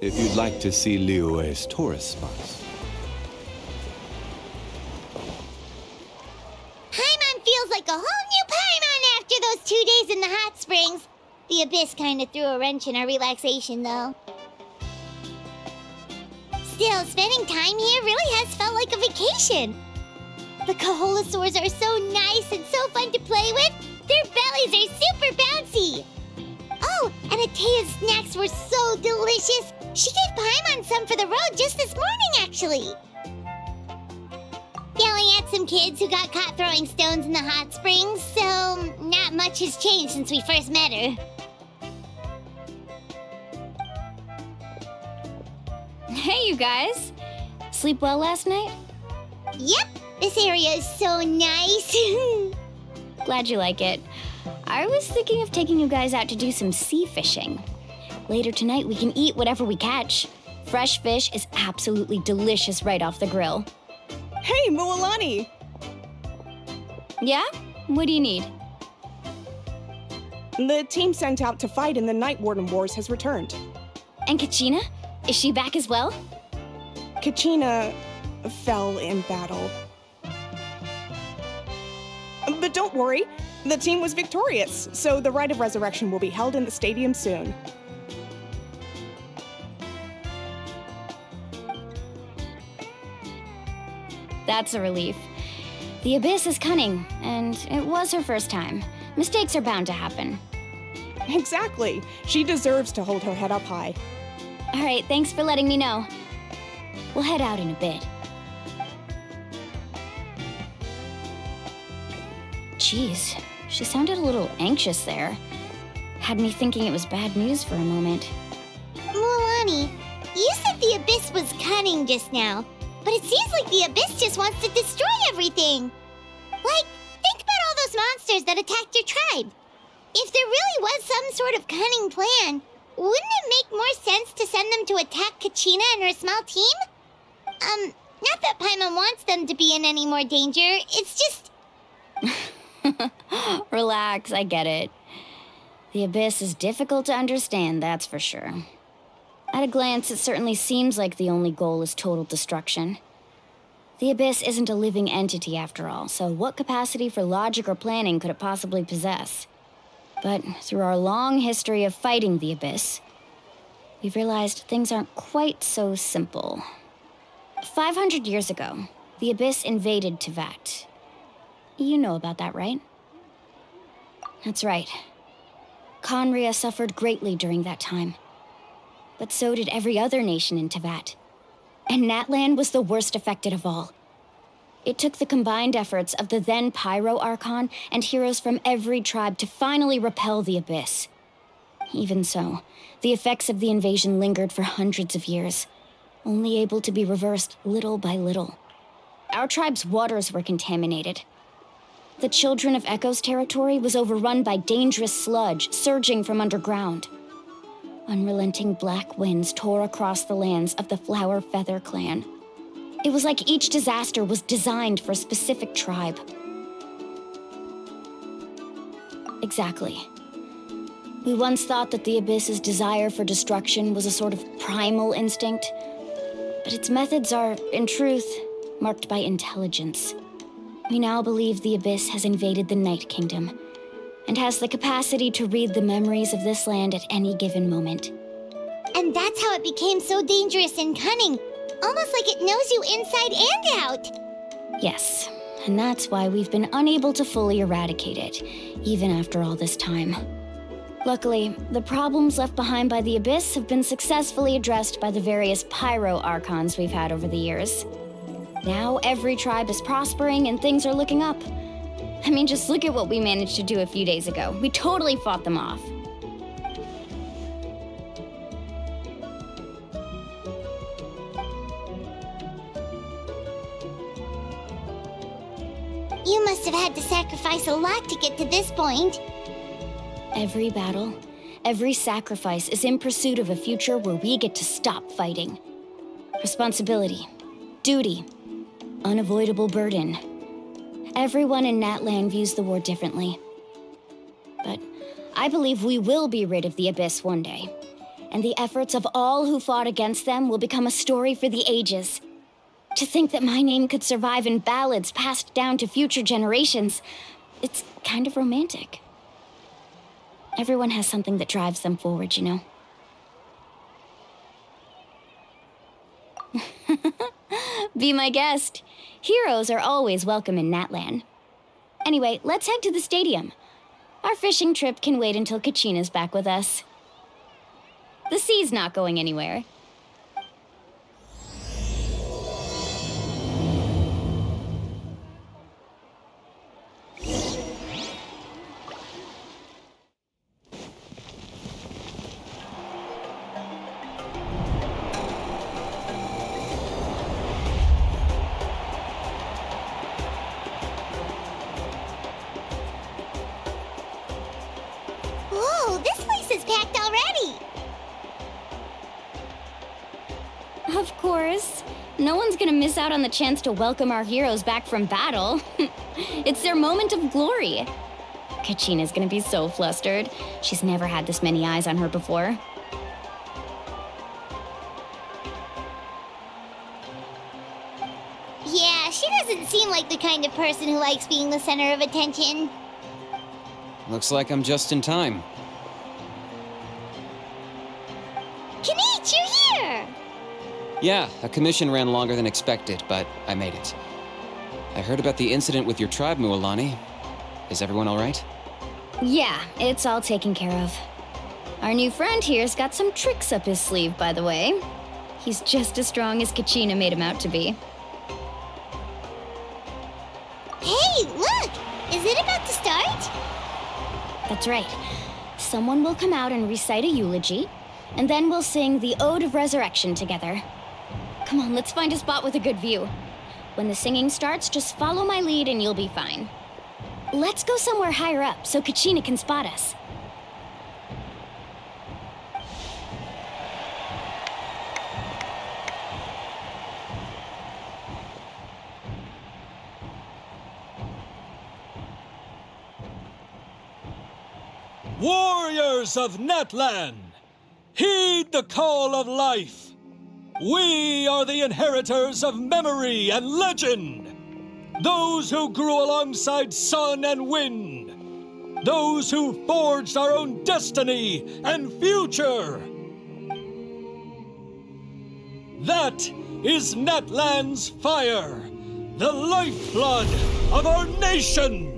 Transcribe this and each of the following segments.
if you'd like to see Liyue's tourist spots. Paimon feels like a whole new Paimon after those 2 days in the hot springs. The Abyss kind of threw a wrench in our relaxation, though. Still, spending time here really has felt like a vacation. The Kaholosaurs are so nice and so fun to play with. Their bellies are super bouncy. Oh, and Atea's snacks were so delicious. She gave Paimon some for the road just this morning, actually. Yelling at some kids who got caught throwing stones in the hot springs, so not much has changed since we first met her. Hey, you guys. Sleep well last night? Yep, this area is so nice. Glad you like it. I was thinking of taking you guys out to do some sea fishing. Later tonight, we can eat whatever we catch. Fresh fish is absolutely delicious right off the grill. Hey, Mualani! Yeah? What do you need? The team sent out to fight in the Night Warden Wars has returned. And Kachina? Is she back as well? Kachina fell in battle. But don't worry, the team was victorious, so the Rite of Resurrection will be held in the stadium soon. That's a relief. The Abyss is cunning, and it was her first time. Mistakes are bound to happen. Exactly. She deserves to hold her head up high. All right, thanks for letting me know. We'll head out in a bit. Jeez, she sounded a little anxious there. Had me thinking it was bad news for a moment. Mualani, you said the Abyss was cunning just now, but it seems like the Abyss just wants to destroy everything. Like, think about all those monsters that attacked your tribe. If there really was some sort of cunning plan, wouldn't it make more sense to send them to attack Kachina and her small team? Not that Paimon wants them to be in any more danger, it's just... Relax, I get it. The Abyss is difficult to understand, that's for sure. At a glance, it certainly seems like the only goal is total destruction. The Abyss isn't a living entity after all, so what capacity for logic or planning could it possibly possess? But through our long history of fighting the Abyss, we've realized things aren't quite so simple. 500 years ago, the Abyss invaded Teyvat. You know about that, right? That's right. Khaenri'ah suffered greatly during that time. But so did every other nation in Teyvat. And Natlan was the worst affected of all. It took the combined efforts of the then Pyro Archon and heroes from every tribe to finally repel the Abyss. Even so, the effects of the invasion lingered for hundreds of years, only able to be reversed little by little. Our tribe's waters were contaminated. The Children of Echo's territory was overrun by dangerous sludge surging from underground. Unrelenting black winds tore across the lands of the Flower Feather clan. It was like each disaster was designed for a specific tribe. Exactly. We once thought that the Abyss's desire for destruction was a sort of primal instinct, but its methods are, in truth, marked by intelligence. We now believe the Abyss has invaded the Night Kingdom, and has the capacity to read the memories of this land at any given moment. And that's how it became so dangerous and cunning, almost like it knows you inside and out. Yes, and that's why we've been unable to fully eradicate it, even after all this time. Luckily, the problems left behind by the Abyss have been successfully addressed by the various Pyro Archons we've had over the years. Now every tribe is prospering and things are looking up. I mean, just look at what we managed to do a few days ago. We totally fought them off. You must have had to sacrifice a lot to get to this point. Every battle, every sacrifice is in pursuit of a future where we get to stop fighting. Responsibility, duty, unavoidable burden. Everyone in Natlan views the war differently. But I believe we will be rid of the Abyss one day. and the efforts of all who fought against them will become a story for the ages. To think that my name could survive in ballads passed down to future generations, it's kind of romantic. Everyone has something that drives them forward, you know? Be my guest. Heroes are always welcome in Natlan. Anyway, let's head to the stadium. Our fishing trip can wait until Kachina's back with us. The sea's not going anywhere. Whoa, this place is packed already! Of course. No one's gonna miss out on the chance to welcome our heroes back from battle. It's their moment of glory. Kachina's gonna be so flustered. She's never had this many eyes on her before. Yeah, she doesn't seem like the kind of person who likes being the center of attention. Looks like I'm just in time. Kanich, you're here! Yeah, a commission ran longer than expected, but I made it. I heard about the incident with your tribe, Mualani. Is everyone all right? Yeah, it's all taken care of. Our new friend here's got some tricks up his sleeve, by the way. He's just as strong as Kachina made him out to be. Hey, look! Is it about to start? That's right. Someone will come out and recite a eulogy, and then we'll sing the Ode of Resurrection together. Come on, let's find a spot with a good view. When the singing starts, just follow my lead and you'll be fine. Let's go somewhere higher up so Kachina can spot us. Warriors of Natlan, heed the call of life. We are the inheritors of memory and legend. Those who grew alongside sun and wind. Those who forged our own destiny and future. That is Natlan's fire, the lifeblood of our nation.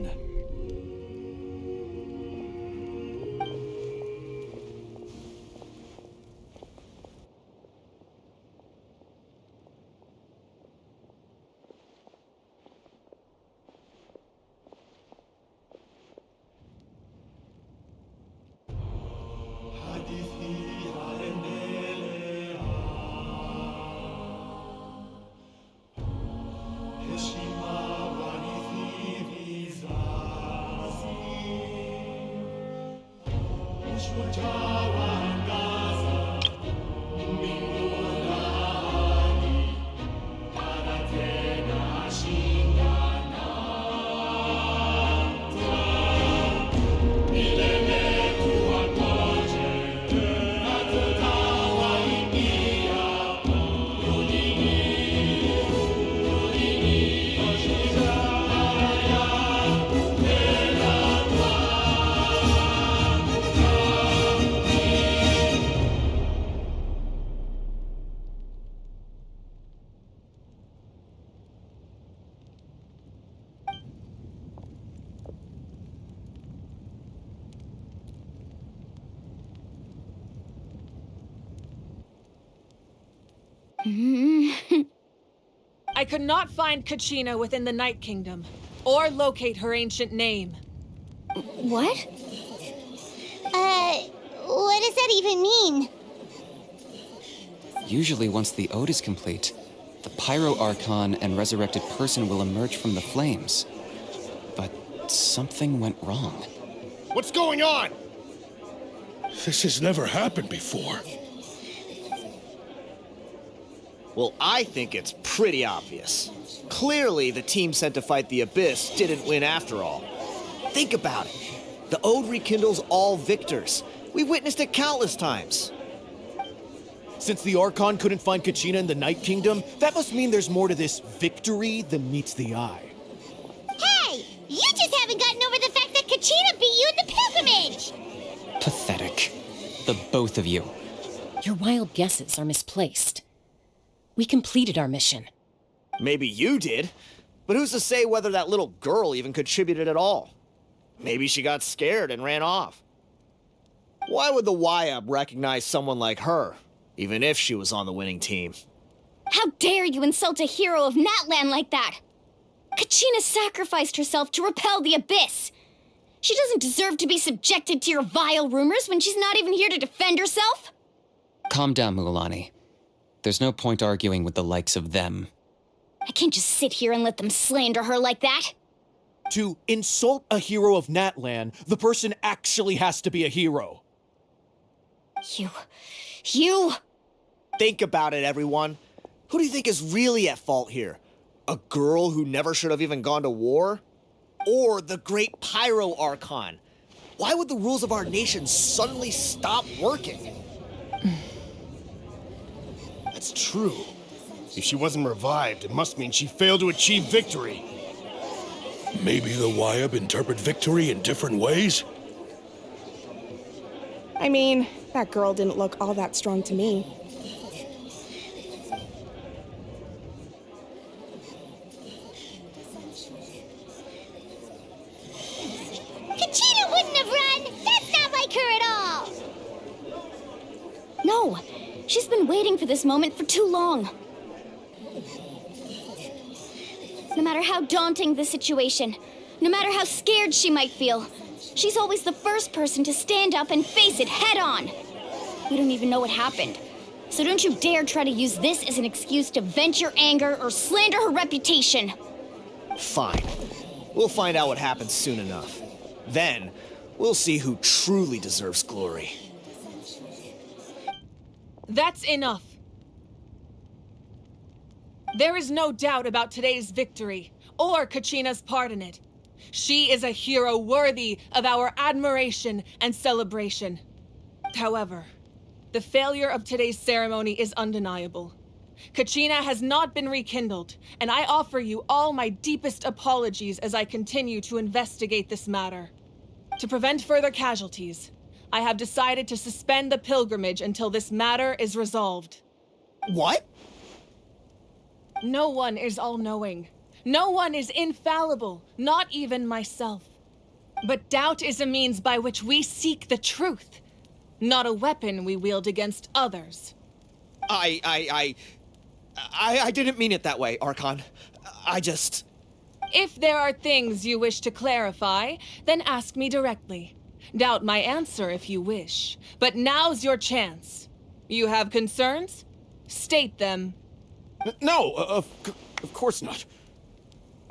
I could not find Kachina within the Night Kingdom, or locate her ancient name. What? What does that even mean? Usually once the ode is complete, the Pyro Archon and resurrected person will emerge from the flames. But something went wrong. What's going on? This has never happened before. Well, I think it's pretty obvious. Clearly, the team sent to fight the Abyss didn't win after all. Think about it. The Ode rekindles all victors. We've witnessed it countless times. Since the Archon couldn't find Kachina in the Night Kingdom, that must mean there's more to this victory than meets the eye. Hey! You just haven't gotten over the fact that Kachina beat you in the pilgrimage! Pathetic. The both of you. Your wild guesses are misplaced. We completed our mission. Maybe you did, but who's to say whether that little girl even contributed at all? Maybe she got scared and ran off. Why would the YAB recognize someone like her, even if she was on the winning team? How dare you insult a hero of Natlan like that? Kachina sacrificed herself to repel the Abyss. She doesn't deserve to be subjected to your vile rumors when she's not even here to defend herself. Calm down, Mualani. There's no point arguing with the likes of them. I can't just sit here and let them slander her like that. To insult a hero of Natlan, the person actually has to be a hero. You... Think about it, everyone. Who do you think is really at fault here? A girl who never should have even gone to war? Or the great Pyro Archon? Why would the rules of our nation suddenly stop working? That's true. If she wasn't revived, it must mean she failed to achieve victory. Maybe the YAB interpret victory in different ways? I mean, that girl didn't look all that strong to me. Kachina wouldn't have run! That's not like her at all! No, she's been waiting for this moment for too long. No matter how daunting the situation, no matter how scared she might feel, she's always the first person to stand up and face it head on. You don't even know what happened, so don't you dare try to use this as an excuse to vent your anger or slander her reputation. Fine. We'll find out what happens soon enough. Then, we'll see who truly deserves glory. That's enough. There is no doubt about today's victory, or Kachina's part in it. She is a hero worthy of our admiration and celebration. However, the failure of today's ceremony is undeniable. Kachina has not been rekindled, and I offer you all my deepest apologies as I continue to investigate this matter. To prevent further casualties, I have decided to suspend the pilgrimage until this matter is resolved. What? No one is all-knowing. No one is infallible, not even myself. But doubt is a means by which we seek the truth, not a weapon we wield against others. I didn't mean it that way, Archon. If there are things you wish to clarify, then ask me directly. Doubt my answer if you wish. But now's your chance. You have concerns? State them. No, of course not.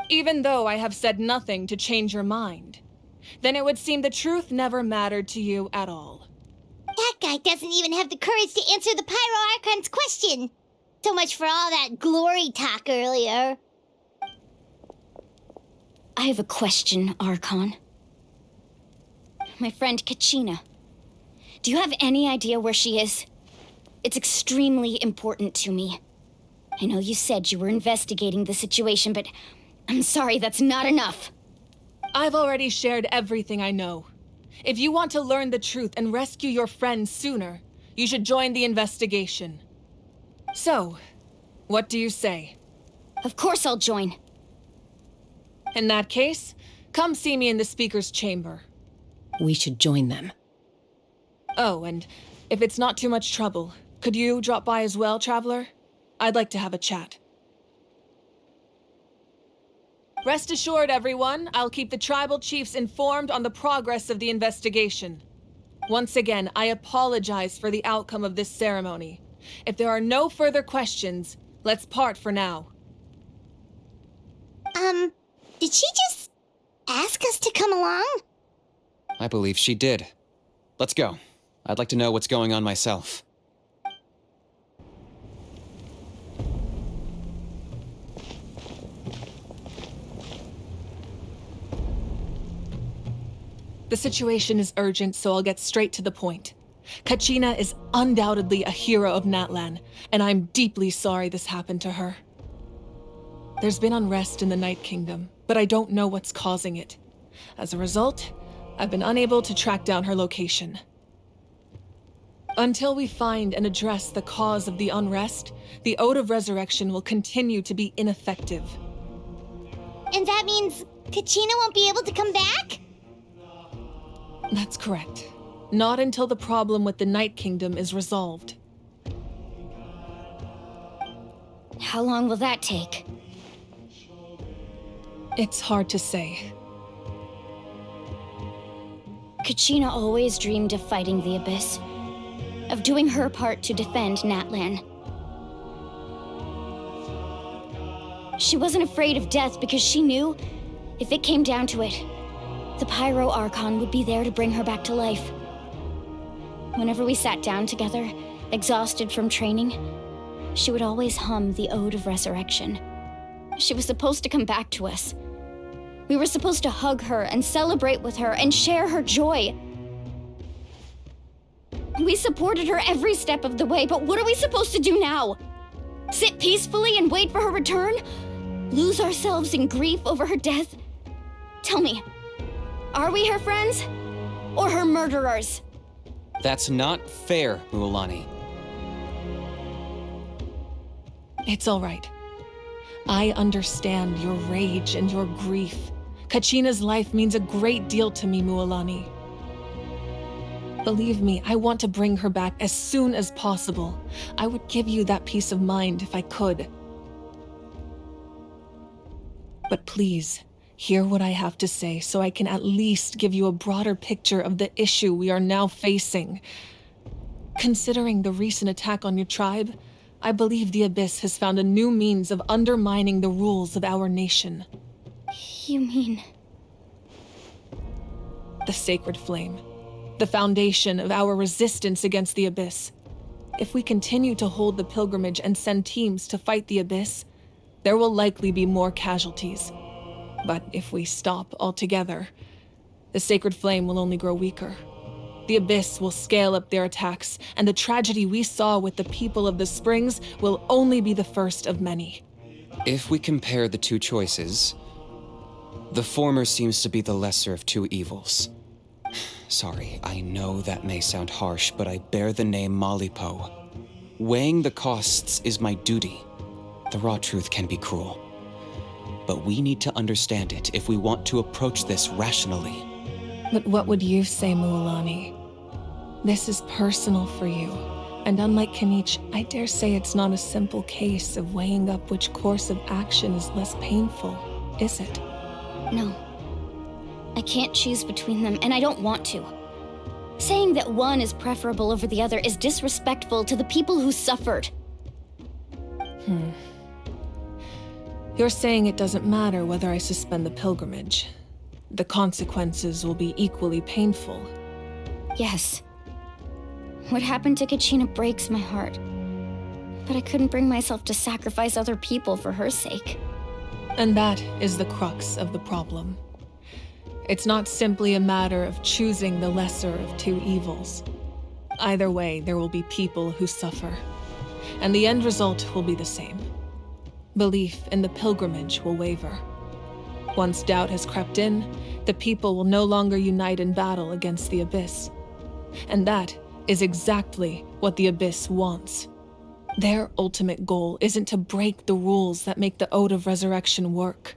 Even though I have said nothing to change your mind, then it would seem the truth never mattered to you at all. That guy doesn't even have the courage to answer the Pyro Archon's question. So much for all that glory talk earlier. I have a question, Archon. My friend Kachina. Do you have any idea where she is? It's extremely important to me. I know you said you were investigating the situation, but I'm sorry, that's not enough. I've already shared everything I know. If you want to learn the truth and rescue your friend sooner, you should join the investigation. So, what do you say? Of course I'll join. In that case, come see me in the speaker's chamber. We should join them. Oh, and if it's not too much trouble, could you drop by as well, Traveler? I'd like to have a chat. Rest assured, everyone, I'll keep the tribal chiefs informed on the progress of the investigation. Once again, I apologize for the outcome of this ceremony. If there are no further questions, let's part for now. Did she just ask us to come along? I believe she did. Let's go. I'd like to know what's going on myself. The situation is urgent, so I'll get straight to the point. Kachina is undoubtedly a hero of Natlan, and I'm deeply sorry this happened to her. There's been unrest in the Night Kingdom, but I don't know what's causing it. As a result, I've been unable to track down her location. Until we find and address the cause of the unrest, the Ode of Resurrection will continue to be ineffective. And that means Kachina won't be able to come back? That's correct. Not until the problem with the Night Kingdom is resolved. How long will that take? It's hard to say. Kachina always dreamed of fighting the Abyss, of doing her part to defend Natlan. She wasn't afraid of death because she knew, if it came down to it, the Pyro Archon would be there to bring her back to life. Whenever we sat down together, exhausted from training, she would always hum the Ode of Resurrection. She was supposed to come back to us. We were supposed to hug her and celebrate with her and share her joy. We supported her every step of the way, but what are we supposed to do now? Sit peacefully and wait for her return? Lose ourselves in grief over her death? Tell me, are we her friends or her murderers? That's not fair, Mualani. It's all right. I understand your rage and your grief. Kachina's life means a great deal to me, Mualani. Believe me, I want to bring her back as soon as possible. I would give you that peace of mind if I could. But please, hear what I have to say so I can at least give you a broader picture of the issue we are now facing. Considering the recent attack on your tribe, I believe the Abyss has found a new means of undermining the rules of our nation. You mean... The Sacred Flame. The foundation of our resistance against the Abyss. If we continue to hold the pilgrimage and send teams to fight the Abyss, there will likely be more casualties. But if we stop altogether, the Sacred Flame will only grow weaker. The Abyss will scale up their attacks, and the tragedy we saw with the people of the Springs will only be the first of many. If we compare the two choices, the former seems to be the lesser of two evils. Sorry, I know that may sound harsh, but I bear the name Malipo. Weighing the costs is my duty. The raw truth can be cruel. But we need to understand it if we want to approach this rationally. But what would you say, Mualani? This is personal for you. And unlike Kanich, I dare say it's not a simple case of weighing up which course of action is less painful, is it? No. I can't choose between them, and I don't want to. Saying that one is preferable over the other is disrespectful to the people who suffered. You're saying it doesn't matter whether I suspend the pilgrimage. The consequences will be equally painful. Yes. What happened to Kachina breaks my heart. But I couldn't bring myself to sacrifice other people for her sake. And that is the crux of the problem. It's not simply a matter of choosing the lesser of two evils. Either way, there will be people who suffer. And the end result will be the same. Belief in the pilgrimage will waver. Once doubt has crept in, the people will no longer unite in battle against the Abyss. And that is exactly what the Abyss wants. Their ultimate goal isn't to break the rules that make the Ode of Resurrection work.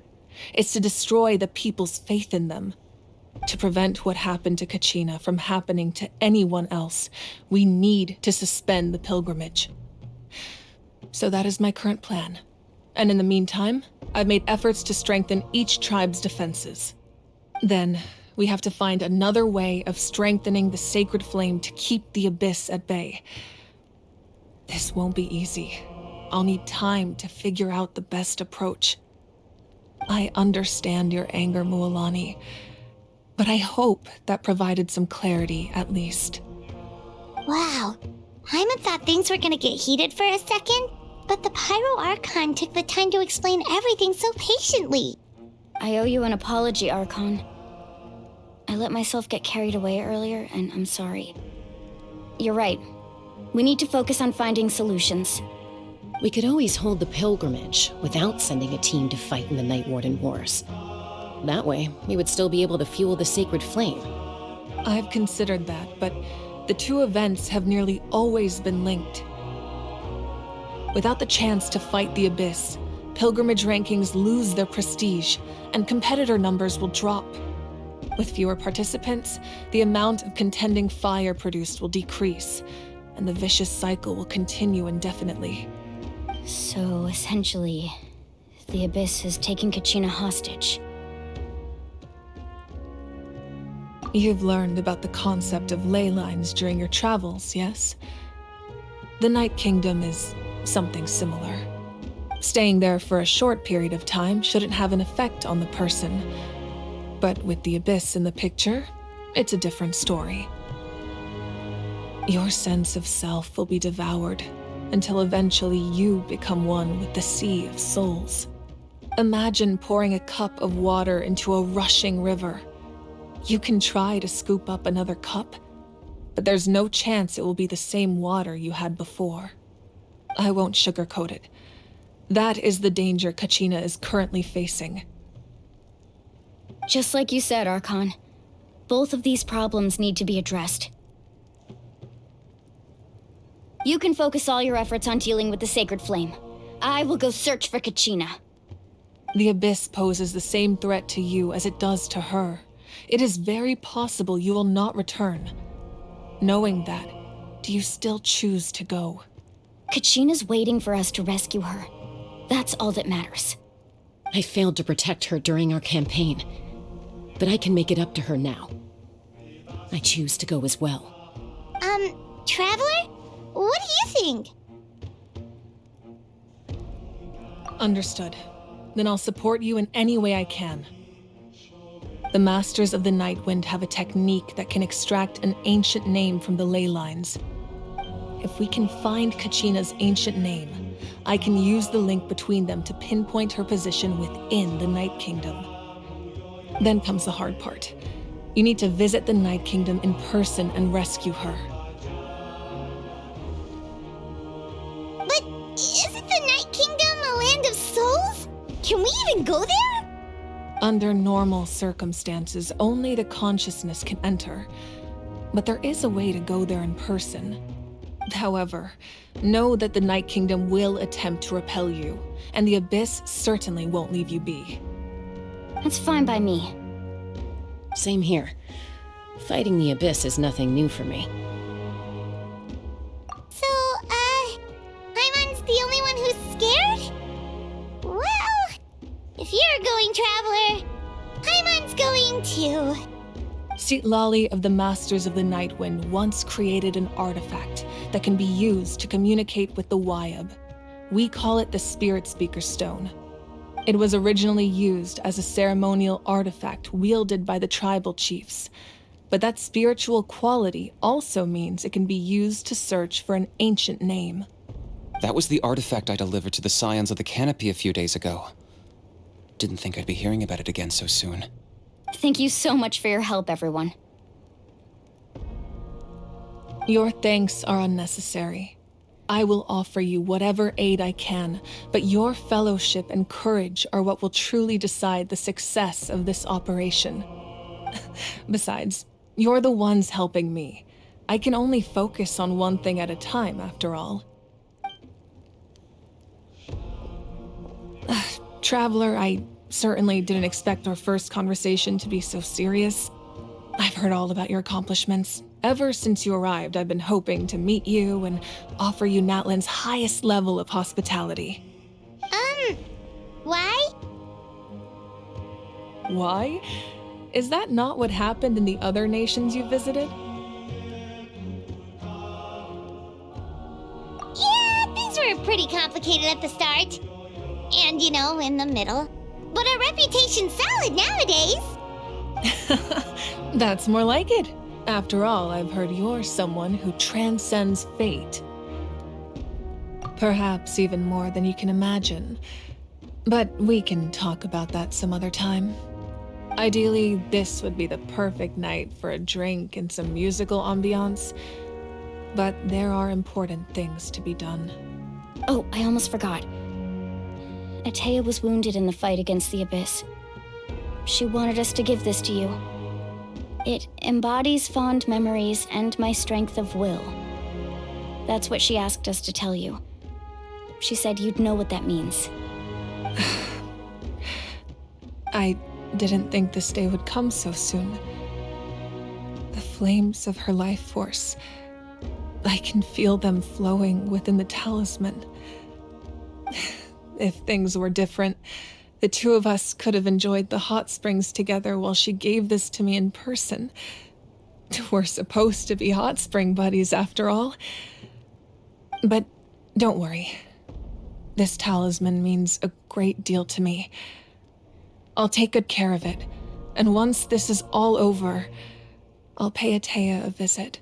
It's to destroy the people's faith in them. To prevent what happened to Kachina from happening to anyone else, we need to suspend the pilgrimage. So that is my current plan. And in the meantime, I've made efforts to strengthen each tribe's defenses. Then, we have to find another way of strengthening the Sacred Flame to keep the Abyss at bay. This won't be easy. I'll need time to figure out the best approach. I understand your anger, Mualani, but I hope that provided some clarity at least. Wow. Hyman thought things were gonna get heated for a second, but the Pyro Archon took the time to explain everything so patiently. I owe you an apology, Archon. I let myself get carried away earlier, and I'm sorry. You're right. We need to focus on finding solutions. We could always hold the pilgrimage without sending a team to fight in the Night Warden Wars. That way, we would still be able to fuel the sacred flame. I've considered that, but the two events have nearly always been linked. Without the chance to fight the Abyss, pilgrimage rankings lose their prestige, and competitor numbers will drop. With fewer participants, the amount of contending fire produced will decrease, and the vicious cycle will continue indefinitely. So, essentially, the Abyss is taking Kachina hostage. You've learned about the concept of ley lines during your travels, yes? The Night Kingdom is something similar. Staying there for a short period of time shouldn't have an effect on the person. But with the Abyss in the picture, it's a different story. Your sense of self will be devoured until eventually you become one with the sea of souls. Imagine pouring a cup of water into a rushing river. You can try to scoop up another cup, but there's no chance it will be the same water you had before. I won't sugarcoat it. That is the danger Kachina is currently facing. Just like you said, Archon. Both of these problems need to be addressed. You can focus all your efforts on dealing with the Sacred Flame. I will go search for Kachina. The Abyss poses the same threat to you as it does to her. It is very possible you will not return. Knowing that, do you still choose to go? Kachina's waiting for us to rescue her. That's all that matters. I failed to protect her during our campaign, but I can make it up to her now. I choose to go as well. Traveler? What do you think? Understood. Then I'll support you in any way I can. The Masters of the Nightwind have a technique that can extract an ancient name from the ley lines. If we can find Kachina's ancient name, I can use the link between them to pinpoint her position within the Night Kingdom. Then comes the hard part. You need to visit the Night Kingdom in person and rescue her. But isn't the Night Kingdom a land of souls? Can we even go there? Under normal circumstances, only the consciousness can enter. But there is a way to go there in person. However, know that the Night Kingdom will attempt to repel you, and the Abyss certainly won't leave you be. That's fine by me. Same here. Fighting the Abyss is nothing new for me. So, Paimon's the only one who's scared? Well, if you're going, Traveler, Paimon's going too. Citlali of the Masters of the Nightwind once created an artifact that can be used to communicate with the Wyab. We call it the Spirit Speaker Stone. It was originally used as a ceremonial artifact wielded by the tribal chiefs, but that spiritual quality also means it can be used to search for an ancient name. That was the artifact I delivered to the Scions of the Canopy a few days ago. Didn't think I'd be hearing about it again so soon. Thank you so much for your help, everyone. Your thanks are unnecessary. I will offer you whatever aid I can, but your fellowship and courage are what will truly decide the success of this operation. Besides, you're the ones helping me. I can only focus on one thing at a time, after all. Traveler, I certainly didn't expect our first conversation to be so serious. I've heard all about your accomplishments. Ever since you arrived, I've been hoping to meet you and offer you Natlan's highest level of hospitality. Why? Why? Is that not what happened in the other nations you visited? Yeah, things were pretty complicated at the start. And, in the middle. But our reputation's solid nowadays. That's more like it. After all, I've heard you're someone who transcends fate. Perhaps even more than you can imagine. But we can talk about that some other time. Ideally, this would be the perfect night for a drink and some musical ambiance. But there are important things to be done. Oh, I almost forgot. Atea was wounded in the fight against the Abyss. She wanted us to give this to you. It embodies fond memories and my strength of will. That's what she asked us to tell you. She said you'd know what that means. I didn't think this day would come so soon. The flames of her life force. I can feel them flowing within the talisman. If things were different, the two of us could have enjoyed the hot springs together while she gave this to me in person. We're supposed to be hot spring buddies after all. But don't worry. This talisman means a great deal to me. I'll take good care of it, and once this is all over, I'll pay Atea a visit.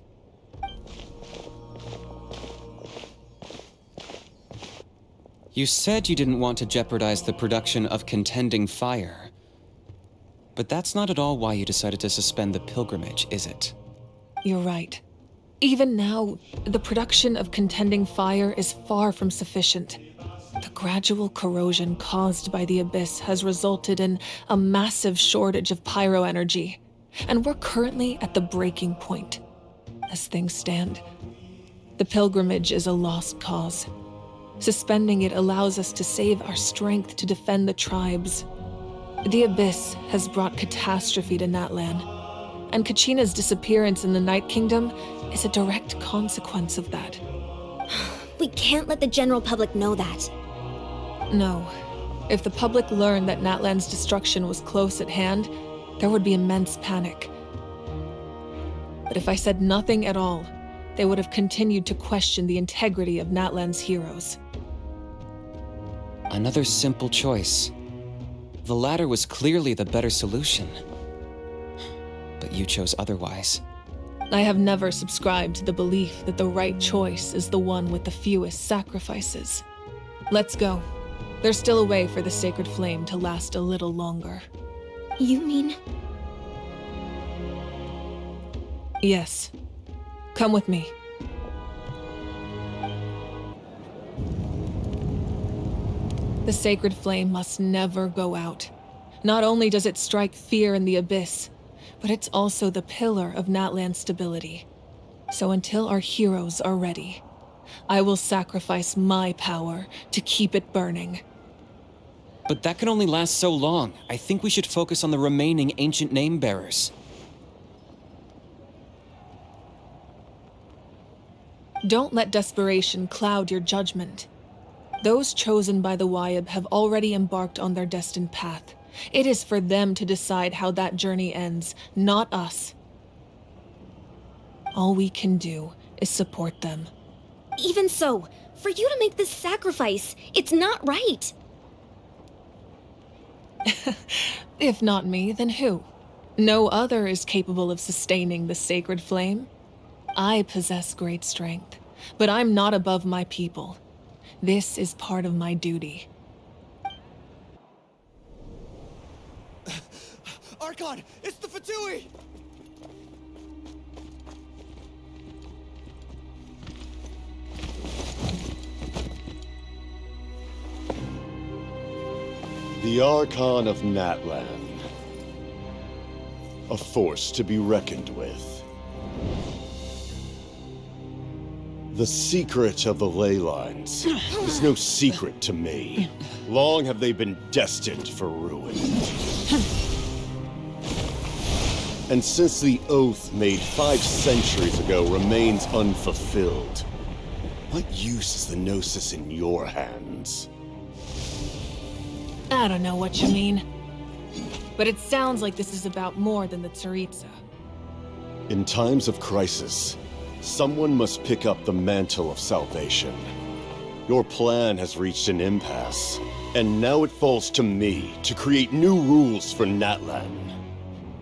You said you didn't want to jeopardize the production of Contending Fire. But that's not at all why you decided to suspend the pilgrimage, is it? You're right. Even now, the production of Contending Fire is far from sufficient. The gradual corrosion caused by the Abyss has resulted in a massive shortage of pyro energy, and we're currently at the breaking point. As things stand, the pilgrimage is a lost cause. Suspending it allows us to save our strength to defend the tribes. The Abyss has brought catastrophe to Natlan, and Kachina's disappearance in the Night Kingdom is a direct consequence of that. We can't let the general public know that. No. If the public learned that Natlan's destruction was close at hand, there would be immense panic. But if I said nothing at all, they would have continued to question the integrity of Natlan's heroes. Another simple choice. The latter was clearly the better solution. But you chose otherwise. I have never subscribed to the belief that the right choice is the one with the fewest sacrifices. Let's go. There's still a way for the sacred flame to last a little longer. You mean? Yes. Come with me. The sacred flame must never go out. Not only does it strike fear in the Abyss, but it's also the pillar of Natlan's stability. So until our heroes are ready, I will sacrifice my power to keep it burning. But that can only last so long. I think we should focus on the remaining ancient name-bearers. Don't let desperation cloud your judgment. Those chosen by the Wayab have already embarked on their destined path. It is for them to decide how that journey ends, not us. All we can do is support them. Even so, for you to make this sacrifice, it's not right. If not me, then who? No other is capable of sustaining the sacred flame. I possess great strength, but I'm not above my people. This is part of my duty. Archon, it's the Fatui! The Archon of Natlan. A force to be reckoned with. The secret of the ley lines is no secret to me. Long have they been destined for ruin. And since the oath made 5 centuries ago remains unfulfilled, what use is the Gnosis in your hands? I don't know what you mean. But it sounds like this is about more than the Tsaritsa. In times of crisis, someone must pick up the mantle of salvation. Your plan has reached an impasse, and now it falls to me to create new rules for Natlan.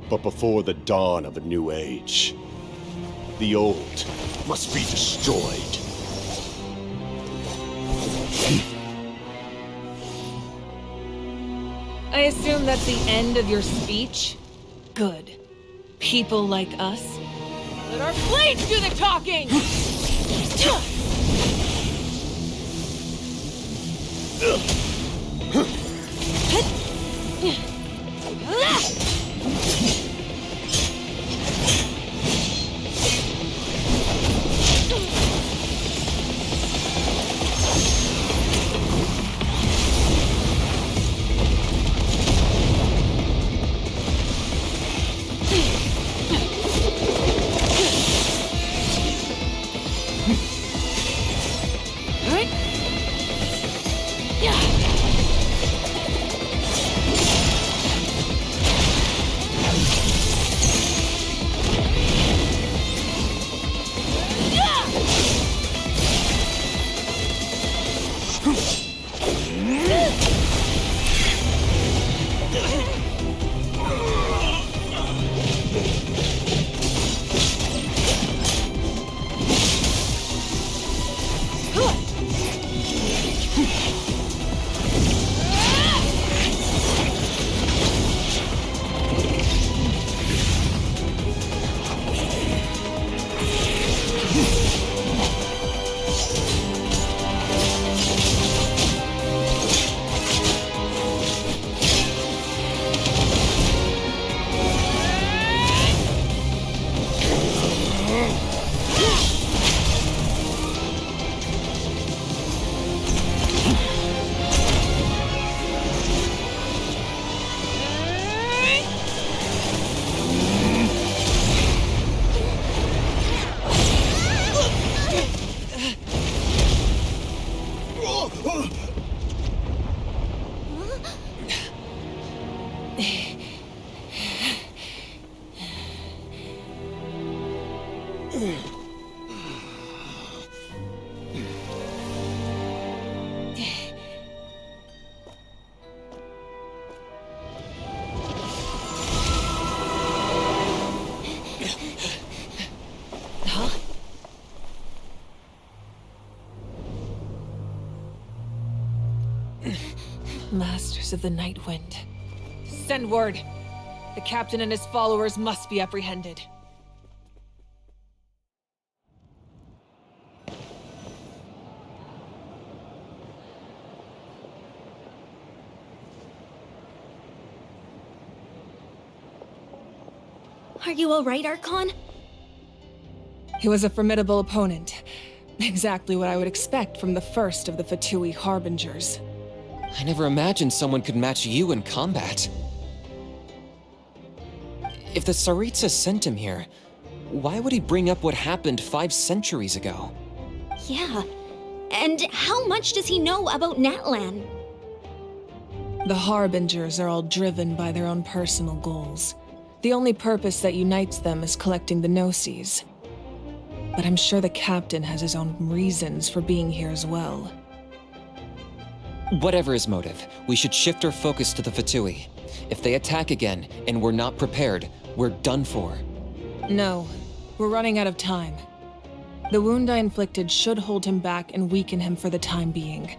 But before the dawn of a new age, the old must be destroyed. I assume that's the end of your speech? Good. People like us. Let our blades do the talking! Masters of the Night Wind. Send word. The captain and his followers must be apprehended. Are you all right, Archon? He was a formidable opponent. Exactly what I would expect from the first of the Fatui Harbingers. I never imagined someone could match you in combat. If the Tsaritsa sent him here, why would he bring up what happened 5 centuries ago? Yeah. And how much does he know about Natlan? The Harbingers are all driven by their own personal goals. The only purpose that unites them is collecting the Gnosis. But I'm sure the captain has his own reasons for being here as well. Whatever his motive, we should shift our focus to the Fatui. If they attack again, and we're not prepared, we're done for. No, we're running out of time. The wound I inflicted should hold him back and weaken him for the time being.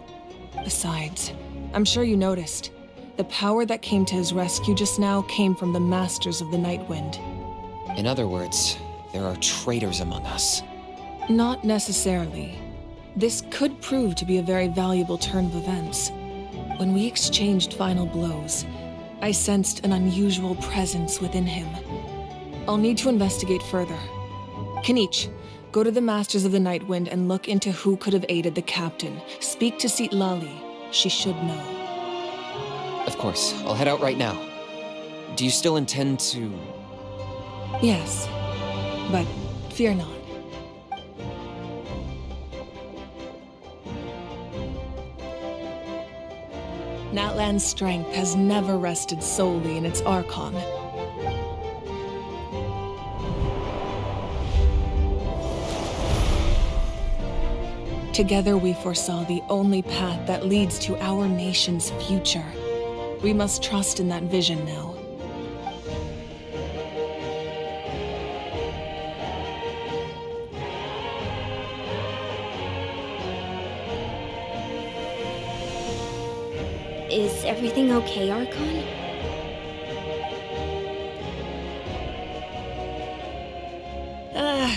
Besides, I'm sure you noticed, the power that came to his rescue just now came from the Masters of the Night Wind. In other words, there are traitors among us. Not necessarily. This could prove to be a very valuable turn of events. When we exchanged final blows, I sensed an unusual presence within him. I'll need to investigate further. Kenichi, go to the Masters of the Night Wind and look into who could have aided the captain. Speak to Citlali. She should know. Of course, I'll head out right now. Do you still intend to... Yes, but fear not. Natlan's strength has never rested solely in its Archon. Together we foresaw the only path that leads to our nation's future. We must trust in that vision now. Is everything okay, Archon?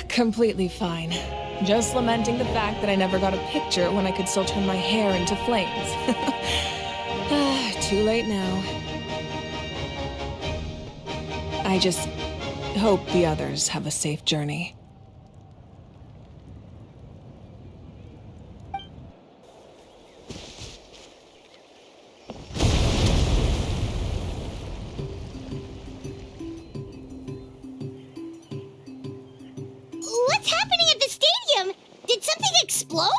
Completely fine. Just lamenting the fact that I never got a picture when I could still turn my hair into flames. Too late now. I just hope the others have a safe journey. What's happening at the stadium? Did something explode?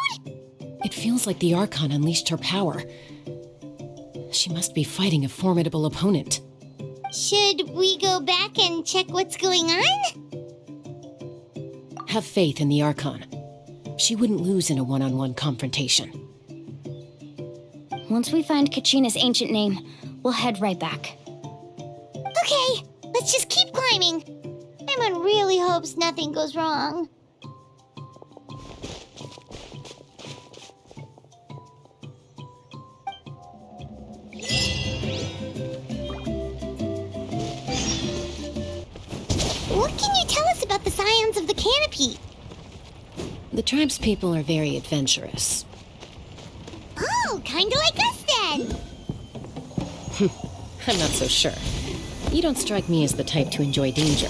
It feels like the Archon unleashed her power. She must be fighting a formidable opponent. Should we go back and check what's going on? Have faith in the Archon. She wouldn't lose in a one-on-one confrontation. Once we find Kachina's ancient name, we'll head right back. Okay, let's just keep climbing. Paimon really hopes nothing goes wrong. What can you tell us about the scions of the canopy? The tribe's people are very adventurous. Oh, kinda like us then. I'm not so sure. You don't strike me as the type to enjoy danger.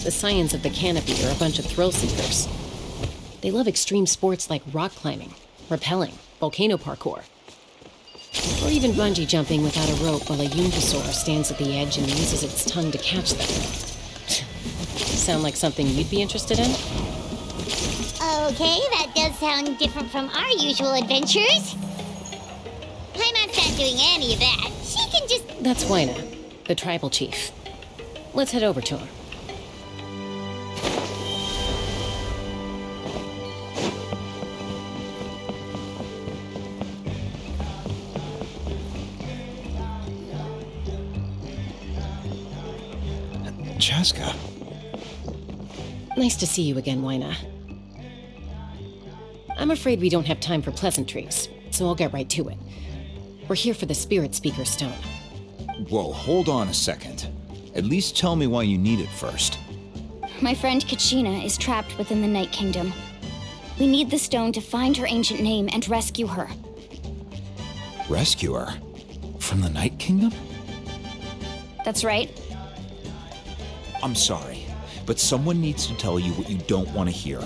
The scions of the canopy are a bunch of thrill-seekers. They love extreme sports like rock climbing, rappelling, volcano parkour, or even bungee jumping without a rope while a Yungasaur stands at the edge and uses its tongue to catch them. Sound like something you'd be interested in? Okay, that does sound different from our usual adventures. Paimon's not doing any of that. She can just... That's Wyna, the tribal chief. Let's head over to him. Chaska. Nice to see you again, Wyna. I'm afraid we don't have time for pleasantries, so I'll get right to it. We're here for the Spirit Speaker Stone. Whoa, hold on a second. At least tell me why you need it first. My friend Kachina is trapped within the Night Kingdom. We need the stone to find her ancient name and rescue her. Rescue her? From the Night Kingdom? That's right. I'm sorry, but someone needs to tell you what you don't want to hear.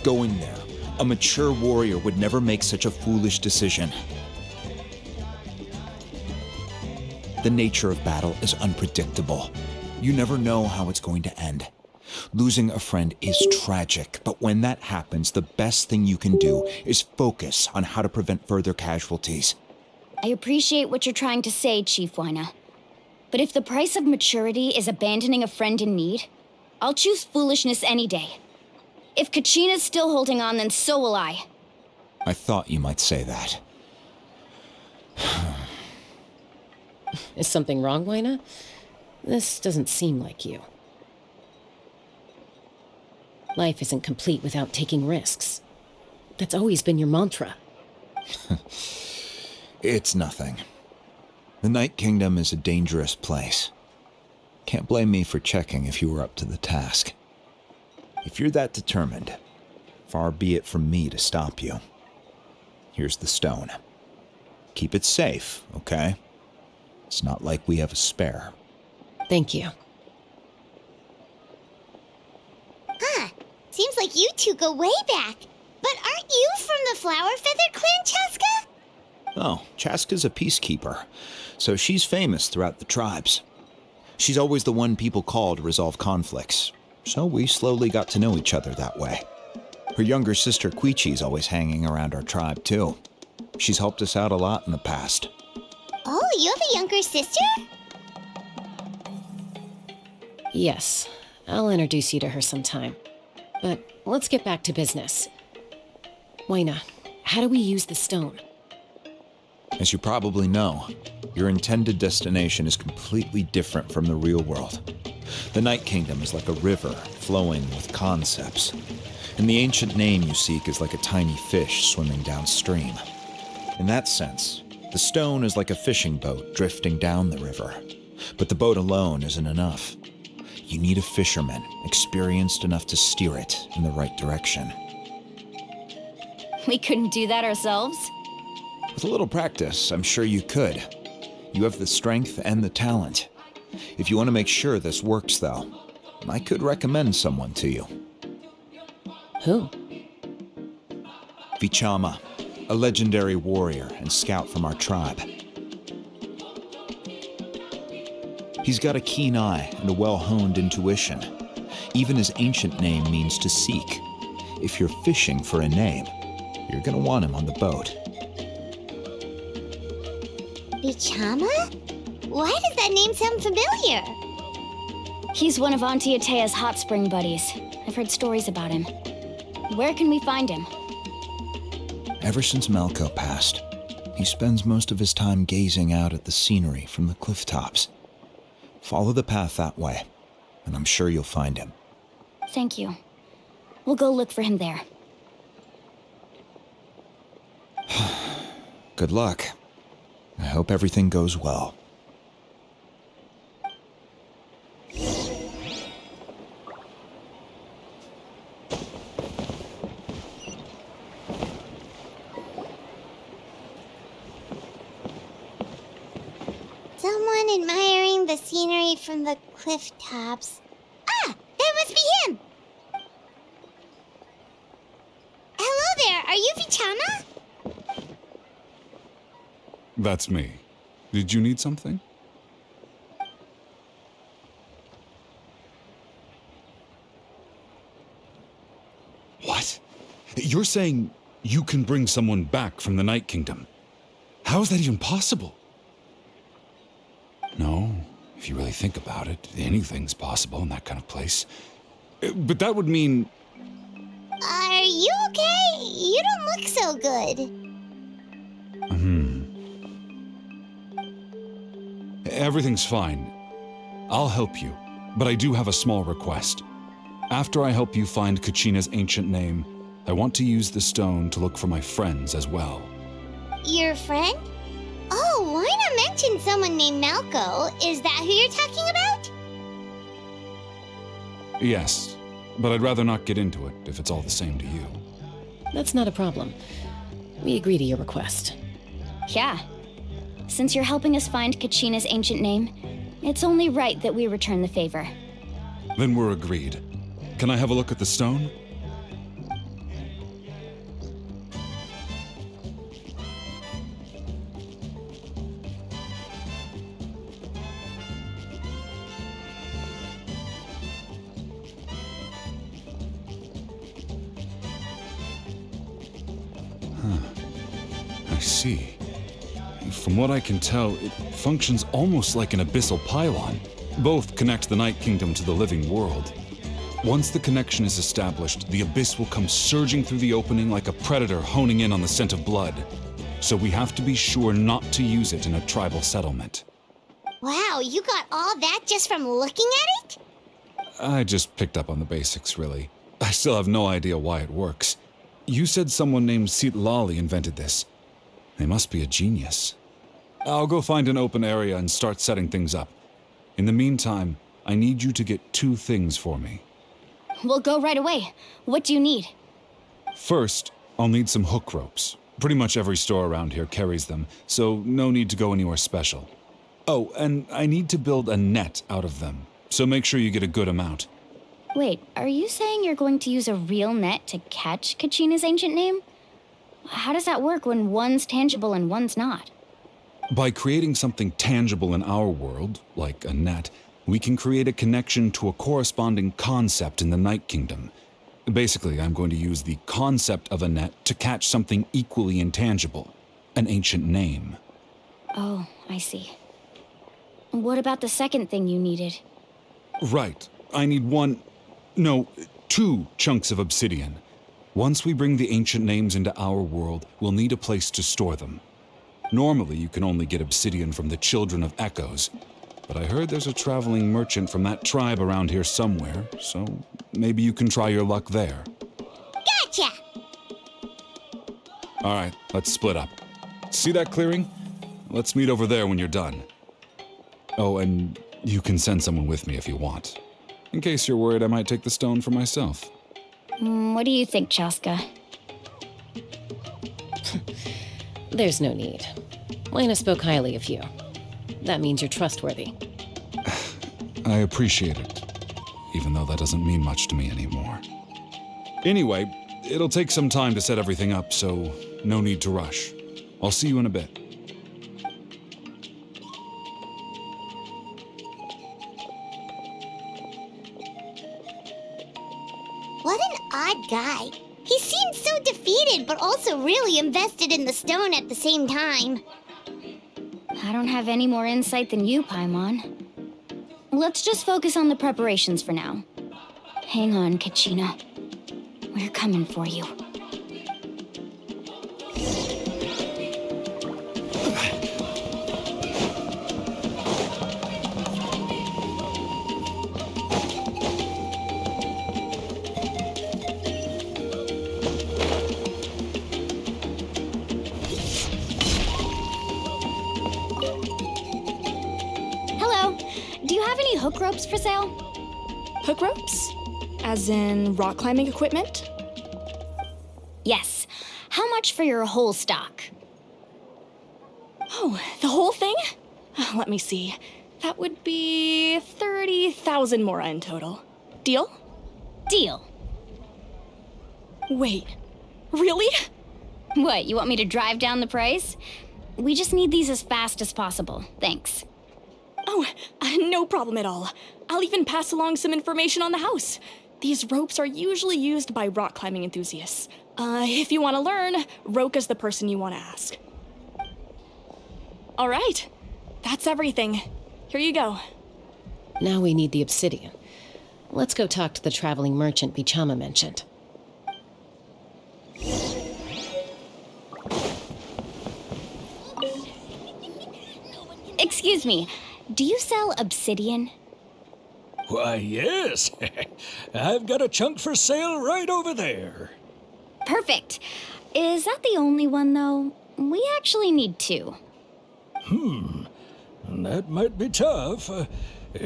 Go in there. A mature warrior would never make such a foolish decision. The nature of battle is unpredictable. You never know how it's going to end. Losing a friend is tragic, but when that happens, the best thing you can do is focus on how to prevent further casualties. I appreciate what you're trying to say, Chief Wyna. But if the price of maturity is abandoning a friend in need, I'll choose foolishness any day. If Kachina's still holding on, then so will I. I thought you might say that. Is something wrong, Wyna? This doesn't seem like you. Life isn't complete without taking risks. That's always been your mantra. It's nothing. The Night Kingdom is a dangerous place. Can't blame me for checking if you were up to the task. If you're that determined, far be it from me to stop you. Here's the stone. Keep it safe, okay? It's not like we have a spare. Thank you. Huh. Seems like you two go way back. But aren't you from the Flower Feather Clan, Chaska? Oh, Chaska's a peacekeeper, so she's famous throughout the tribes. She's always the one people call to resolve conflicts, so we slowly got to know each other that way. Her younger sister Quichi's always hanging around our tribe, too. She's helped us out a lot in the past. Oh, you have a younger sister? Yes, I'll introduce you to her sometime. But let's get back to business. Wyna, how do we use the stone? As you probably know, your intended destination is completely different from the real world. The Night Kingdom is like a river flowing with concepts, and the ancient name you seek is like a tiny fish swimming downstream. In that sense, the stone is like a fishing boat drifting down the river, but the boat alone isn't enough. you need a fisherman experienced enough to steer it in the right direction. We couldn't do that ourselves? With a little practice, I'm sure you could. You have the strength and the talent. If you want to make sure this works, though, I could recommend someone to you. Who? Vichama, a legendary warrior and scout from our tribe. He's got a keen eye and a well-honed intuition. Even his ancient name means to seek. If you're fishing for a name, you're gonna want him on the boat. Bichama? Why does that name sound familiar? He's one of Auntie Atea's hot spring buddies. I've heard stories about him. Where can we find him? Ever since Malko passed, he spends most of his time gazing out at the scenery from the cliff tops. Follow the path that way, and I'm sure you'll find him. Thank you. We'll go look for him there. Good luck. I hope everything goes well. Someone admiring the scenery from the cliff tops. Ah! That must be him! Hello there, are you Vichama? That's me. Did you need something? What? You're saying you can bring someone back from the Night Kingdom? How is that even possible? No, if you really think about it, anything's possible in that kind of place. But that would mean... Are you okay? You don't look so good. Everything's fine. I'll help you, but I do have a small request. After I help you find Kachina's ancient name, I want to use the stone to look for my friends as well. Your friend? Oh, why not mention someone named Malko? Is that who you're talking about? Yes, but I'd rather not get into it if it's all the same to you. That's not a problem. We agree to your request. Yeah. Since you're helping us find Kachina's ancient name, it's only right that we return the favor. Then we're agreed. Can I have a look at the stone? I see. From what I can tell, it functions almost like an abyssal pylon. Both connect the Night Kingdom to the living world. Once the connection is established, the abyss will come surging through the opening like a predator honing in on the scent of blood. So we have to be sure not to use it in a tribal settlement. Wow, you got all that just from looking at it? I just picked up on the basics, really. I still have no idea why it works. You said someone named Sitlali invented this. They must be a genius. I'll go find an open area and start setting things up. In the meantime, I need you to get 2 things for me. We'll go right away. What do you need? First, I'll need some hook ropes. Pretty much every store around here carries them, so no need to go anywhere special. Oh, and I need to build a net out of them, so make sure you get a good amount. Wait, are you saying you're going to use a real net to catch Kachina's ancient name? How does that work when one's tangible and one's not? By creating something tangible in our world, like a net, we can create a connection to a corresponding concept in the Night Kingdom. Basically, I'm going to use the concept of a net to catch something equally intangible, an ancient name. Oh, I see. What about the second thing you needed? Right. I need 2 chunks of obsidian. Once we bring the ancient names into our world, we'll need a place to store them. Normally, you can only get obsidian from the Children of Echoes, but I heard there's a traveling merchant from that tribe around here somewhere, so maybe you can try your luck there. Gotcha! All right, let's split up. See that clearing? Let's meet over there when you're done. Oh, and you can send someone with me if you want. in case you're worried I might take the stone for myself. What do you think, Chaska? There's no need. Lena spoke highly of you. That means you're trustworthy. I appreciate it, even though that doesn't mean much to me anymore. Anyway, it'll take some time to set everything up, so no need to rush. I'll see you in a bit. What an odd guy. He seemed so defeated, but also really invested in the stone at the same time. I don't have any more insight than you, Paimon. Let's just focus on the preparations for now. Hang on, Kachina. We're coming for you. Hello. Do you have any hook ropes for sale? Hook ropes? As in rock climbing equipment? Yes. How much for your whole stock? Oh, the whole thing? Let me see. That would be 30,000 mora in total. Deal? Deal. Wait, really? What, you want me to drive down the price? We just need these as fast as possible. Thanks. Oh, no problem at all. I'll even pass along some information on the house. These ropes are usually used by rock climbing enthusiasts. If you want to learn, Roka's the person you want to ask. All right, that's everything. Here you go. Now we need the obsidian. Let's go talk to the traveling merchant Bichama mentioned. Excuse me, do you sell obsidian? Why, yes. I've got a chunk for sale right over there. Perfect. Is that the only one, though? We actually need two. That might be tough.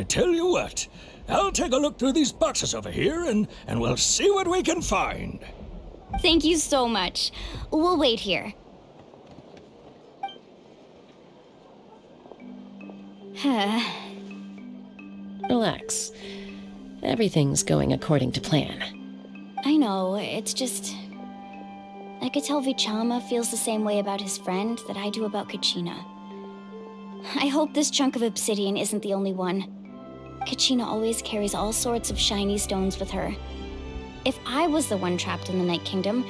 Tell you what, I'll take a look through these boxes over here and we'll see what we can find. Thank you so much. We'll wait here. Relax. Everything's going according to plan. I know, it's just... I could tell Vichama feels the same way about his friend that I do about Kachina. I hope this chunk of obsidian isn't the only one. Kachina always carries all sorts of shiny stones with her. If I was the one trapped in the Night Kingdom,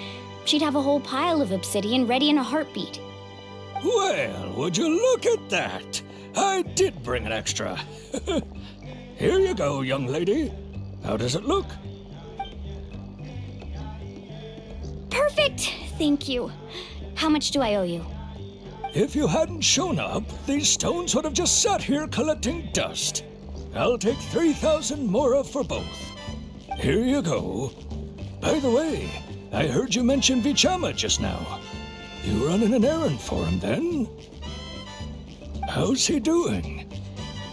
she'd have a whole pile of obsidian ready in a heartbeat. Well, would you look at that? I did bring an extra. Here you go, young lady. How does it look? Perfect! Thank you. How much do I owe you? If you hadn't shown up, these stones would have just sat here collecting dust. I'll take 3,000 mora for both. Here you go. By the way, I heard you mention Vichama just now. You running an errand for him, then? How's he doing?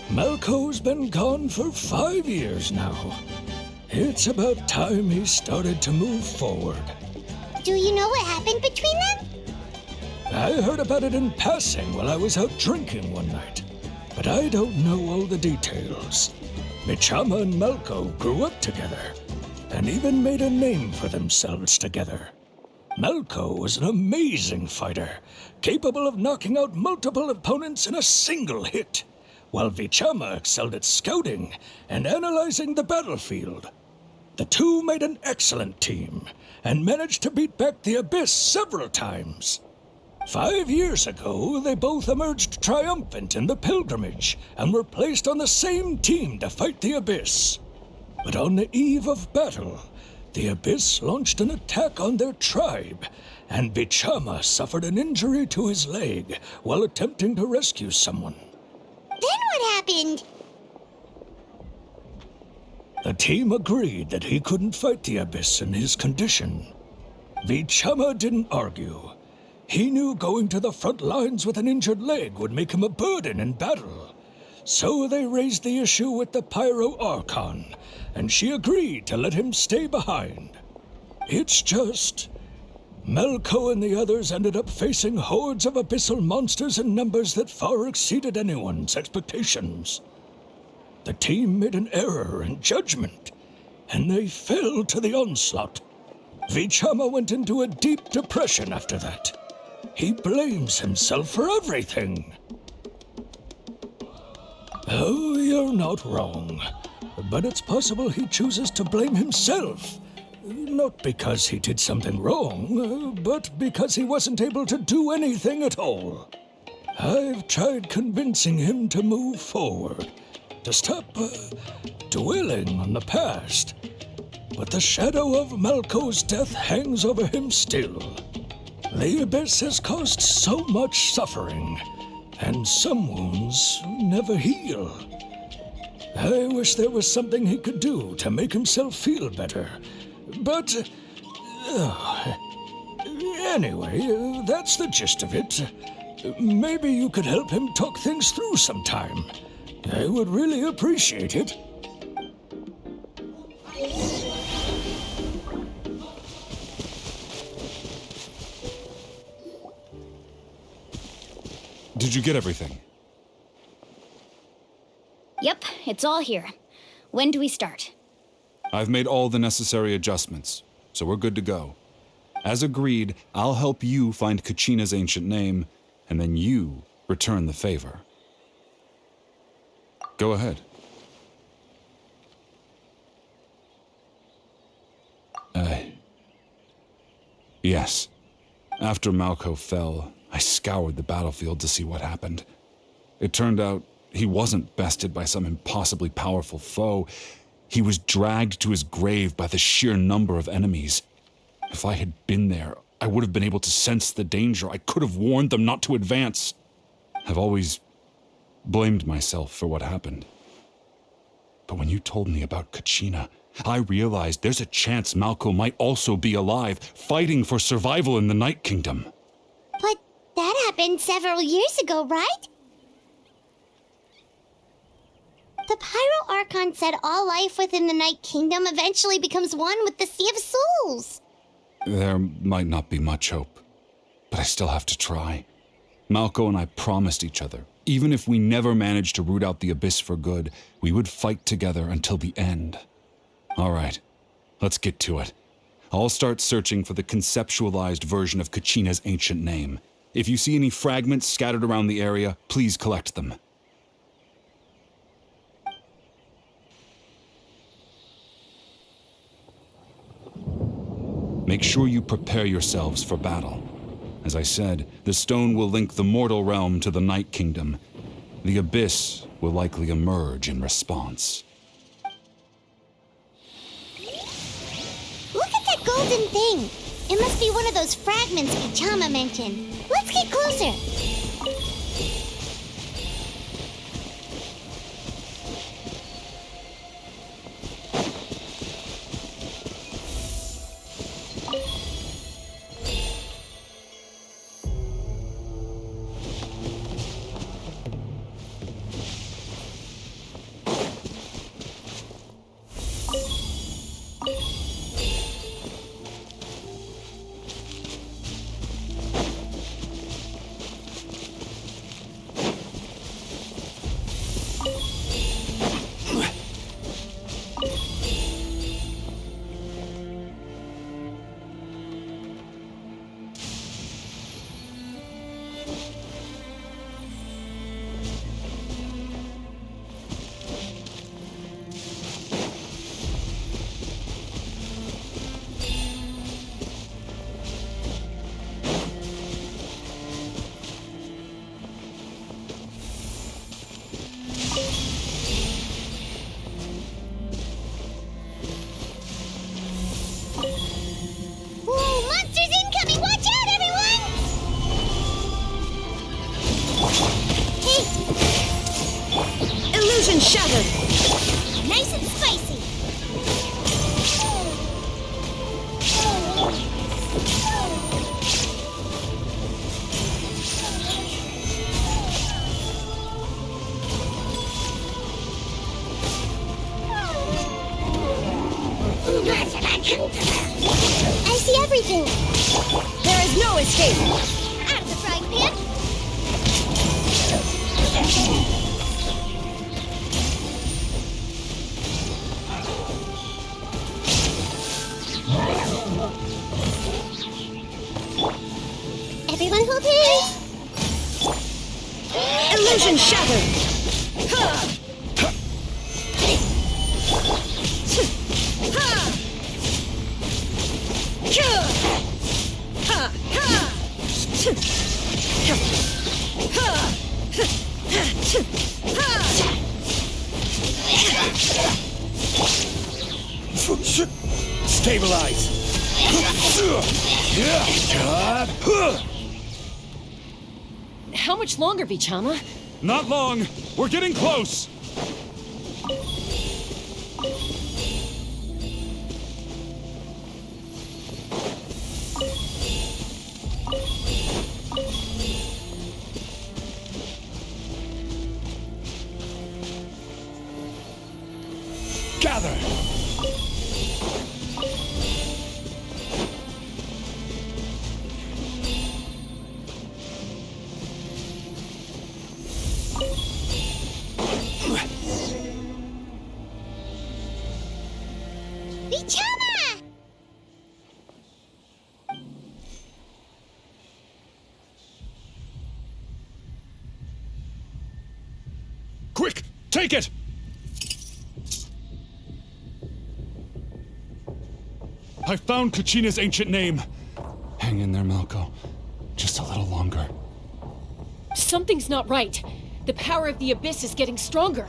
Malco's been gone for 5 years now. It's about time he started to move forward. Do you know what happened between them? I heard about it in passing while I was out drinking one night, but I don't know all the details. Vichama and Malco grew up together, and even made a name for themselves together. Malco was an amazing fighter, capable of knocking out multiple opponents in a single hit, while Vichama excelled at scouting and analyzing the battlefield. The two made an excellent team, and managed to beat back the Abyss several times. 5 years ago, they both emerged triumphant in the pilgrimage, and were placed on the same team to fight the Abyss. But on the eve of battle, the Abyss launched an attack on their tribe, and Vichama suffered an injury to his leg while attempting to rescue someone. Then what happened? The team agreed that he couldn't fight the Abyss in his condition. Vichama didn't argue. He knew going to the front lines with an injured leg would make him a burden in battle. So they raised the issue with the Pyro Archon, and she agreed to let him stay behind. It's just... Melko and the others ended up facing hordes of abyssal monsters in numbers that far exceeded anyone's expectations. The team made an error in judgment, and they fell to the onslaught. Vichama went into a deep depression after that. He blames himself for everything. Oh, you're not wrong. But it's possible he chooses to blame himself. Not because he did something wrong, but because he wasn't able to do anything at all. I've tried convincing him to move forward, to stop dwelling on the past. But the shadow of Malko's death hangs over him still. The Abyss has caused so much suffering, and some wounds never heal. I wish there was something he could do to make himself feel better. But... anyway, that's the gist of it. Maybe you could help him talk things through sometime. I would really appreciate it. Did you get everything? Yep, it's all here. When do we start? I've made all the necessary adjustments, so we're good to go. As agreed, I'll help you find Kachina's ancient name, and then you return the favor. Go ahead. Yes. After Malko fell, I scoured the battlefield to see what happened. It turned out he wasn't bested by some impossibly powerful foe. He was dragged to his grave by the sheer number of enemies. If I had been there, I would have been able to sense the danger. I could have warned them not to advance. I've always blamed myself for what happened. But when you told me about Kachina, I realized there's a chance Malko might also be alive, fighting for survival in the Night Kingdom. But that happened several years ago, right? The Pyro Archon said all life within the Night Kingdom eventually becomes one with the Sea of Souls. There might not be much hope, but I still have to try. Malko and I promised each other, even if we never managed to root out the Abyss for good, we would fight together until the end. All right, let's get to it. I'll start searching for the conceptualized version of Kachina's ancient name. If you see any fragments scattered around the area, please collect them. Make sure you prepare yourselves for battle. As I said, the stone will link the mortal realm to the Night Kingdom. The Abyss will likely emerge in response. Look at that golden thing. It must be one of those fragments Vichama mentioned. Let's get closer. Shattered! Nice and spicy. Okay. Illusion shattered! Stabilize! How much longer, Vichama? Not long! We're getting close! Gather! Vichama! Quick! Take it! I found Kachina's ancient name. Hang in there, Malko. Just a little longer. Something's not right. The power of the Abyss is getting stronger.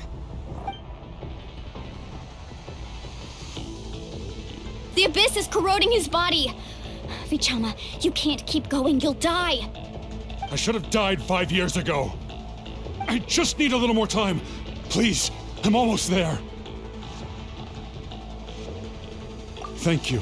The Abyss is corroding his body. Vichama, you can't keep going. You'll die. I should have died 5 years ago. I just need a little more time. Please, I'm almost there. Thank you.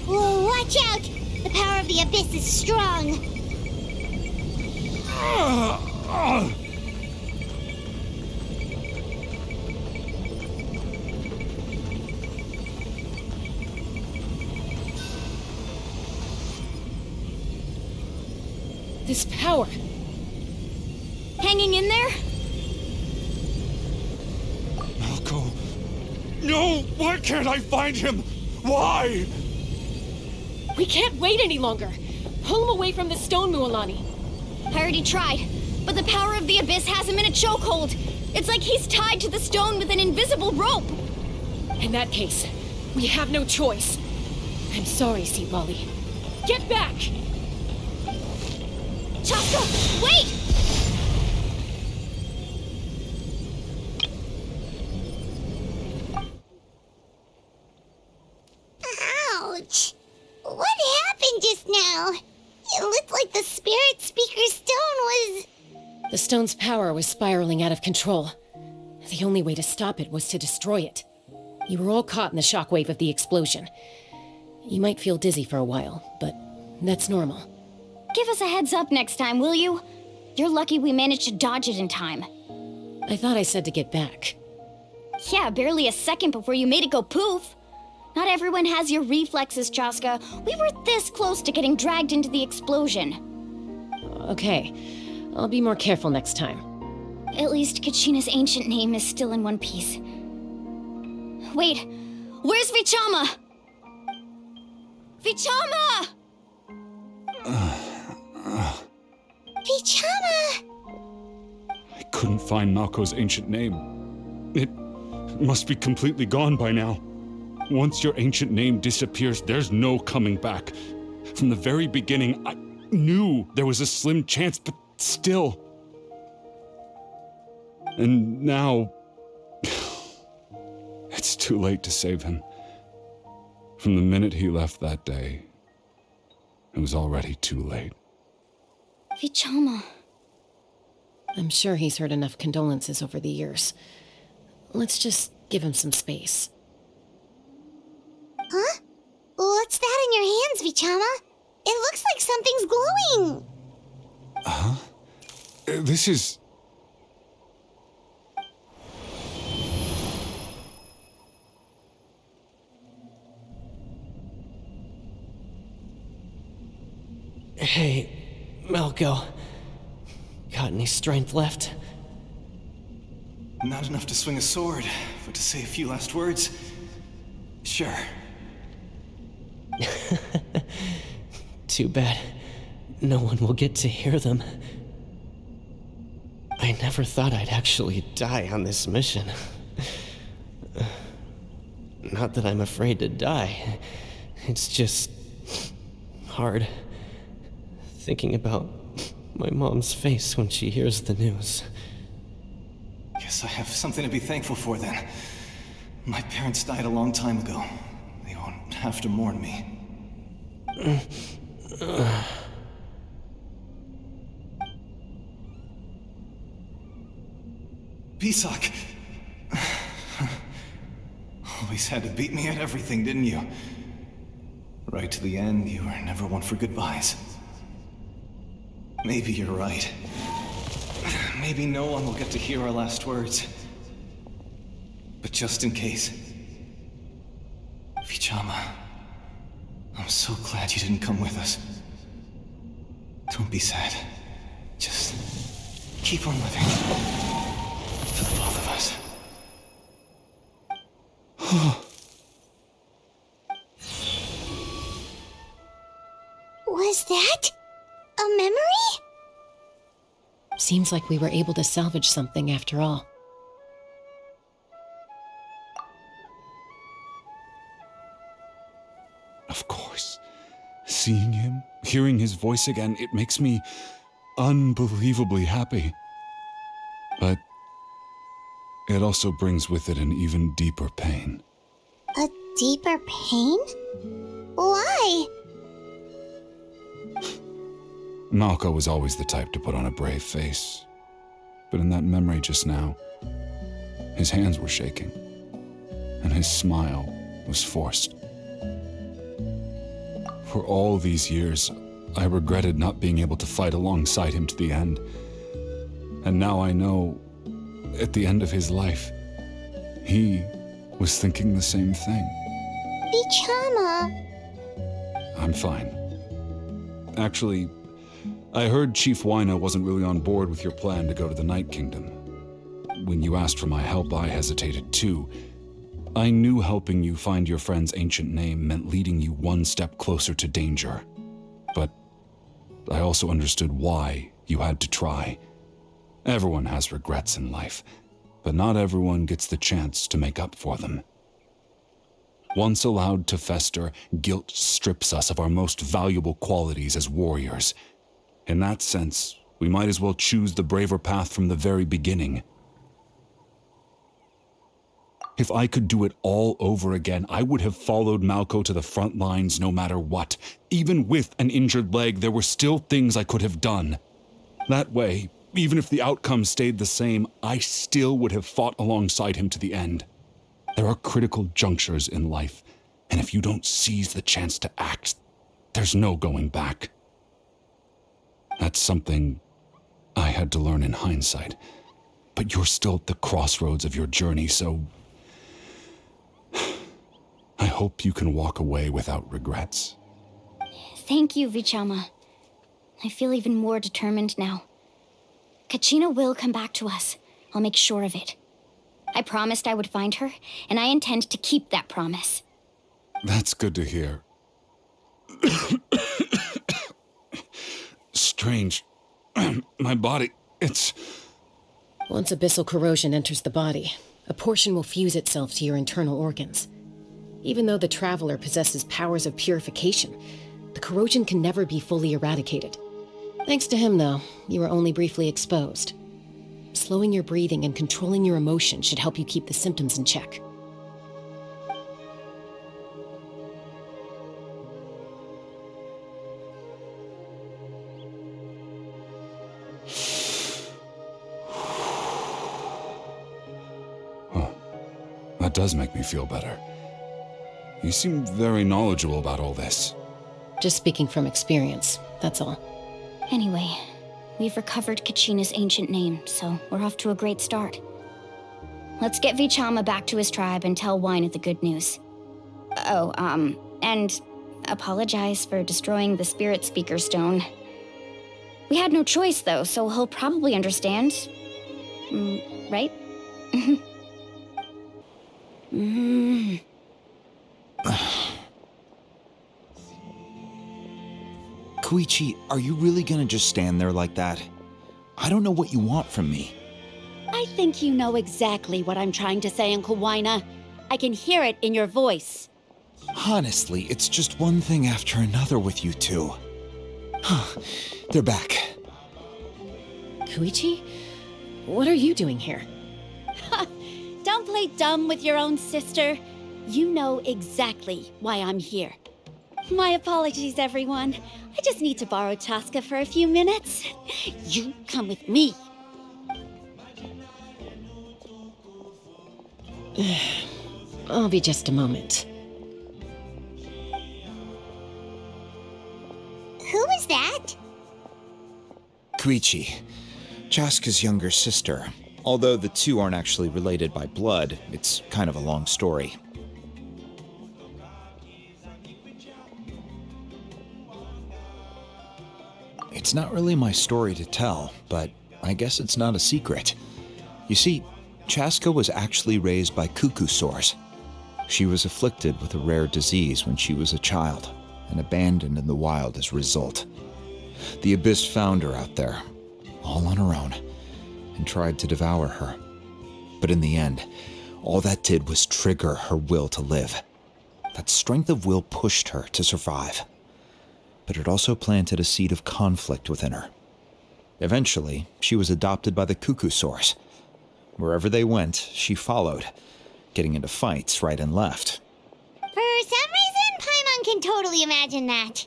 Whoa, watch out! The power of the Abyss is strong. This power. Hanging in there? Malko. No! Why can't I find him? Why? We can't wait any longer. Pull him away from the stone, Mualani. I already tried, but the power of the Abyss has him in a chokehold. It's like he's tied to the stone with an invisible rope. In that case, we have no choice. I'm sorry, St. Molly. Get back! Chaska, wait! Ouch! What happened just now? It looked like the Spirit Speaker's stone was... The stone's power was spiraling out of control. The only way to stop it was to destroy it. You were all caught in the shockwave of the explosion. You might feel dizzy for a while, but that's normal. Give us a heads up next time, will you? You're lucky we managed to dodge it in time. I thought I said to get back. Yeah, barely a second before you made it go poof. Not everyone has your reflexes, Chaska. We were this close to getting dragged into the explosion. Okay, I'll be more careful next time. At least Kachina's ancient name is still in one piece. Wait, where's Vichama? Vichama! Vichama! I couldn't find Malko's ancient name. It must be completely gone by now. Once your ancient name disappears, there's no coming back. From the very beginning, I knew there was a slim chance, but still. And now... it's too late to save him. From the minute he left that day, it was already too late. Vichama. I'm sure he's heard enough condolences over the years. Let's just give him some space. Huh? What's that in your hands, Vichama? It looks like something's glowing. Huh? This is... Hey, Malko. Got any strength left? Not enough to swing a sword, but to say a few last words. Sure. Too bad no one will get to hear them. I never thought I'd actually die on this mission. Not that I'm afraid to die. It's just hard thinking about my mom's face when she hears the news. Guess I have something to be thankful for then. My parents died a long time ago. They won't have to mourn me. Pisak! Always had to beat me at everything, didn't you? Right to the end, you were never one for goodbyes. Maybe you're right. Maybe no one will get to hear our last words. But just in case... Vichama, I'm so glad you didn't come with us. Don't be sad. Just keep on living. For the both of us. Was that a memory? Seems like we were able to salvage something after all. Of course. Seeing him, hearing his voice again, it makes me unbelievably happy. But it also brings with it an even deeper pain. A deeper pain? Why? Malko was always the type to put on a brave face. But in that memory just now, his hands were shaking, and his smile was forced. For all these years, I regretted not being able to fight alongside him to the end. And now I know, at the end of his life, he was thinking the same thing. Vichama. I'm fine. Actually, I heard Chief Wina wasn't really on board with your plan to go to the Night Kingdom. When you asked for my help, I hesitated too. I knew helping you find your friend's ancient name meant leading you one step closer to danger. But I also understood why you had to try. Everyone has regrets in life, but not everyone gets the chance to make up for them. Once allowed to fester, guilt strips us of our most valuable qualities as warriors. In that sense, we might as well choose the braver path from the very beginning. If I could do it all over again, I would have followed Malko to the front lines no matter what. Even with an injured leg, there were still things I could have done. That way, even if the outcome stayed the same, I still would have fought alongside him to the end. There are critical junctures in life, and if you don't seize the chance to act, there's no going back. That's something I had to learn in hindsight, but you're still at the crossroads of your journey, so I hope you can walk away without regrets. Thank you, Vichama. I feel even more determined now. Kachina will come back to us. I'll make sure of it. I promised I would find her, and I intend to keep that promise. That's good to hear. Strange. My body, it's... Once abyssal corrosion enters the body, a portion will fuse itself to your internal organs. Even though the Traveler possesses powers of purification, the corrosion can never be fully eradicated. Thanks to him, though, you were only briefly exposed. Slowing your breathing and controlling your emotions should help you keep the symptoms in check. That does make me feel better. You seem very knowledgeable about all this. Just speaking from experience, that's all. Anyway, we've recovered Kachina's ancient name, so we're off to a great start. Let's get Vichama back to his tribe and tell Wina the good news. Oh, and apologize for destroying the Spirit Speaker Stone. We had no choice, though, so he'll probably understand. Right? Koichi, are you really gonna just stand there like that? I don't know what you want from me. I think you know exactly what I'm trying to say, Uncle Wina. I can hear it in your voice. Honestly, it's just one thing after another with you two. They're back. Koichi? What are you doing here? Don't play dumb with your own sister. You know exactly why I'm here. My apologies, everyone. I just need to borrow Chaska for a few minutes. You come with me. I'll be just a moment. Who is that? Koichi, Chaska's younger sister. Although the two aren't actually related by blood, it's kind of a long story. It's not really my story to tell, but I guess it's not a secret. You see, Chaska was actually raised by cuckoo sores. She was afflicted with a rare disease when she was a child and abandoned in the wild as a result. The Abyss found her out there, all on her own, and tried to devour her. But in the end, all that did was trigger her will to live. That strength of will pushed her to survive. But it also planted a seed of conflict within her. Eventually, she was adopted by the cuckoo sores. Wherever they went, she followed, getting into fights right and left. For some reason, Paimon can totally imagine that.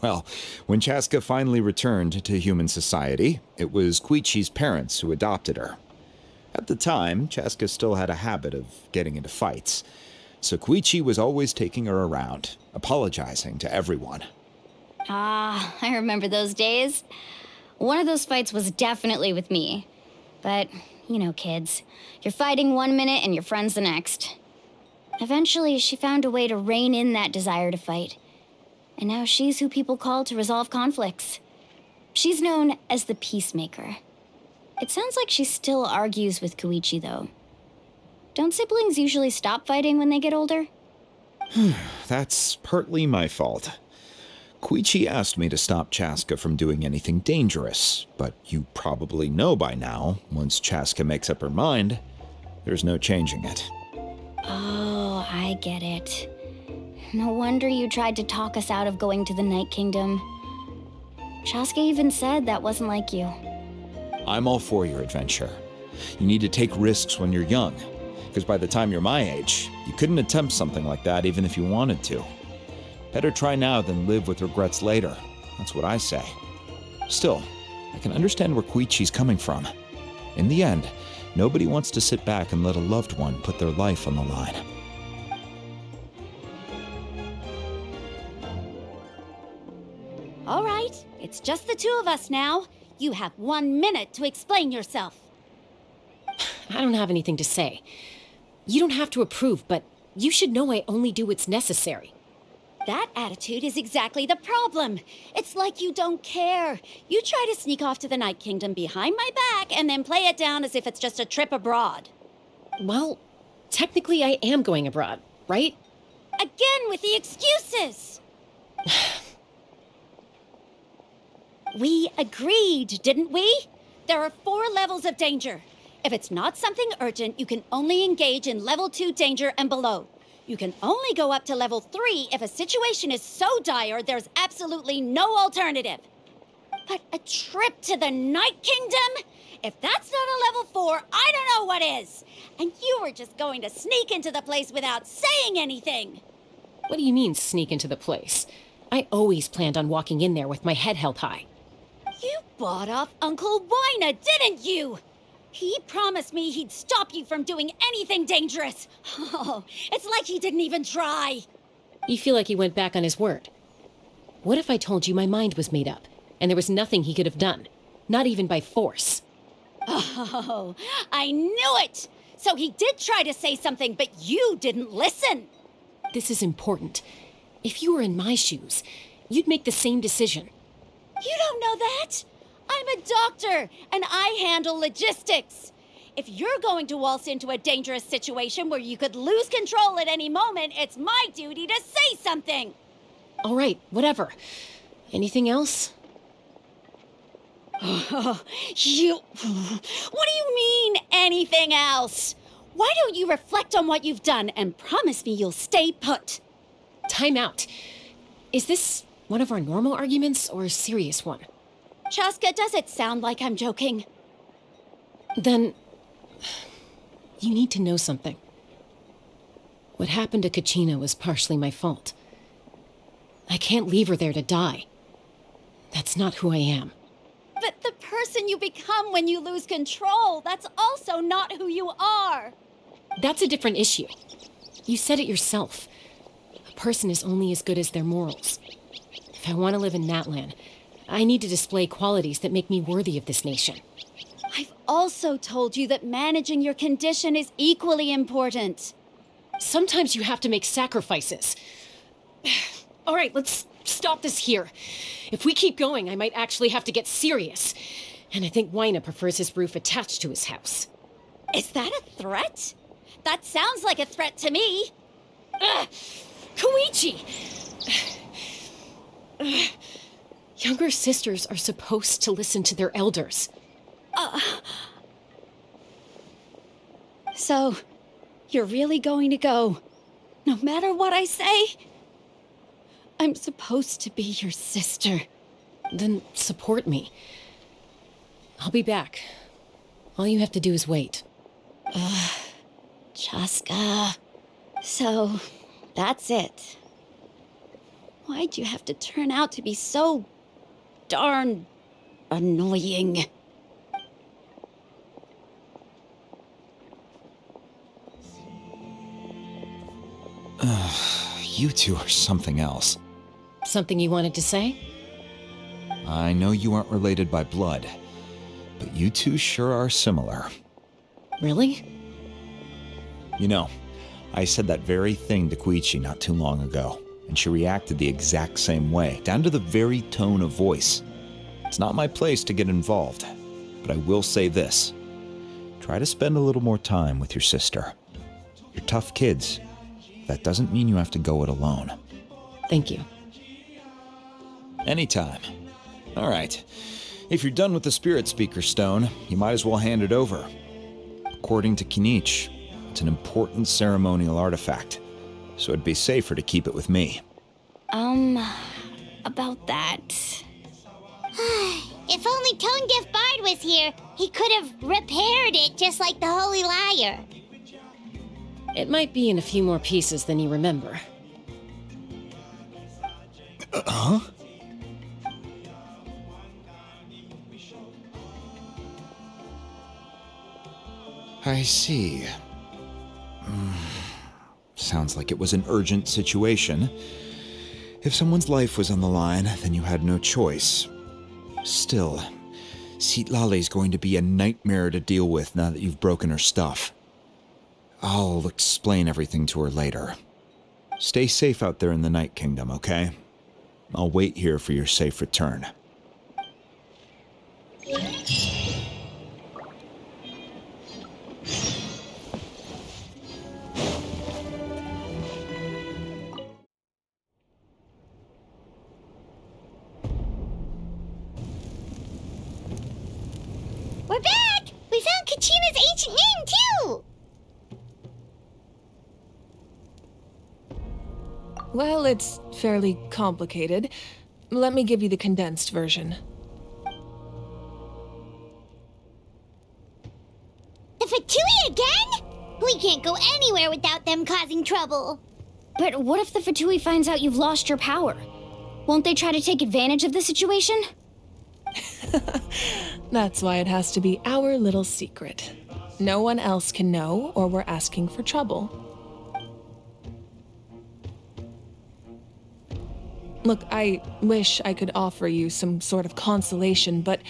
Well, when Chaska finally returned to human society, it was Koichi's parents who adopted her. At the time, Chaska still had a habit of getting into fights, so Koichi was always taking her around, apologizing to everyone. Ah, I remember those days. One of those fights was definitely with me. But, you know, kids, you're fighting one minute and your friend's the next. Eventually, she found a way to rein in that desire to fight. And now she's who people call to resolve conflicts. She's known as the Peacemaker. It sounds like she still argues with Koichi, though. Don't siblings usually stop fighting when they get older? That's partly my fault. Koichi asked me to stop Chaska from doing anything dangerous, but you probably know by now, once Chaska makes up her mind, there's no changing it. Oh, I get it. No wonder you tried to talk us out of going to the Night Kingdom. Chaska even said that wasn't like you. I'm all for your adventure. You need to take risks when you're young, because by the time you're my age, you couldn't attempt something like that even if you wanted to. Better try now than live with regrets later. That's what I say. Still, I can understand where Koichi's coming from. In the end, nobody wants to sit back and let a loved one put their life on the line. All right, it's just the two of us now. You have 1 minute to explain yourself. I don't have anything to say. You don't have to approve, but you should know I only do what's necessary. That attitude is exactly the problem. It's like you don't care. You try to sneak off to the Night Kingdom behind my back and then play it down as if it's just a trip abroad. Well, technically I am going abroad, right? Again with the excuses! We agreed, didn't we? There are 4 levels of danger. If it's not something urgent, you can only engage in level 2 danger and below. You can only go up to level 3 if a situation is so dire there's absolutely no alternative. But a trip to the Night Kingdom? If that's not a level 4, I don't know what is. And you were just going to sneak into the place without saying anything. What do you mean, sneak into the place? I always planned on walking in there with my head held high. You bought off Uncle Wina, didn't you? He promised me he'd stop you from doing anything dangerous. Oh, it's like he didn't even try. You feel like he went back on his word. What if I told you my mind was made up, and there was nothing he could have done? Not even by force. Oh, I knew it! So he did try to say something, but you didn't listen. This is important. If you were in my shoes, you'd make the same decision. You don't know that? I'm a doctor, and I handle logistics. If you're going to waltz into a dangerous situation where you could lose control at any moment, it's my duty to say something. All right, whatever. Anything else? What do you mean, anything else? Why don't you reflect on what you've done and promise me you'll stay put? Time out. Is this one of our normal arguments or a serious one? Chaska, does it sound like I'm joking? Then, you need to know something. What happened to Kachina was partially my fault. I can't leave her there to die. That's not who I am. But the person you become when you lose control, that's also not who you are. That's a different issue. You said it yourself. A person is only as good as their morals. If I want to live in Natlan, I need to display qualities that make me worthy of this nation. I've also told you that managing your condition is equally important. Sometimes you have to make sacrifices. All right, let's stop this here. If we keep going, I might actually have to get serious. And I think Waina prefers his roof attached to his house. Is that a threat? That sounds like a threat to me. Koichi! Younger sisters are supposed to listen to their elders. So, you're really going to go, no matter what I say? I'm supposed to be your sister. Then support me. I'll be back. All you have to do is wait. Chaska. So, that's it. Why'd you have to turn out to be so darn annoying? You two are something else. Something you wanted to say? I know you aren't related by blood, but you two sure are similar. Really? You know, I said that very thing to Koichi not too long ago, and she reacted the exact same way, down to the very tone of voice. It's not my place to get involved, but I will say this. Try to spend a little more time with your sister. You're tough kids. That doesn't mean you have to go it alone. Thank you. Anytime. All right. If you're done with the Spirit Speaker Stone, you might as well hand it over. According to Kinich, it's an important ceremonial artifact, so it'd be safer to keep it with me. About that. If only Tone Deaf Bard was here, he could have repaired it just like the Holy Liar. It might be in a few more pieces than you remember. Huh? I see. Sounds like it was an urgent situation. If someone's life was on the line, then you had no choice. Still, Citlali's going to be a nightmare to deal with now that you've broken her stuff. I'll explain everything to her later. Stay safe out there in the Night Kingdom, okay? I'll wait here for your safe return. We're back! We found Kachina's ancient name, too! Well, it's fairly complicated. Let me give you the condensed version. The Fatui again? We can't go anywhere without them causing trouble. But what if the Fatui finds out you've lost your power? Won't they try to take advantage of the situation? That's why it has to be our little secret. No one else can know, or we're asking for trouble. Look, I wish I could offer you some sort of consolation, but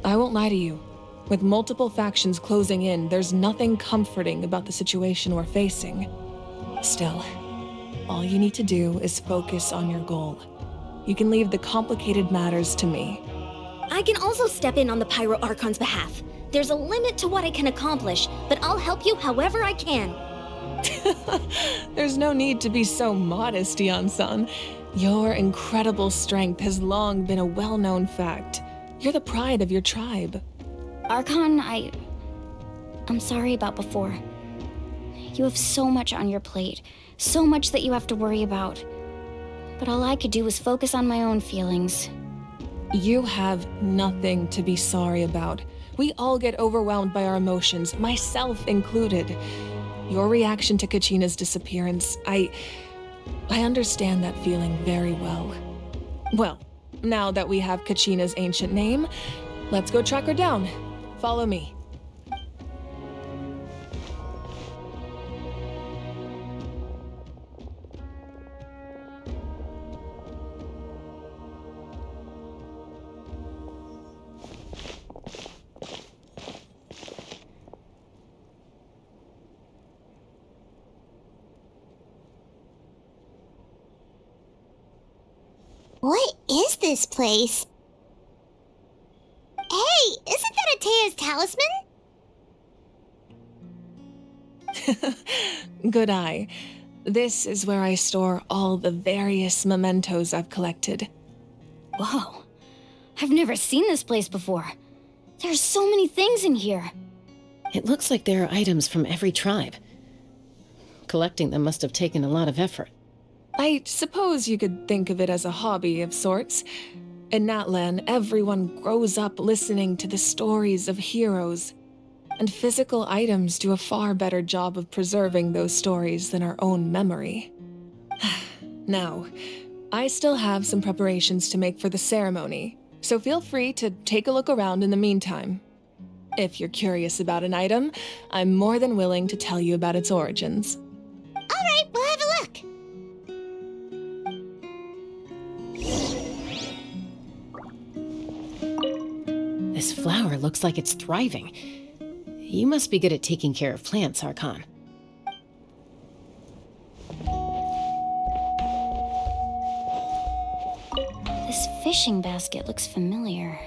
I won't lie to you. With multiple factions closing in, there's nothing comforting about the situation we're facing. Still, all you need to do is focus on your goal. You can leave the complicated matters to me. I can also step in on the Pyro Archon's behalf. There's a limit to what I can accomplish, but I'll help you however I can. There's no need to be so modest, Yan-san. Your incredible strength has long been a well-known fact. You're the pride of your tribe. Archon, I'm sorry about before. You have so much on your plate, so much that you have to worry about. But all I could do was focus on my own feelings. You have nothing to be sorry about. We all get overwhelmed by our emotions, myself included. Your reaction to Kachina's disappearance, I understand that feeling very well. Well, now that we have Kachina's ancient name, let's go track her down. Follow me. What is this place? Hey, isn't that Atea's talisman? Good eye. This is where I store all the various mementos I've collected. Whoa. I've never seen this place before. There's so many things in here. It looks like there are items from every tribe. Collecting them must have taken a lot of effort. I suppose you could think of it as a hobby of sorts. In Natlan, everyone grows up listening to the stories of heroes, and physical items do a far better job of preserving those stories than our own memory. Now, I still have some preparations to make for the ceremony, so feel free to take a look around in the meantime. If you're curious about an item, I'm more than willing to tell you about its origins. All right, we'll have a look. This flower looks like it's thriving. You must be good at taking care of plants, Archon. This fishing basket looks familiar.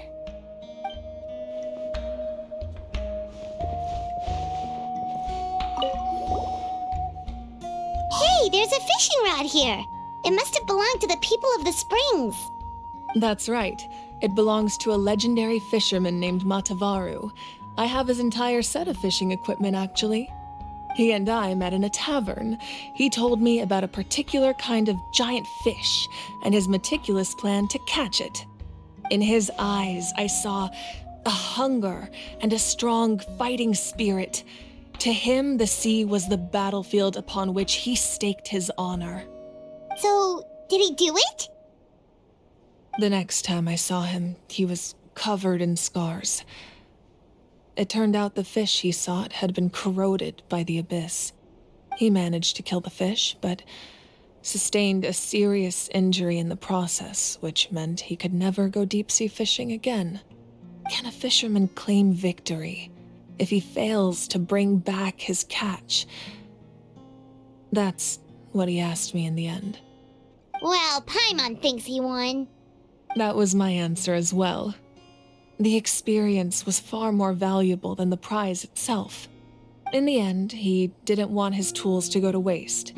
Hey, there's a fishing rod here. It must have belonged to the people of the springs. That's right. It belongs to a legendary fisherman named Matavaru. I have his entire set of fishing equipment, actually. He and I met in a tavern. He told me about a particular kind of giant fish and his meticulous plan to catch it. In his eyes, I saw a hunger and a strong fighting spirit. To him, the sea was the battlefield upon which he staked his honor. So, did he do it? The next time I saw him, he was covered in scars. It turned out the fish he sought had been corroded by the abyss. He managed to kill the fish, but sustained a serious injury in the process, which meant he could never go deep-sea fishing again. Can a fisherman claim victory if he fails to bring back his catch? That's what he asked me in the end. Well, Paimon thinks he won. That was my answer as well. The experience was far more valuable than the prize itself. In the end, he didn't want his tools to go to waste,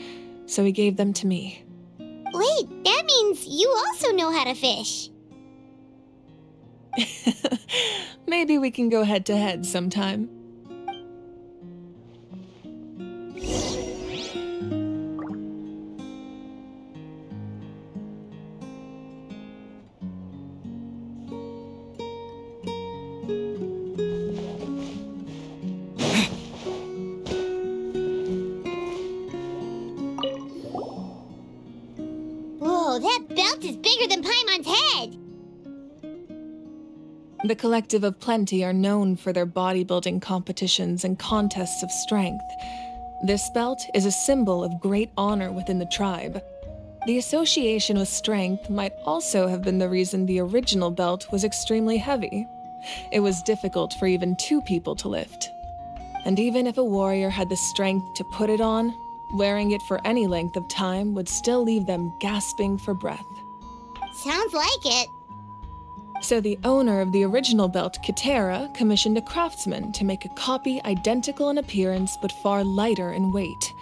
so he gave them to me. Wait, that means you also know how to fish. Maybe we can go head-to-head sometime. Whoa, that belt is bigger than Paimon's head! The Collective of Plenty are known for their bodybuilding competitions and contests of strength. This belt is a symbol of great honor within the tribe. The association with strength might also have been the reason the original belt was extremely heavy. It was difficult for even two people to lift. And even if a warrior had the strength to put it on, wearing it for any length of time would still leave them gasping for breath. Sounds like it. So the owner of the original belt, Kitera, commissioned a craftsman to make a copy identical in appearance but far lighter in weight.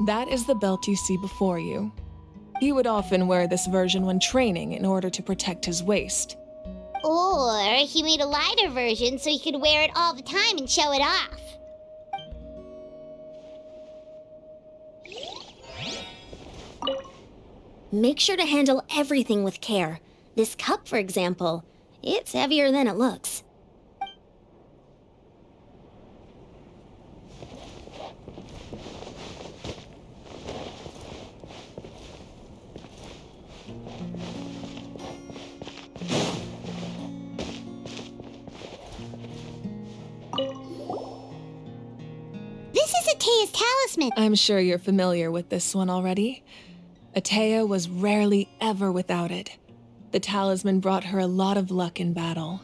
That is the belt you see before you. He would often wear this version when training in order to protect his waist. Or he made a lighter version so he could wear it all the time and show it off. Make sure to handle everything with care. This cup, for example, it's heavier than it looks. This is Atea's talisman. I'm sure you're familiar with this one already. Atea was rarely ever without it. The talisman brought her a lot of luck in battle.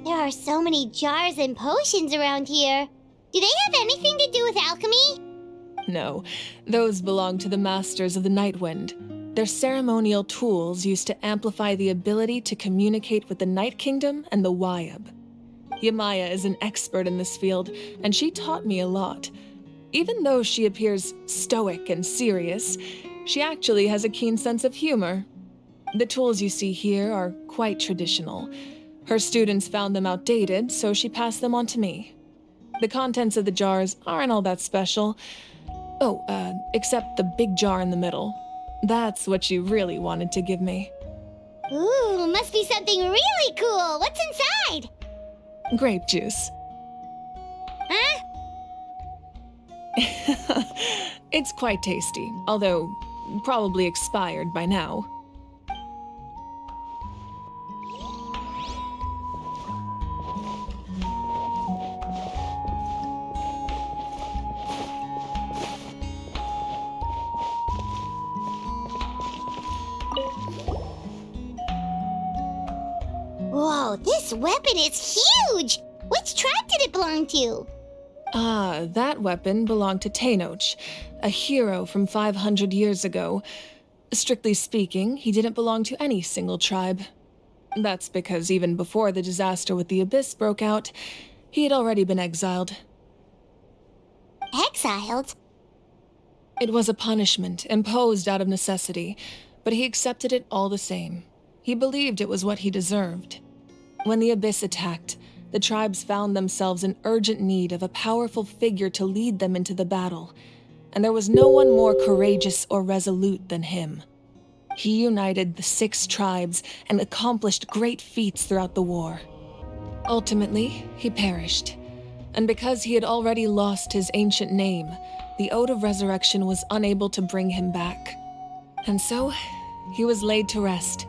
There are so many jars and potions around here. Do they have anything to do with alchemy? No, those belong to the Masters of the Nightwind. They're ceremonial tools used to amplify the ability to communicate with the Night Kingdom and the Wyab. Yamaya is an expert in this field, and she taught me a lot. Even though she appears stoic and serious, she actually has a keen sense of humor. The tools you see here are quite traditional. Her students found them outdated, so she passed them on to me. The contents of the jars aren't all that special. Oh, except the big jar in the middle. That's what she really wanted to give me. Ooh, must be something really cool. What's inside? Grape juice. Huh? It's quite tasty, although probably expired by now. Whoa, this weapon is huge! Which tribe did it belong to? Ah, that weapon belonged to Tenoch, a hero from 500 years ago. Strictly speaking, he didn't belong to any single tribe. That's because even before the disaster with the Abyss broke out, he had already been exiled. Exiled? It was a punishment imposed out of necessity, but he accepted it all the same. He believed it was what he deserved. When the Abyss attacked, the tribes found themselves in urgent need of a powerful figure to lead them into the battle, and there was no one more courageous or resolute than him. He united the 6 tribes and accomplished great feats throughout the war. Ultimately, he perished, and because he had already lost his ancient name, the Ode of Resurrection was unable to bring him back. And so, he was laid to rest,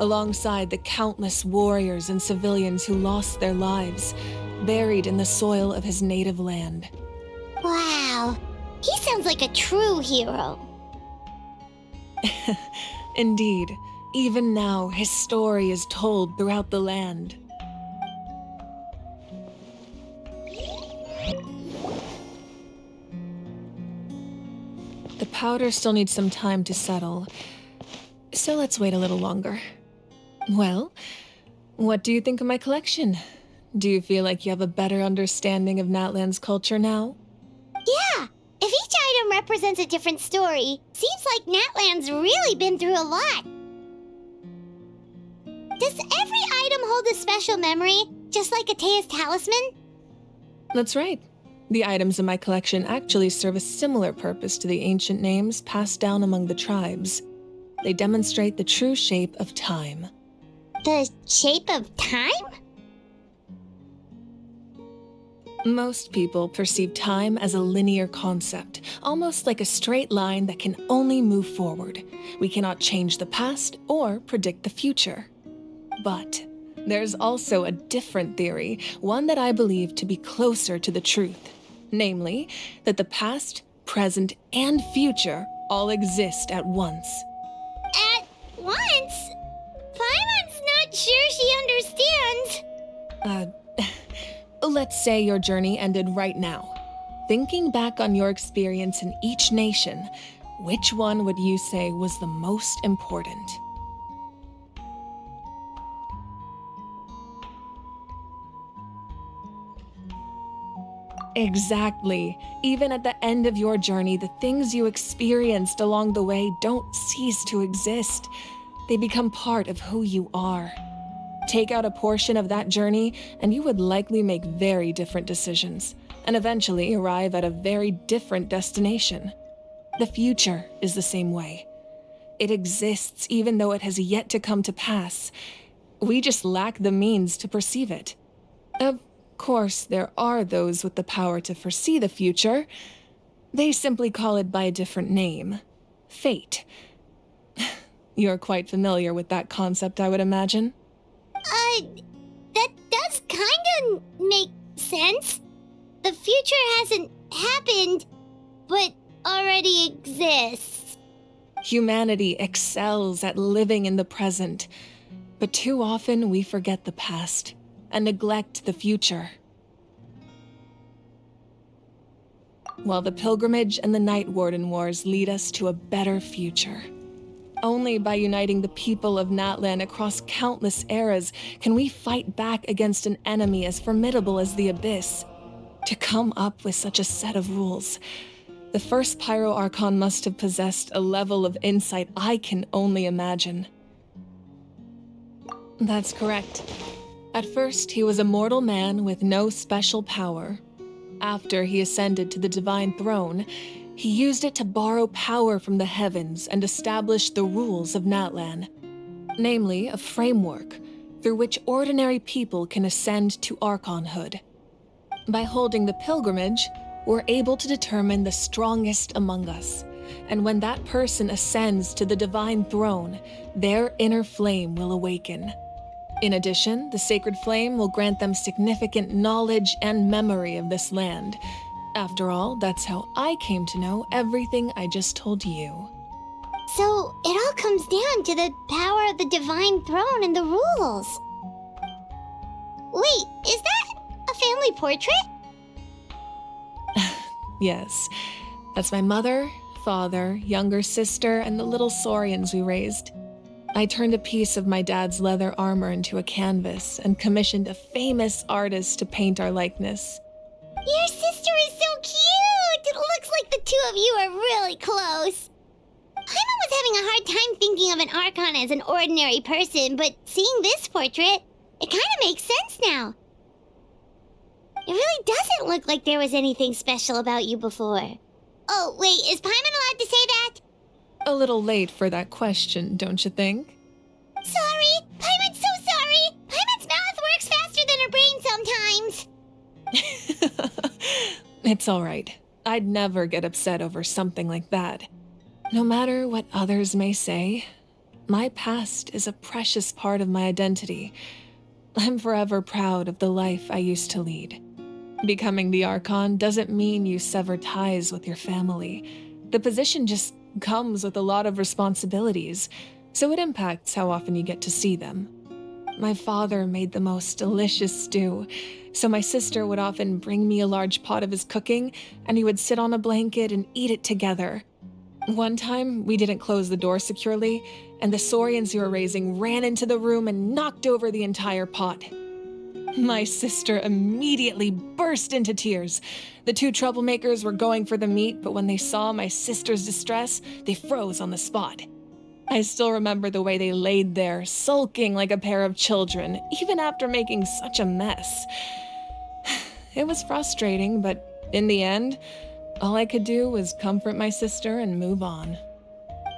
alongside the countless warriors and civilians who lost their lives, buried in the soil of his native land. Wow, he sounds like a true hero. Indeed, even now his story is told throughout the land. The powder still needs some time to settle, so let's wait a little longer. Well, what do you think of my collection? Do you feel like you have a better understanding of Natlan's culture now? Yeah, if each item represents a different story, seems like Natlan's really been through a lot. Does every item hold a special memory, just like Atea's talisman? That's right. The items in my collection actually serve a similar purpose to the ancient names passed down among the tribes. They demonstrate the true shape of time. The shape of time? Most people perceive time as a linear concept, almost like a straight line that can only move forward. We cannot change the past or predict the future. But there's also a different theory, one that I believe to be closer to the truth. Namely, that the past, present, and future all exist at once. At once? Paimon's not sure she understands. Let's say your journey ended right now. Thinking back on your experience in each nation, which one would you say was the most important? Exactly. Even at the end of your journey, the things you experienced along the way don't cease to exist. They become part of who you are. Take out a portion of that journey, and you would likely make very different decisions, and eventually arrive at a very different destination. The future is the same way. It exists even though it has yet to come to pass. We just lack the means to perceive it. Of course, there are those with the power to foresee the future. They simply call it by a different name. Fate. You're quite familiar with that concept, I would imagine. That does kinda make sense. The future hasn't happened, but already exists. Humanity excels at living in the present, but too often we forget the past and neglect the future. While the pilgrimage and the Night Warden Wars lead us to a better future. Only by uniting the people of Natlan across countless eras can we fight back against an enemy as formidable as the Abyss. To come up with such a set of rules, the first Pyro Archon must have possessed a level of insight I can only imagine. That's correct. At first, he was a mortal man with no special power. After he ascended to the divine throne, he used it to borrow power from the heavens and establish the rules of Natlan. Namely, a framework through which ordinary people can ascend to Archonhood. By holding the pilgrimage, we're able to determine the strongest among us, and when that person ascends to the divine throne, their inner flame will awaken. In addition, the sacred flame will grant them significant knowledge and memory of this land. After all, that's how I came to know everything I just told you. So, it all comes down to the power of the divine throne and the rules. Wait, is that a family portrait? Yes, that's my mother, father, younger sister, and the little saurians we raised. I turned a piece of my dad's leather armor into a canvas and commissioned a famous artist to paint our likeness. Your sister is so cute! It looks like the two of you are really close. Paimon was having a hard time thinking of an Archon as an ordinary person, but seeing this portrait, it kind of makes sense now. It really doesn't look like there was anything special about you before. Oh, wait, is Paimon allowed to say that? A little late for that question, don't you think? Sorry! Paimon's so sorry! Paimon's mouth works faster than her brain sometimes! It's all right. I'd never get upset over something like that. No matter what others may say, my past is a precious part of my identity. I'm forever proud of the life I used to lead. Becoming the Archon doesn't mean you sever ties with your family. The position just comes with a lot of responsibilities, so it impacts how often you get to see them. My father made the most delicious stew, so my sister would often bring me a large pot of his cooking, and we would sit on a blanket and eat it together. One time, we didn't close the door securely, and the saurians we were raising ran into the room and knocked over the entire pot. My sister immediately burst into tears. The two troublemakers were going for the meat, but when they saw my sister's distress, they froze on the spot. I still remember the way they laid there, sulking like a pair of children, even after making such a mess. It was frustrating, but in the end, all I could do was comfort my sister and move on.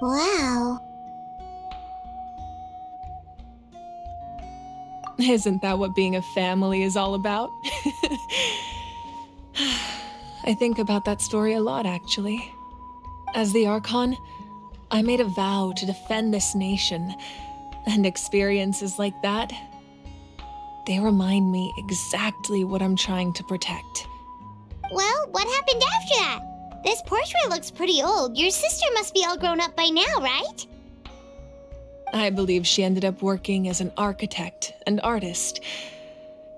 Wow. Isn't that what being a family is all about? I think about that story a lot, actually. As the Archon, I made a vow to defend this nation, and experiences like that, they remind me exactly what I'm trying to protect. Well, what happened after that? This portrait looks pretty old. Your sister must be all grown up by now, right? I believe she ended up working as an architect and artist.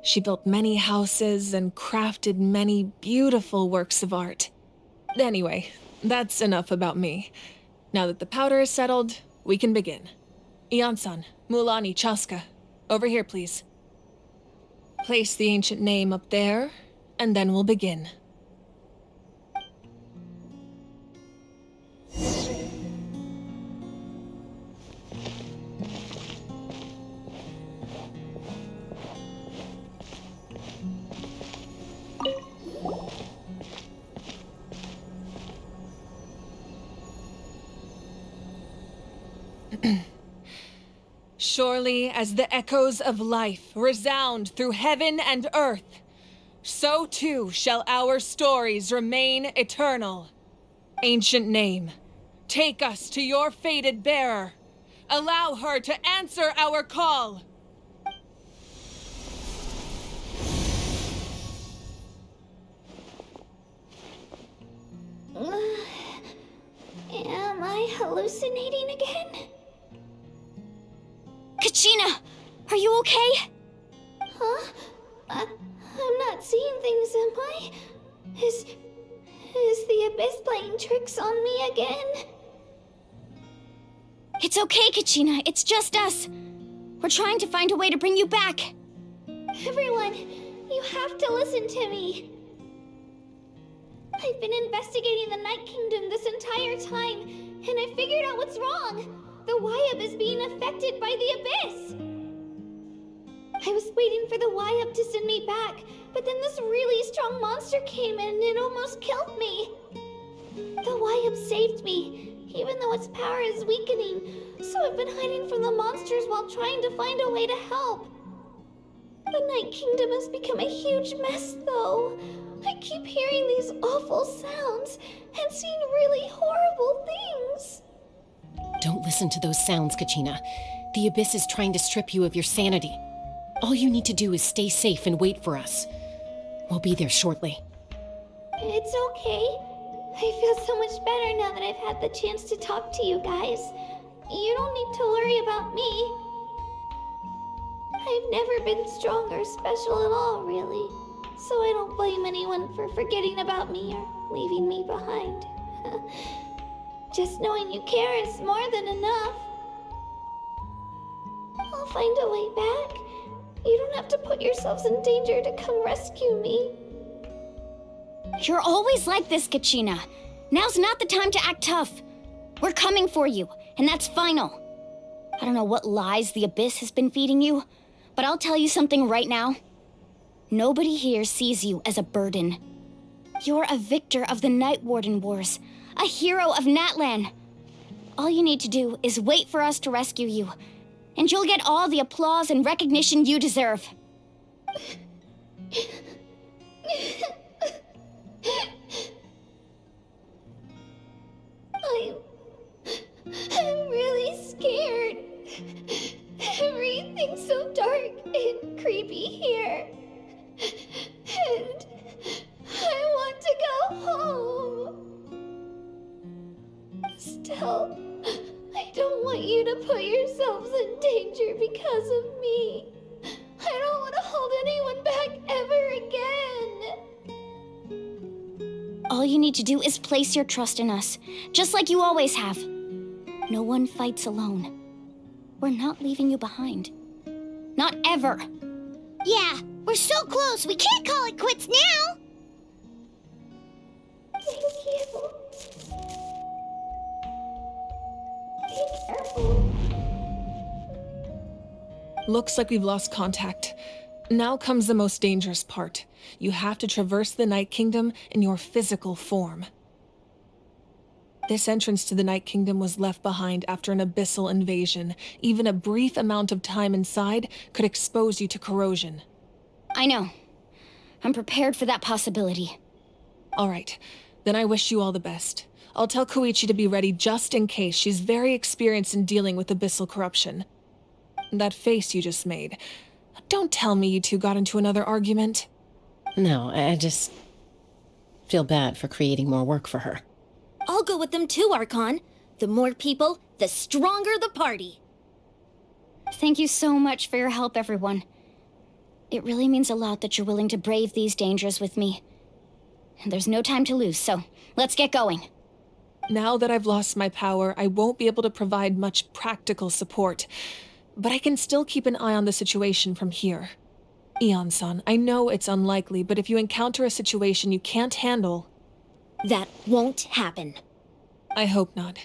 She built many houses and crafted many beautiful works of art. Anyway, that's enough about me. Now that the powder is settled, we can begin. Ian-san, Mulani, Chaska, over here, please. Place the ancient name up there, and then we'll begin. surely as the echoes of life resound through heaven and earth, so too shall our stories remain eternal. Ancient name, take us to your fated bearer. Allow her to answer our call. Am I hallucinating again? Kachina, are you okay? Huh? I'm not seeing things, am I? Is the Abyss playing tricks on me again? It's okay, Kachina. It's just us. We're trying to find a way to bring you back. Everyone, you have to listen to me. I've been investigating the Night Kingdom this entire time, and I figured out what's wrong. The Wyab is being affected by the Abyss. I was waiting for the Wyab to send me back, but then this really strong monster came in and it almost killed me. The Wyab saved me, even though its power is weakening, so I've been hiding from the monsters while trying to find a way to help. The Night Kingdom has become a huge mess, though. I keep hearing these awful sounds and seeing really horrible things. Don't listen to those sounds, Kachina. The Abyss is trying to strip you of your sanity. All you need to do is stay safe and wait for us. We'll be there shortly. It's okay. I feel so much better now that I've had the chance to talk to you guys. You don't need to worry about me. I've never been strong or special at all, really. So I don't blame anyone for forgetting about me or leaving me behind. Just knowing you care is more than enough. I'll find a way back. You don't have to put yourselves in danger to come rescue me. You're always like this, Kachina. Now's not the time to act tough. We're coming for you, and that's final. I don't know what lies the Abyss has been feeding you, but I'll tell you something right now. Nobody here sees you as a burden. You're a victor of the Night Warden Wars, a hero of Natlan. All you need to do is wait for us to rescue you, and you'll get all the applause and recognition you deserve. I'm really scared. Everything's so dark and creepy here. And I want to go home. Still, I don't want you to put yourselves in danger because of me. I don't want to hold anyone back ever again. All you need to do is place your trust in us, just like you always have. No one fights alone. We're not leaving you behind. Not ever. Yeah, we're so close, we can't call it quits now. Thank you. Be careful. Looks like we've lost contact. Now comes the most dangerous part. You have to traverse the Night Kingdom in your physical form. This entrance to the Night Kingdom was left behind after an abyssal invasion. Even a brief amount of time inside could expose you to corrosion. I know. I'm prepared for that possibility. All right, then I wish you all the best. I'll tell Koichi to be ready just in case. She's very experienced in dealing with abyssal corruption. That face you just made. Don't tell me you two got into another argument. No, I just feel bad for creating more work for her. I'll go with them too, Archon. The more people, the stronger the party. Thank you so much for your help, everyone. It really means a lot that you're willing to brave these dangers with me. And there's no time to lose, so let's get going. Now that I've lost my power, I won't be able to provide much practical support. But I can still keep an eye on the situation from here. Eon-san, I know it's unlikely, but if you encounter a situation you can't handle... That won't happen. I hope not.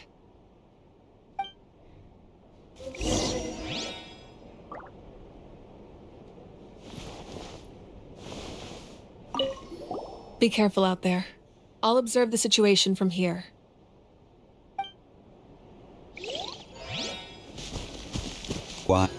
Be careful out there. I'll observe the situation from here. What?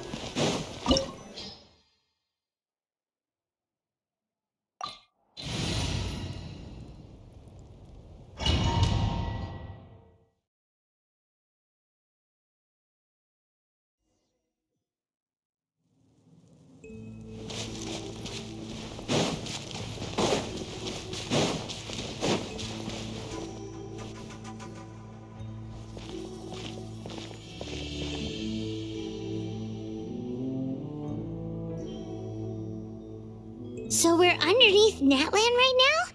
So we're underneath Natlan right now?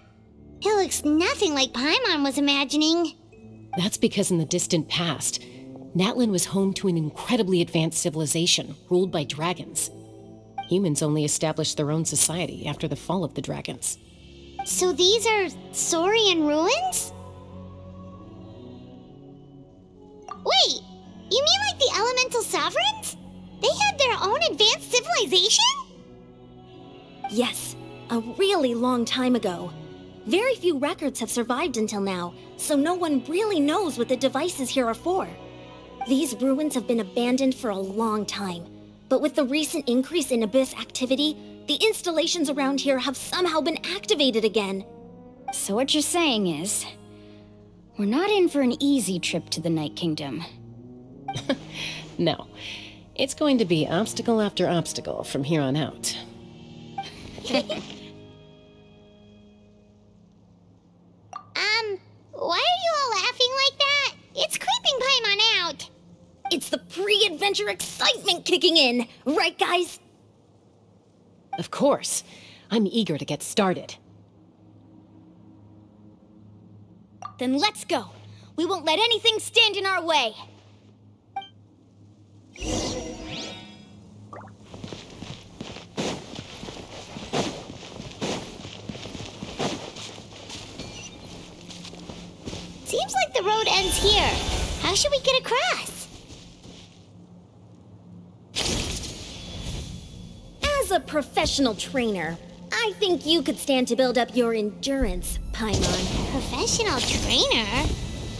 It looks nothing like Paimon was imagining. That's because in the distant past, Natlan was home to an incredibly advanced civilization ruled by dragons. Humans only established their own society after the fall of the dragons. So these are Saurian ruins? Wait, you mean like the elemental sovereigns? They had their own advanced civilization? Yes, a really long time ago. Very few records have survived until now, so no one really knows what the devices here are for. These ruins have been abandoned for a long time, but with the recent increase in Abyss activity, the installations around here have somehow been activated again. So what you're saying is, we're not in for an easy trip to the Night Kingdom. No, it's going to be obstacle after obstacle from here on out. Why are you all laughing like that? It's creeping Paimon out. It's the pre-adventure excitement kicking in, right guys? Of course. I'm eager to get started. Then let's go. We won't let anything stand in our way. Seems like the road ends here. How should we get across? As a professional trainer, I think you could stand to build up your endurance, Paimon. Professional trainer?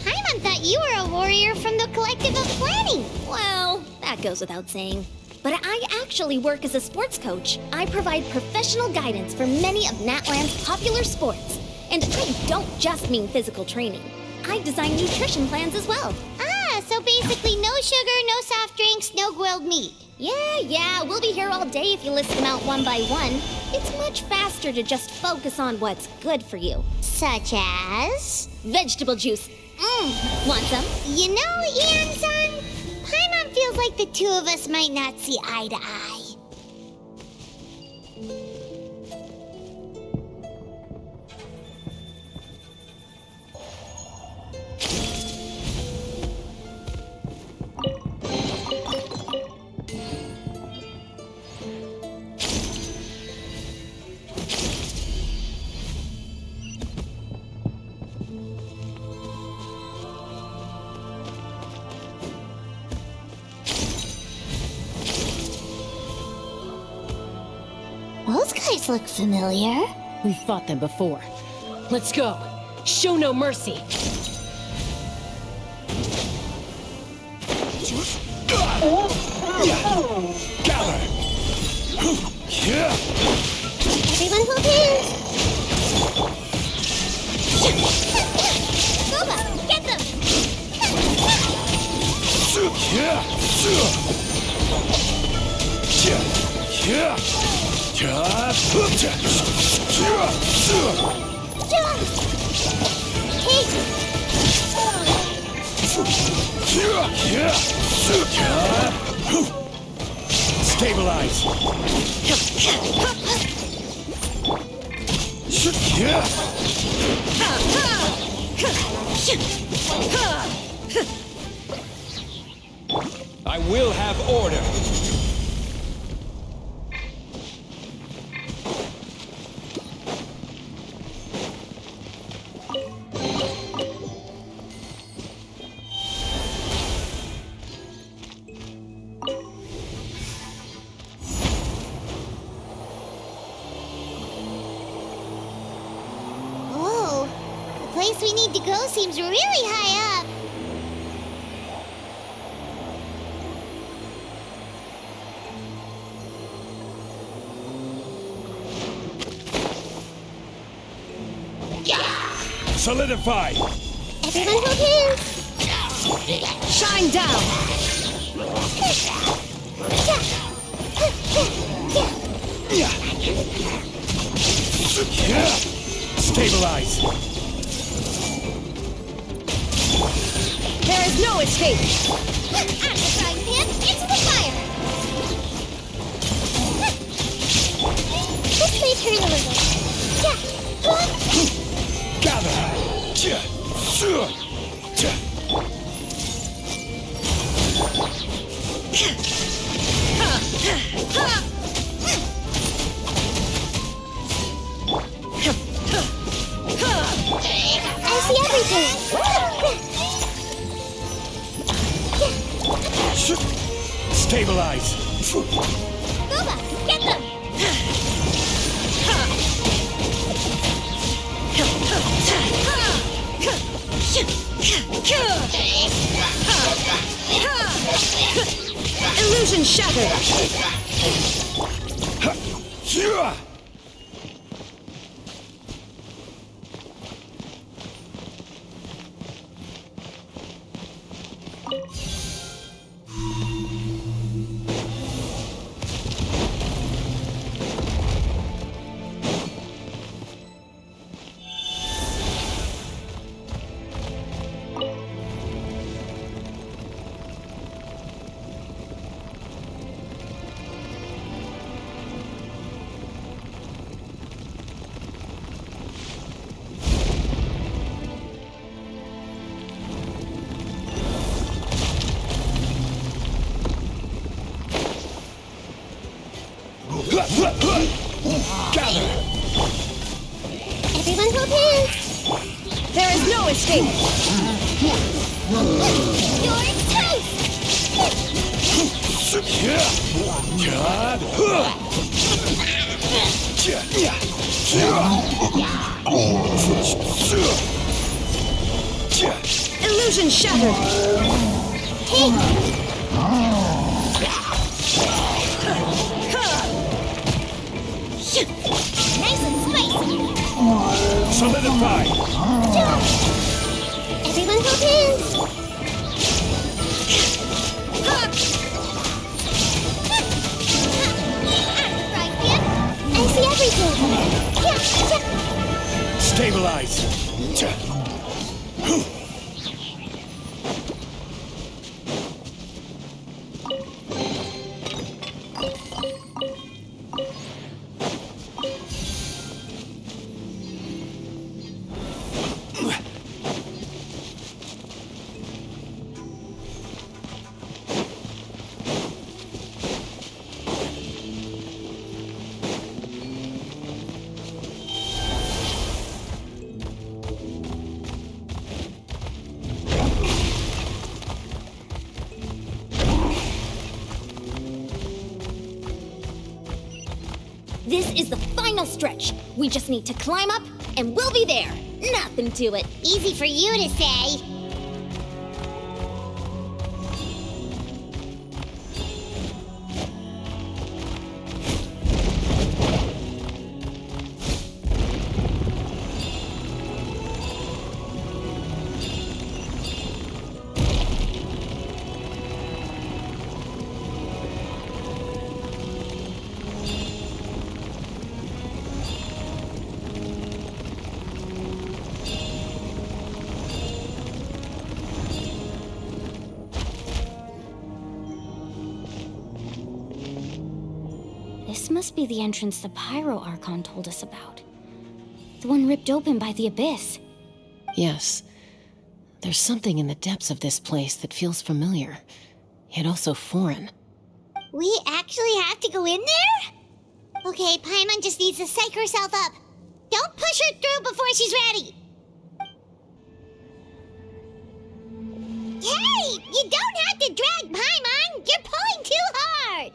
Paimon thought you were a warrior from the Collective of Planning. Well, that goes without saying. But I actually work as a sports coach. I provide professional guidance for many of Natlan's popular sports. And I don't just mean physical training. I design nutrition plans as well. Ah, so basically no sugar, no soft drinks, no grilled meat. Yeah, we'll be here all day if you list them out one by one. It's much faster to just focus on what's good for you. Such as? Vegetable juice. Want some? You know, Ian-san, Paimon feels like the two of us might not see eye to eye. Those guys look familiar. We've fought them before. Let's go. Show no mercy. Gather! Everyone hold hands. Boba, get them! Stabilize! I will have order! Whoa, the place we need to go seems really high up. Solidify! Everyone hold hands. Shine down! Stabilize! There is no escape! Out of the frying pan, into the fire! This place turn a little. I see everything. Stabilize! Boba, get them! Illusion shattered! Gather! Everyone hold hands! There is no escape! You're toast! Illusion shattered! Nice and spicy! Solidify! Everyone hold hands! I see everything! Stabilize! This is the final stretch. We just need to climb up, and we'll be there. Nothing to it. Easy for you to say. This must be the entrance the Pyro Archon told us about. The one ripped open by the Abyss. Yes. There's something in the depths of this place that feels familiar, yet also foreign. We actually have to go in there? Okay, Paimon just needs to psych herself up. Don't push her through before she's ready. Hey! You don't have to drag Paimon! You're pulling too hard!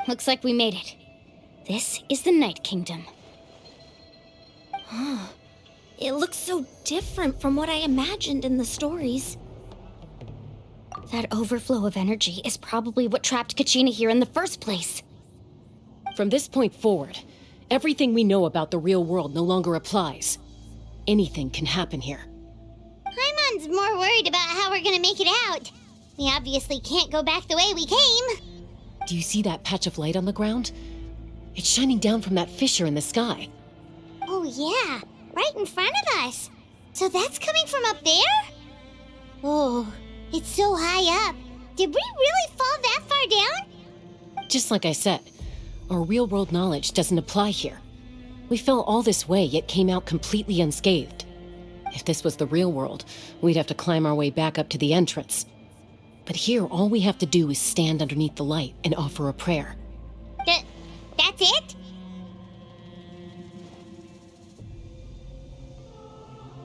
Looks like we made it. This is the Night Kingdom. It looks so different from what I imagined in the stories. That overflow of energy is probably what trapped Kachina here in the first place. From this point forward, everything we know about the real world no longer applies. Anything can happen here. Paimon's more worried about how we're gonna make it out. We obviously can't go back the way we came. Do you see that patch of light on the ground? It's shining down from that fissure in the sky. Oh yeah, right in front of us. So that's coming from up there? Oh, it's so high up. Did we really fall that far down? Just like I said, our real-world knowledge doesn't apply here. We fell all this way, yet came out completely unscathed. If this was the real world, we'd have to climb our way back up to the entrance. But here, all we have to do is stand underneath the light and offer a prayer. That's it?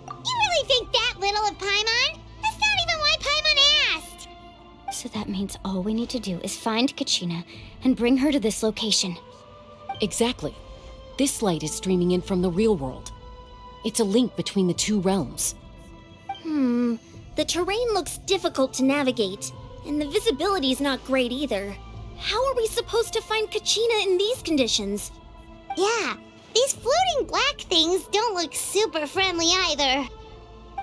You really think that little of Paimon? That's not even why Paimon asked! So that means all we need to do is find Kachina and bring her to this location. Exactly. This light is streaming in from the real world. It's a link between the two realms. The terrain looks difficult to navigate, and the visibility's not great either. How are we supposed to find Kachina in these conditions? Yeah, these floating black things don't look super friendly either.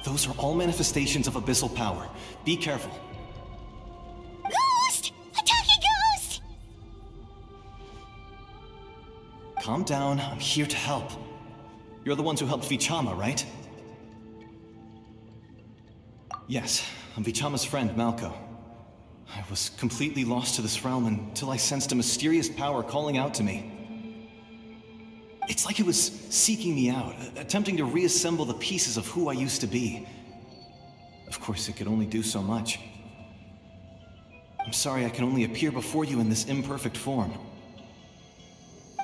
Those are all manifestations of abyssal power. Be careful. Ghost! A talking ghost! Calm down, I'm here to help. You're the ones who helped Vichama, right? Yes, I'm Vichama's friend, Malko. I was completely lost to this realm until I sensed a mysterious power calling out to me. It's like it was seeking me out, attempting to reassemble the pieces of who I used to be. Of course, it could only do so much. I'm sorry I can only appear before you in this imperfect form.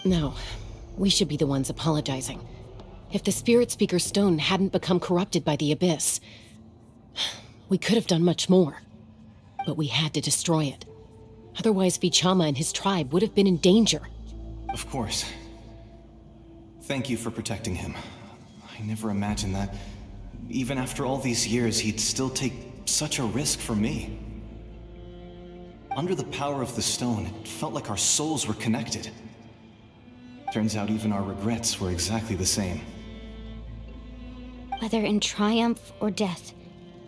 No, we should be the ones apologizing. If the Spirit Speaker's stone hadn't become corrupted by the Abyss, we could have done much more. But we had to destroy it. Otherwise, Vichama and his tribe would have been in danger. Of course. Thank you for protecting him. I never imagined that, even after all these years, he'd still take such a risk for me. Under the power of the stone, it felt like our souls were connected. Turns out even our regrets were exactly the same. Whether in triumph or death,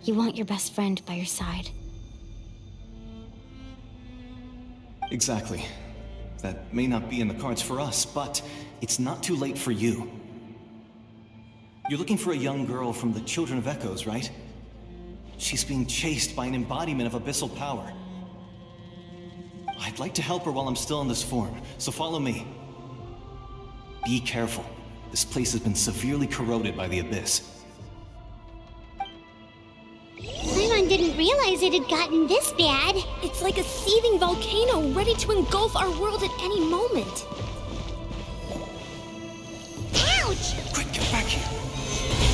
you want your best friend by your side. Exactly. That may not be in the cards for us, but it's not too late for you. You're looking for a young girl from the Children of Echoes, right? She's being chased by an embodiment of abyssal power. I'd like to help her while I'm still in this form, so follow me. Be careful. This place has been severely corroded by the Abyss. Paimon didn't realize it had gotten this bad. It's like a seething volcano ready to engulf our world at any moment. Ouch! Quick, get back here!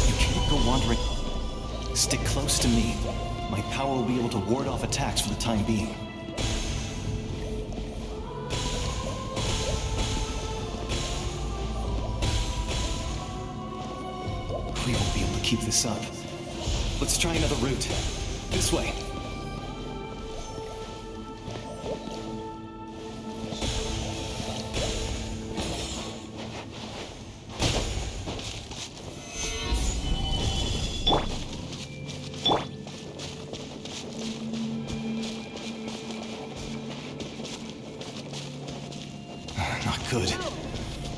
You can't go wandering. Stick close to me. My power will be able to ward off attacks for the time being. We won't be able to keep this up. Let's try another route. This way. Not good.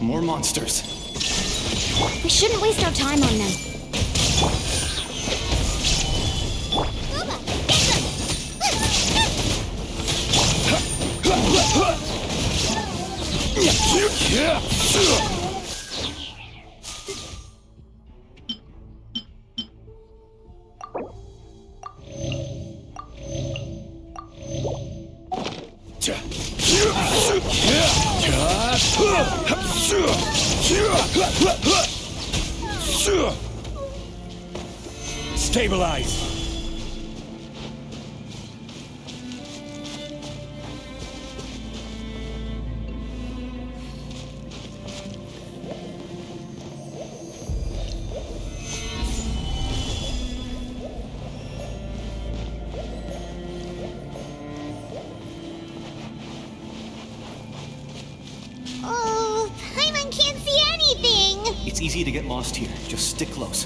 More monsters. We shouldn't waste our time on them. Stabilize! Oh, Paimon can't see anything! It's easy to get lost here. Just stick close.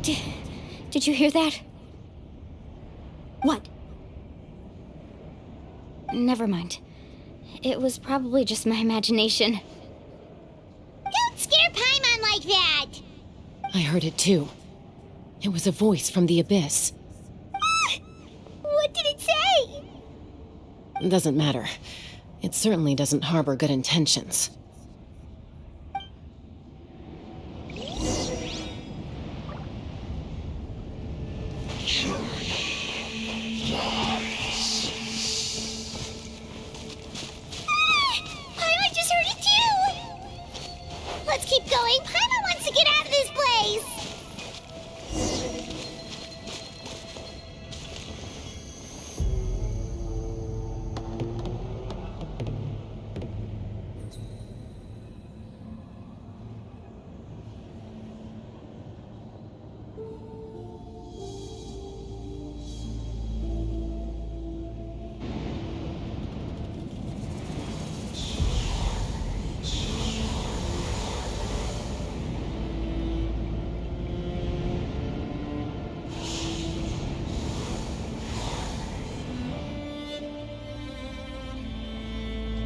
Did you hear that? What? Never mind. It was probably just my imagination. Don't scare Paimon like that! I heard it too. It was a voice from the abyss. What did it say? Doesn't matter. It certainly doesn't harbor good intentions. Paimon just heard it too! Let's keep going. Paimon wants to get out of this place!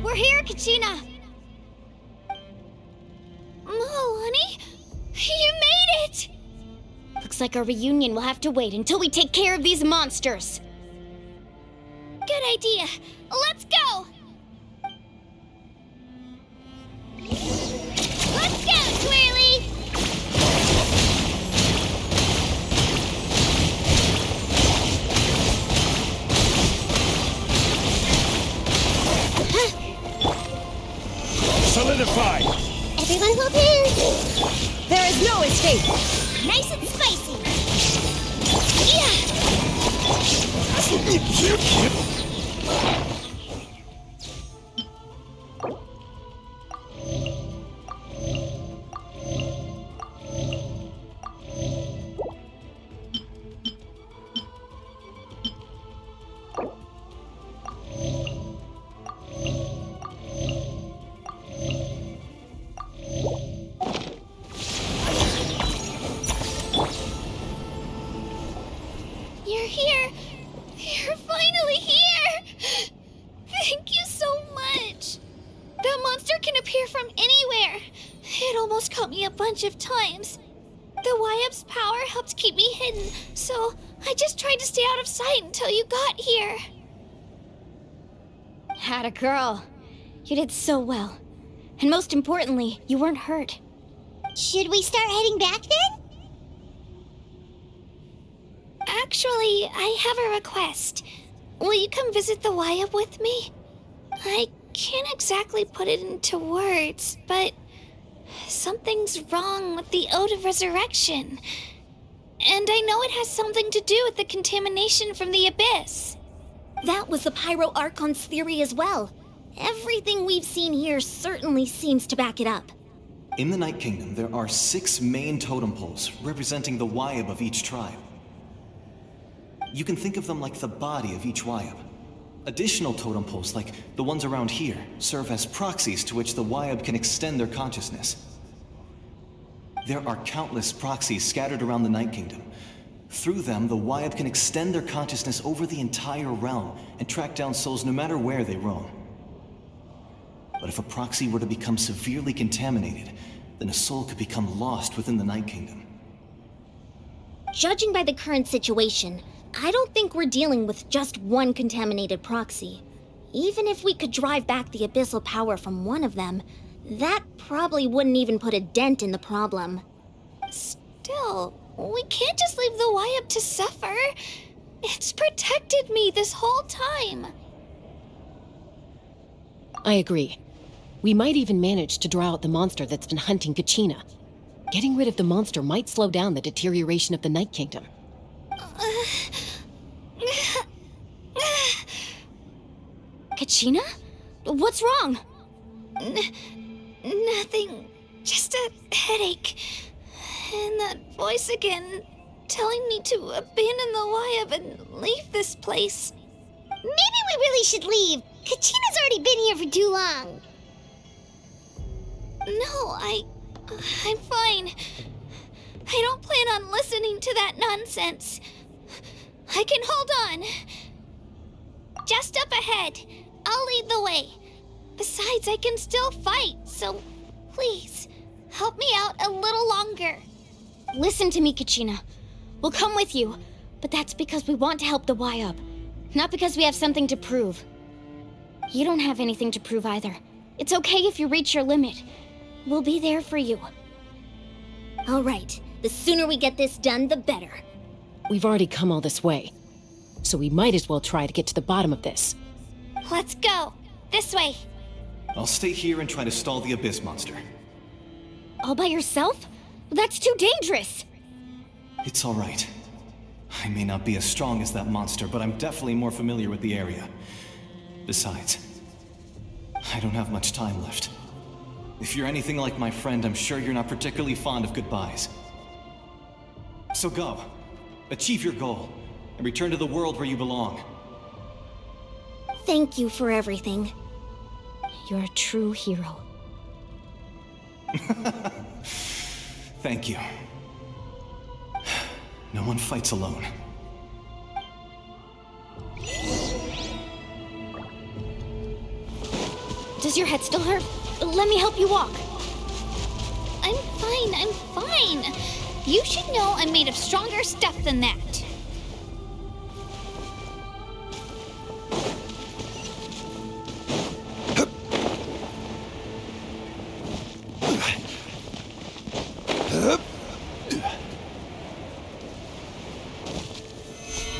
We're here, Kachina! Oh, honey? You made it! Looks like our reunion will have to wait until we take care of these monsters. Good idea. Let's go! Let's go, Twirly! Solidify! Everyone hold hands! There is no escape! Nice and spicy! You're here! You're finally here! Thank you so much! That monster can appear from anywhere! It almost caught me a bunch of times. The Wyap's power helped keep me hidden, so I just tried to stay out of sight until you got here. Atta girl. You did so well. And most importantly, you weren't hurt. Should we start heading back then? Actually, I have a request. Will you come visit the Wyap with me? I can't exactly put it into words, but something's wrong with the Ode of Resurrection. And I know it has something to do with the contamination from the Abyss. That was the Pyro Archon's theory as well. Everything we've seen here certainly seems to back it up. In the Night Kingdom, there are 6 main totem poles representing the Wyap of each tribe. You can think of them like the body of each Wyap. Additional totem poles, like the ones around here, serve as proxies to which the Wyap can extend their consciousness. There are countless proxies scattered around the Night Kingdom. Through them, the Wyap can extend their consciousness over the entire realm and track down souls no matter where they roam. But if a proxy were to become severely contaminated, then a soul could become lost within the Night Kingdom. Judging by the current situation, I don't think we're dealing with just one contaminated proxy. Even if we could drive back the abyssal power from one of them, that probably wouldn't even put a dent in the problem. Still, we can't just leave the Wyap to suffer. It's protected me this whole time. I agree. We might even manage to draw out the monster that's been hunting Kachina. Getting rid of the monster might slow down the deterioration of the Night Kingdom. Kachina? What's wrong? Nothing. Just a headache. And that voice again, telling me to abandon the Wyap and leave this place. Maybe we really should leave. Kachina's already been here for too long. No, I'm fine. I don't plan on listening to that nonsense. I can hold on. Just up ahead. I'll lead the way. Besides, I can still fight, so please, help me out a little longer. Listen to me, Kachina. We'll come with you, but that's because we want to help the Y-Up, not because we have something to prove. You don't have anything to prove either. It's okay if you reach your limit. We'll be there for you. All right. The sooner we get this done, the better. We've already come all this way, so we might as well try to get to the bottom of this. Let's go. This way. I'll stay here and try to stall the Abyss monster. All by yourself? That's too dangerous. It's all right. I may not be as strong as that monster, but I'm definitely more familiar with the area. Besides, I don't have much time left. If you're anything like my friend, I'm sure you're not particularly fond of goodbyes. So go. Achieve your goal, and return to the world where you belong. Thank you for everything. You're a true hero. Thank you. No one fights alone. Does your head still hurt? Let me help you walk. I'm fine. You should know I'm made of stronger stuff than that.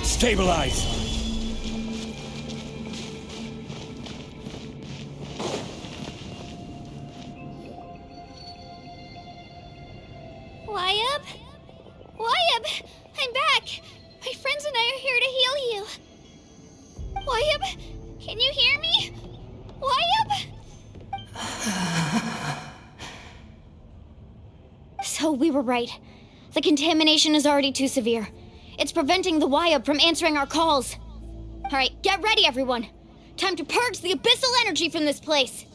Stabilize! Wyab! I'm back! My friends and I are here to heal you. Wyab, can you hear me? Wyab? So we were right. The contamination is already too severe. It's preventing the Y-Up from answering our calls. All right, get ready, everyone. Time to purge the abyssal energy from this place.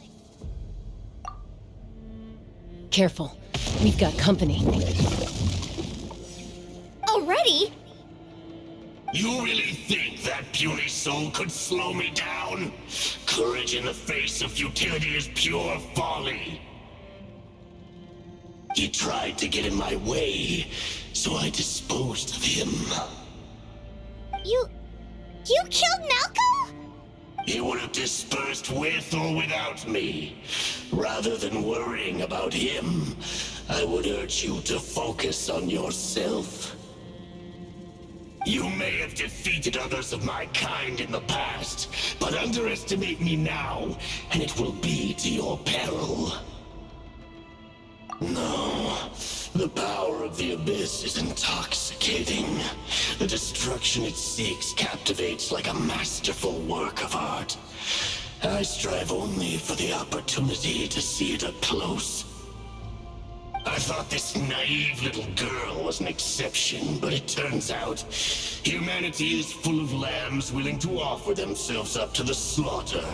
Careful. We've got company. Already? You really think that puny soul could slow me down? Courage in the face of futility is pure folly. He tried to get in my way, so I disposed of him. You killed Malco? He would have dispersed with or without me. Rather than worrying about him, I would urge you to focus on yourself. You may have defeated others of my kind in the past, but underestimate me now, and it will be to your peril. No, the power of the Abyss is intoxicating. The destruction it seeks captivates like a masterful work of art. I strive only for the opportunity to see it up close. I thought this naive little girl was an exception, but it turns out humanity is full of lambs willing to offer themselves up to the slaughter.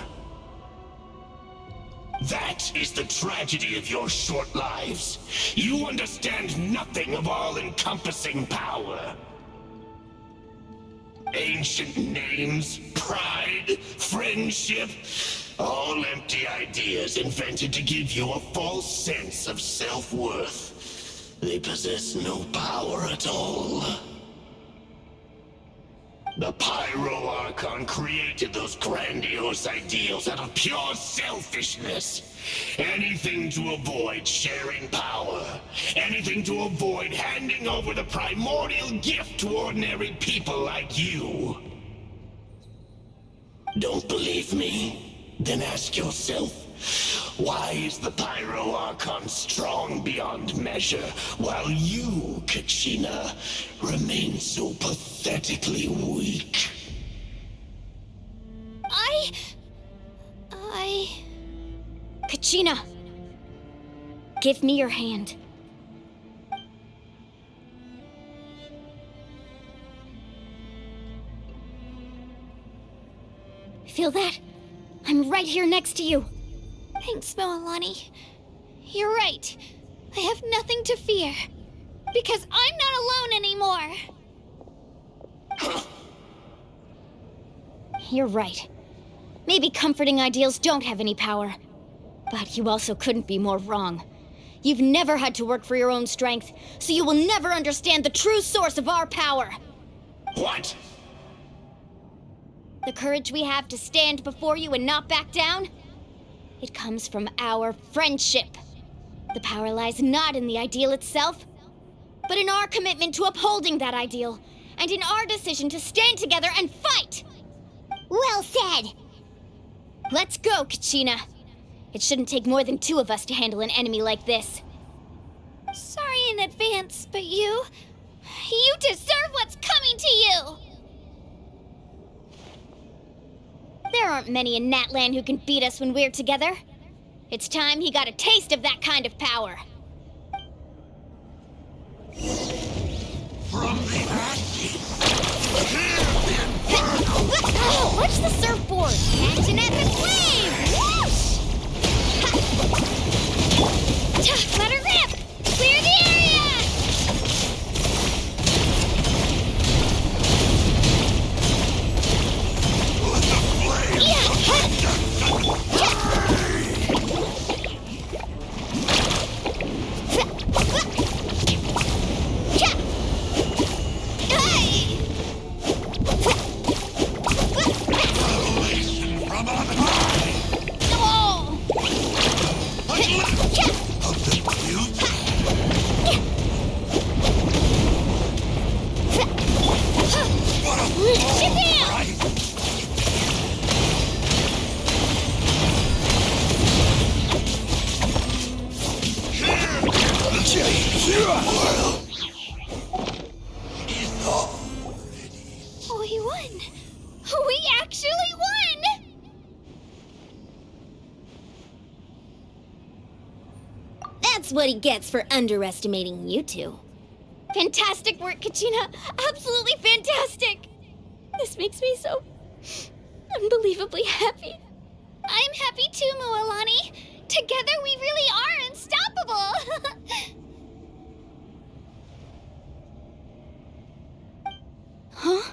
That is the tragedy of your short lives. You understand nothing of all-encompassing power. Ancient names, pride, friendship, all empty ideas invented to give you a false sense of self-worth. They possess no power at all. The Pyro Archon created those grandiose ideals out of pure selfishness. Anything to avoid sharing power. Anything to avoid handing over the primordial gift to ordinary people like you. Don't believe me? Then ask yourself, why is the Pyro Archon strong beyond measure, while you, Kachina, remain so pathetically weak? Kachina! Give me your hand. Feel that? I'm right here next to you. Thanks, Moalani. You're right. I have nothing to fear. Because I'm not alone anymore. You're right. Maybe comforting ideals don't have any power. But you also couldn't be more wrong. You've never had to work for your own strength, so you will never understand the true source of our power. What? The courage we have to stand before you and not back down? It comes from our friendship. The power lies not in the ideal itself, but in our commitment to upholding that ideal, and in our decision to stand together and fight! Well said! Let's go, Kachina. It shouldn't take more than 2 of us to handle an enemy like this. Sorry in advance, but you deserve what's coming to you! There aren't many in Natlan who can beat us when we're together. It's time he got a taste of that kind of power. From the ashes, Watch the surfboard! Action at the flame! Whoosh! Let her rip! Clear the area! We won! We actually won! That's what he gets for underestimating you two. Fantastic work, Kachina! Absolutely fantastic! This makes me so unbelievably happy. I'm happy too, Mualani. Together we really are unstoppable! Huh?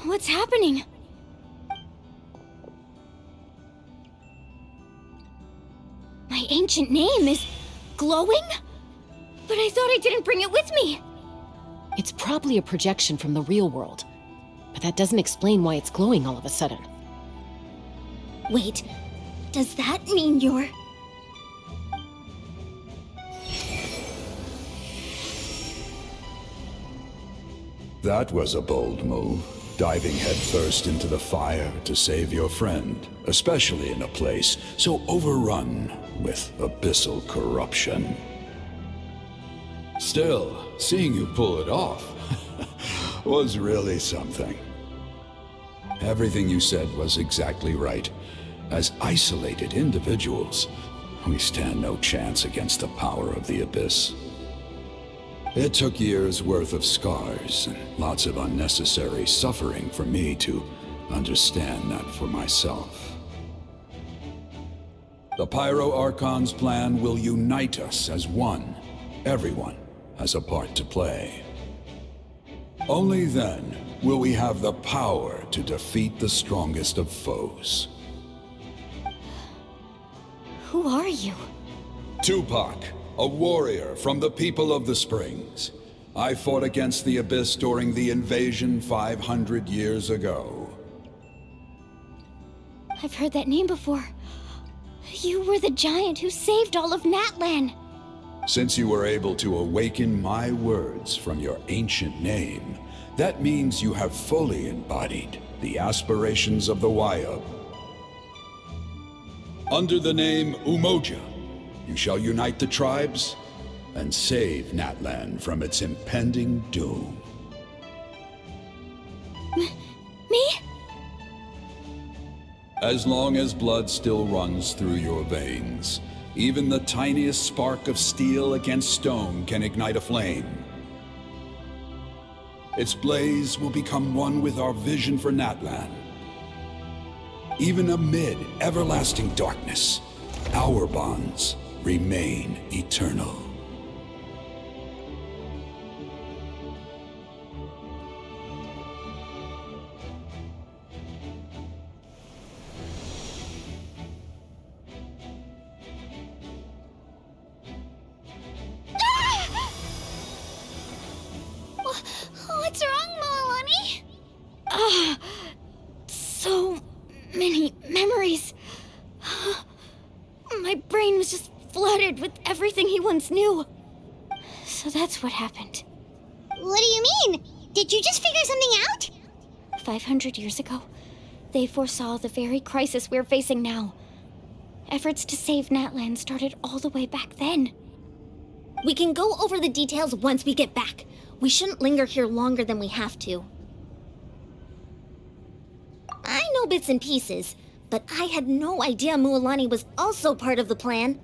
What's happening? My ancient name is glowing? But I thought I didn't bring it with me. It's probably a projection from the real world, but that doesn't explain why it's glowing all of a sudden. Wait, does that mean you're... That was a bold move, diving headfirst into the fire to save your friend, especially in a place so overrun with abyssal corruption. Still, seeing you pull it off was really something. Everything you said was exactly right. As isolated individuals, we stand no chance against the power of the Abyss. It took years' worth of scars and lots of unnecessary suffering for me to understand that for myself. The Pyro Archon's plan will unite us as one. Everyone has a part to play. Only then will we have the power to defeat the strongest of foes. Who are you? Tupac, a warrior from the people of the Springs. I fought against the Abyss during the invasion 500 years ago. I've heard that name before. You were the giant who saved all of Natlan. Since you were able to awaken my words from your ancient name, that means you have fully embodied the aspirations of the Wayub. Under the name Umoja, you shall unite the tribes and save Natlan from its impending doom. Me? As long as blood still runs through your veins, even the tiniest spark of steel against stone can ignite a flame. Its blaze will become one with our vision for Natlan. Even amid everlasting darkness, our bonds remain eternal. Archons knew. So that's what happened. What do you mean? Did you just figure something out? 500 years ago, they foresaw the very crisis we're facing now. Efforts to save Natlan started all the way back then. We can go over the details once we get back. We shouldn't linger here longer than we have to. I know bits and pieces, but I had no idea Mualani was also part of the plan.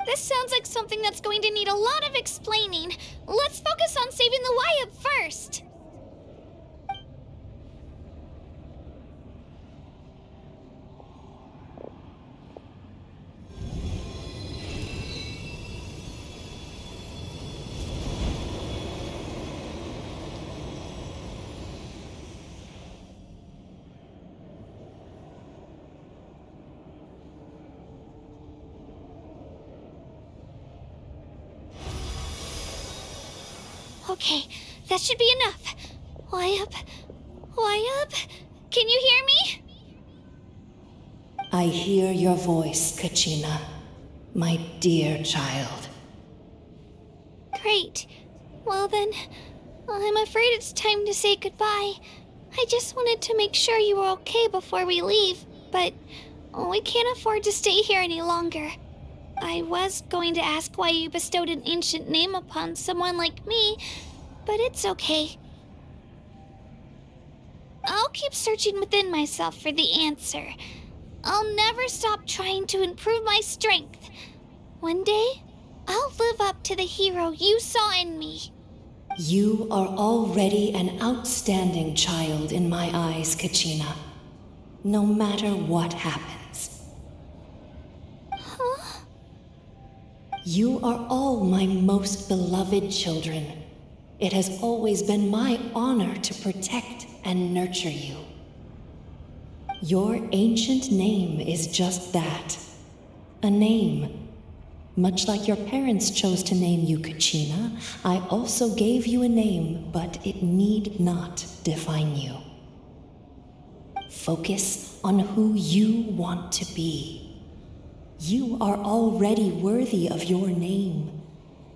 This sounds like something that's going to need a lot of explaining. Let's focus on saving the Wyatt first. Okay, that should be enough. Wyatt? Can you hear me? I hear your voice, Kachina, my dear child. Great. Well then, I'm afraid it's time to say goodbye. I just wanted to make sure you were okay before we leave, but we can't afford to stay here any longer. I was going to ask why you bestowed an ancient name upon someone like me, but it's okay. I'll keep searching within myself for the answer. I'll never stop trying to improve my strength. One day, I'll live up to the hero you saw in me. You are already an outstanding child in my eyes, Kachina. No matter what happens. Huh? You are all my most beloved children. It has always been my honor to protect and nurture you. Your ancient name is just that. A name. Much like your parents chose to name you Kachina, I also gave you a name, but it need not define you. Focus on who you want to be. You are already worthy of your name.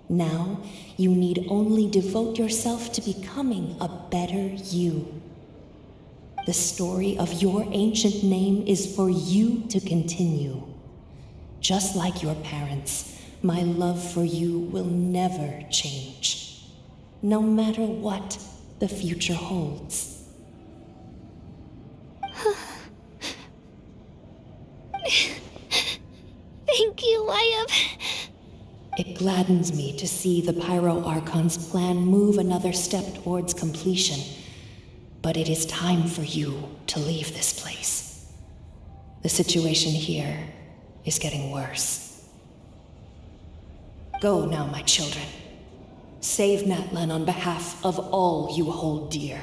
Now, you need only devote yourself to becoming a better you. The story of your ancient name is for you to continue. Just like your parents, my love for you will never change, no matter what the future holds. Thank you, Wyatt. It gladdens me to see the Pyro Archon's plan move another step towards completion. But it is time for you to leave this place. The situation here is getting worse. Go now, my children. Save Natlan on behalf of all you hold dear.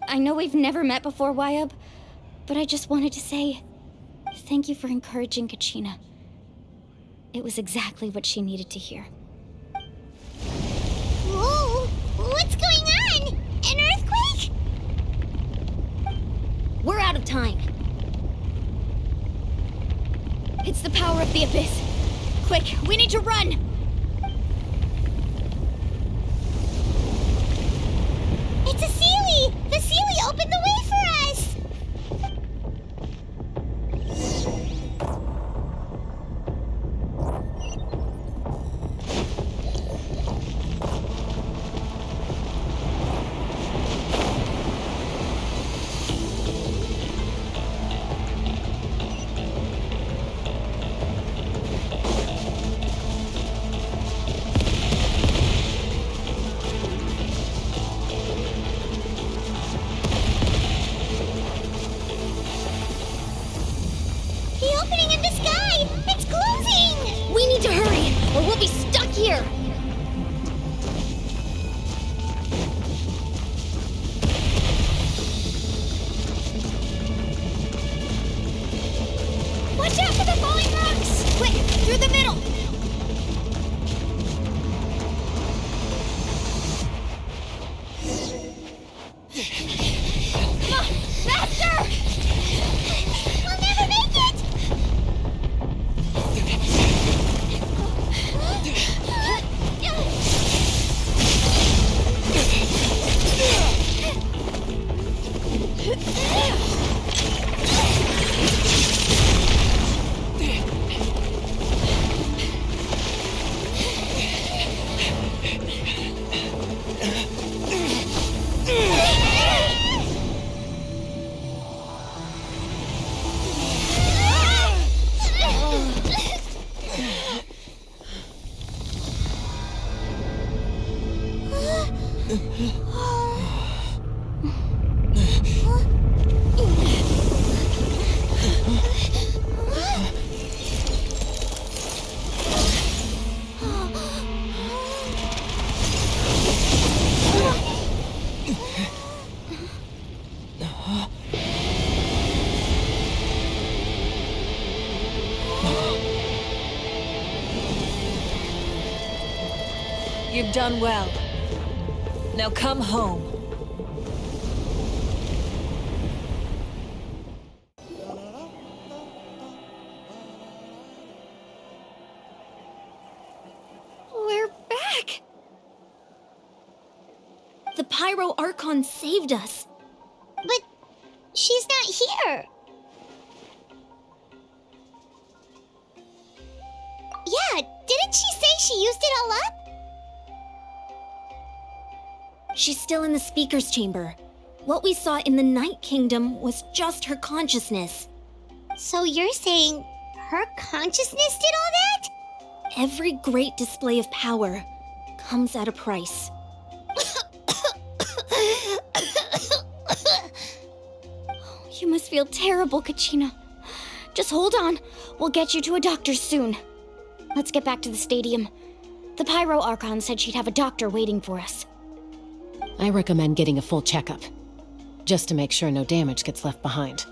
I know we've never met before, Wyatt, but I just wanted to say thank you for encouraging Kachina. It was exactly what she needed to hear. Whoa! What's going on? An earthquake? We're out of time. It's the power of the Abyss. Quick, we need to run! It's a Seelie! The Seelie opened the way for us! You've done well. Now come home. We're back! The Pyro Archon saved us. But she's not here. Yeah, didn't she say she used it all up? She's still in the speaker's chamber. What we saw in the Night Kingdom was just her consciousness. So you're saying her consciousness did all that? Every great display of power comes at a price. You must feel terrible, Kachina. Just hold on. We'll get you to a doctor soon. Let's get back to the stadium. The Pyro Archon said she'd have a doctor waiting for us. I recommend getting a full checkup, just to make sure no damage gets left behind.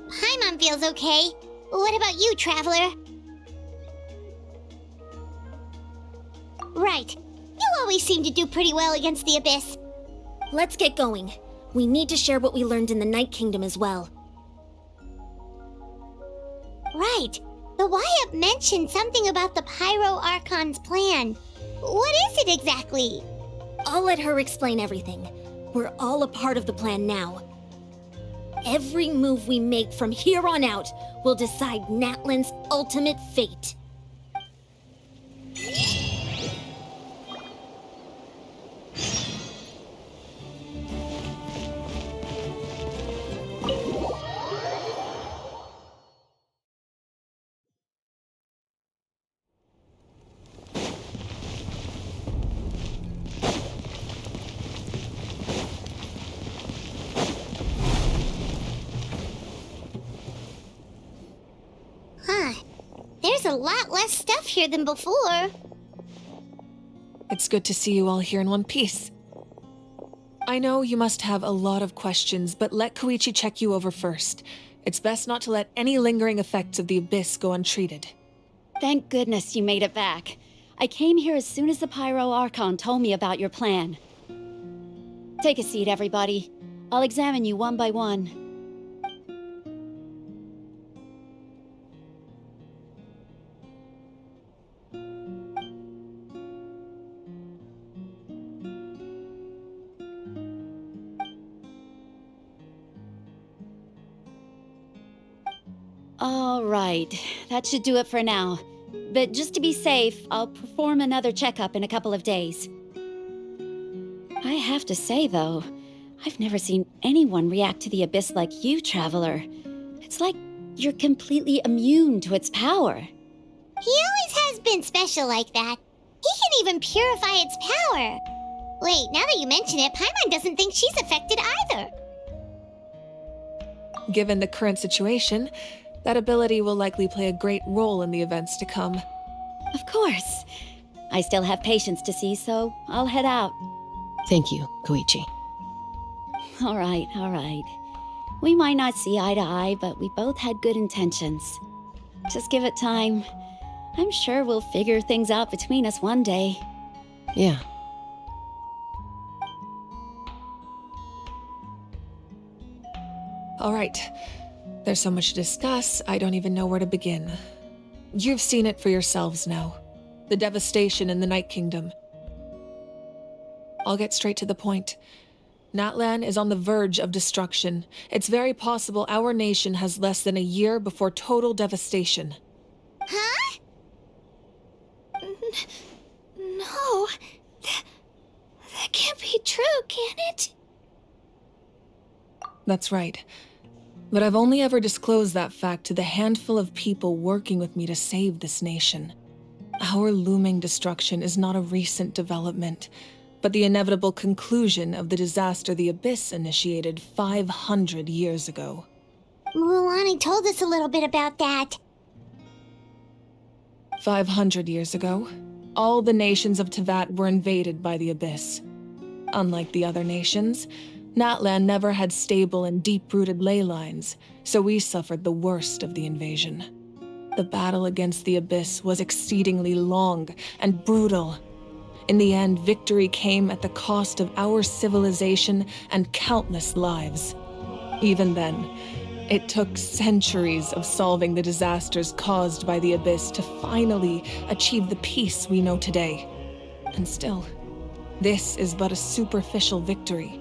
Paimon feels okay. What about you, Traveler? Right. You always seem to do pretty well against the Abyss. Let's get going. We need to share what we learned in the Night Kingdom as well. Right. The Wyatt mentioned something about the Pyro Archon's plan. What is it exactly? I'll let her explain everything. We're all a part of the plan now. Every move we make from here on out will decide Natlan's ultimate fate. There's a lot less stuff here than before. It's good to see you all here in one piece. I know you must have a lot of questions, but let Koichi check you over first. It's best not to let any lingering effects of the Abyss go untreated. Thank goodness you made it back. I came here as soon as the Pyro Archon told me about your plan. Take a seat, everybody. I'll examine you one by one. All right, that should do it for now. But just to be safe, I'll perform another checkup in a couple of days. I have to say, though, I've never seen anyone react to the Abyss like you, Traveler. It's like you're completely immune to its power. He always has been special like that. He can even purify its power. Wait, now that you mention it, Paimon doesn't think she's affected either. Given the current situation, that ability will likely play a great role in the events to come. Of course. I still have patients to see, so I'll head out. Thank you, Koichi. All right. We might not see eye to eye, but we both had good intentions. Just give it time. I'm sure we'll figure things out between us one day. Yeah. All right. There's so much to discuss, I don't even know where to begin. You've seen it for yourselves now. The devastation in the Night Kingdom. I'll get straight to the point. Natlan is on the verge of destruction. It's very possible our nation has less than a year before total devastation. Huh? No. That can't be true, can it? That's right. But I've only ever disclosed that fact to the handful of people working with me to save this nation. Our looming destruction is not a recent development, but the inevitable conclusion of the disaster the Abyss initiated 500 years ago. Mualani told us a little bit about that. 500 years ago, all the nations of Tevat were invaded by the Abyss. Unlike the other nations, Natlan never had stable and deep-rooted ley lines, so we suffered the worst of the invasion. The battle against the Abyss was exceedingly long and brutal. In the end, victory came at the cost of our civilization and countless lives. Even then, it took centuries of solving the disasters caused by the Abyss to finally achieve the peace we know today. And still, this is but a superficial victory.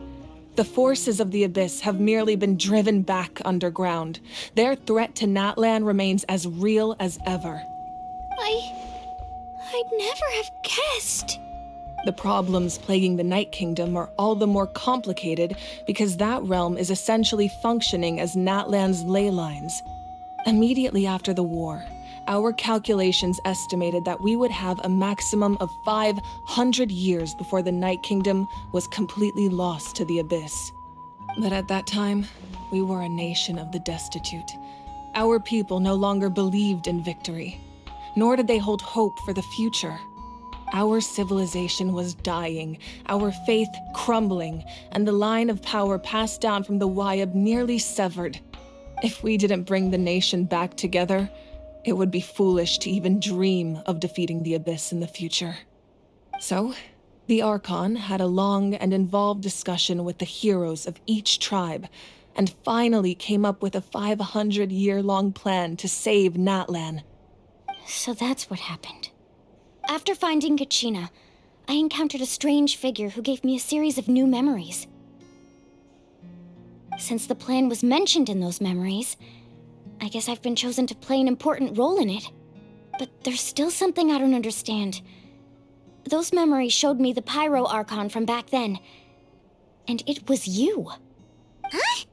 The forces of the Abyss have merely been driven back underground. Their threat to Natlan remains as real as ever. I'd never have guessed. The problems plaguing the Night Kingdom are all the more complicated because that realm is essentially functioning as Natlan's ley lines. Immediately after the war, our calculations estimated that we would have a maximum of 500 years before the Night Kingdom was completely lost to the Abyss. But at that time, we were a nation of the destitute. Our people no longer believed in victory, nor did they hold hope for the future. Our civilization was dying, our faith crumbling, and the line of power passed down from the Wayab nearly severed. If we didn't bring the nation back together, it would be foolish to even dream of defeating the Abyss in the future. So, the Archon had a long and involved discussion with the heroes of each tribe, and finally came up with a 500-year-long plan to save Natlan. So that's what happened. After finding Kachina, I encountered a strange figure who gave me a series of new memories. Since the plan was mentioned in those memories, I guess I've been chosen to play an important role in it. But there's still something I don't understand. Those memories showed me the Pyro Archon from back then. And it was you. Huh?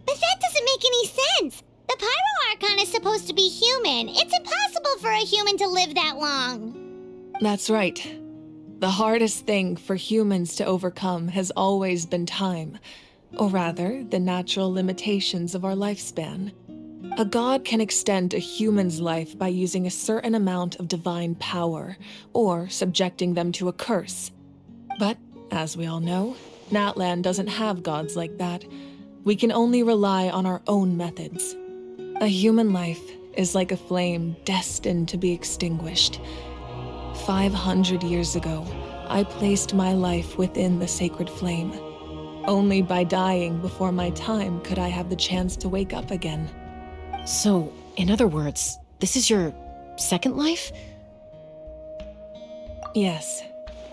But that doesn't make any sense. The Pyro Archon is supposed to be human. It's impossible for a human to live that long. That's right. The hardest thing for humans to overcome has always been time, or rather, the natural limitations of our lifespan. A god can extend a human's life by using a certain amount of divine power, or subjecting them to a curse. But, as we all know, Natlan doesn't have gods like that. We can only rely on our own methods. A human life is like a flame destined to be extinguished. 500 years ago, I placed my life within the sacred flame. Only by dying before my time could I have the chance to wake up again. So, in other words, this is your second life? Yes.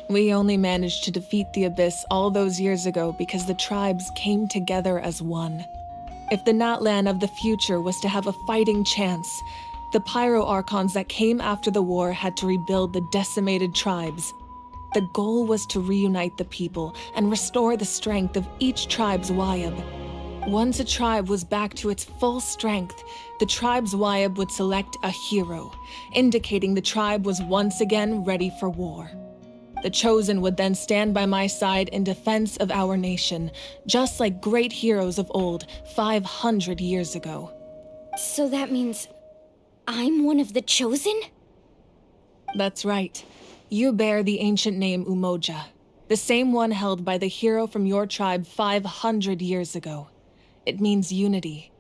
We only managed to defeat the Abyss all those years ago because the tribes came together as one. If the Natlan of the future was to have a fighting chance, the Pyro Archons that came after the war had to rebuild the decimated tribes. The goal was to reunite the people and restore the strength of each tribe's Wayab. Once a tribe was back to its full strength, the tribe's Wayab would select a hero, indicating the tribe was once again ready for war. The Chosen would then stand by my side in defense of our nation, just like great heroes of old 500 years ago. So that means I'm one of the Chosen? That's right. You bear the ancient name Umoja, the same one held by the hero from your tribe 500 years ago. It means unity.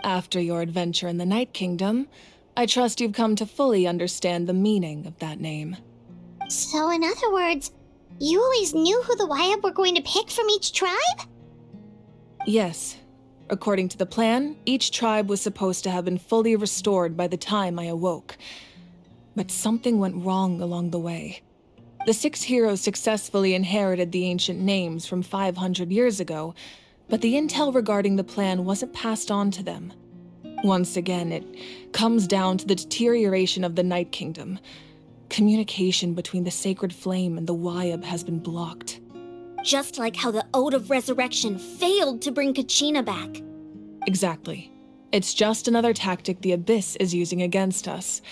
After your adventure in the Night Kingdom, I trust you've come to fully understand the meaning of that name. So in other words, you always knew who the Wayab were going to pick from each tribe? Yes. According to the plan, each tribe was supposed to have been fully restored by the time I awoke. But something went wrong along the way. The 6 heroes successfully inherited the ancient names from 500 years ago, but the intel regarding the plan wasn't passed on to them. Once again, it comes down to the deterioration of the Night Kingdom. Communication between the Sacred Flame and the Wayab has been blocked. Just like how the Ode of Resurrection failed to bring Kachina back. Exactly. It's just another tactic the Abyss is using against us.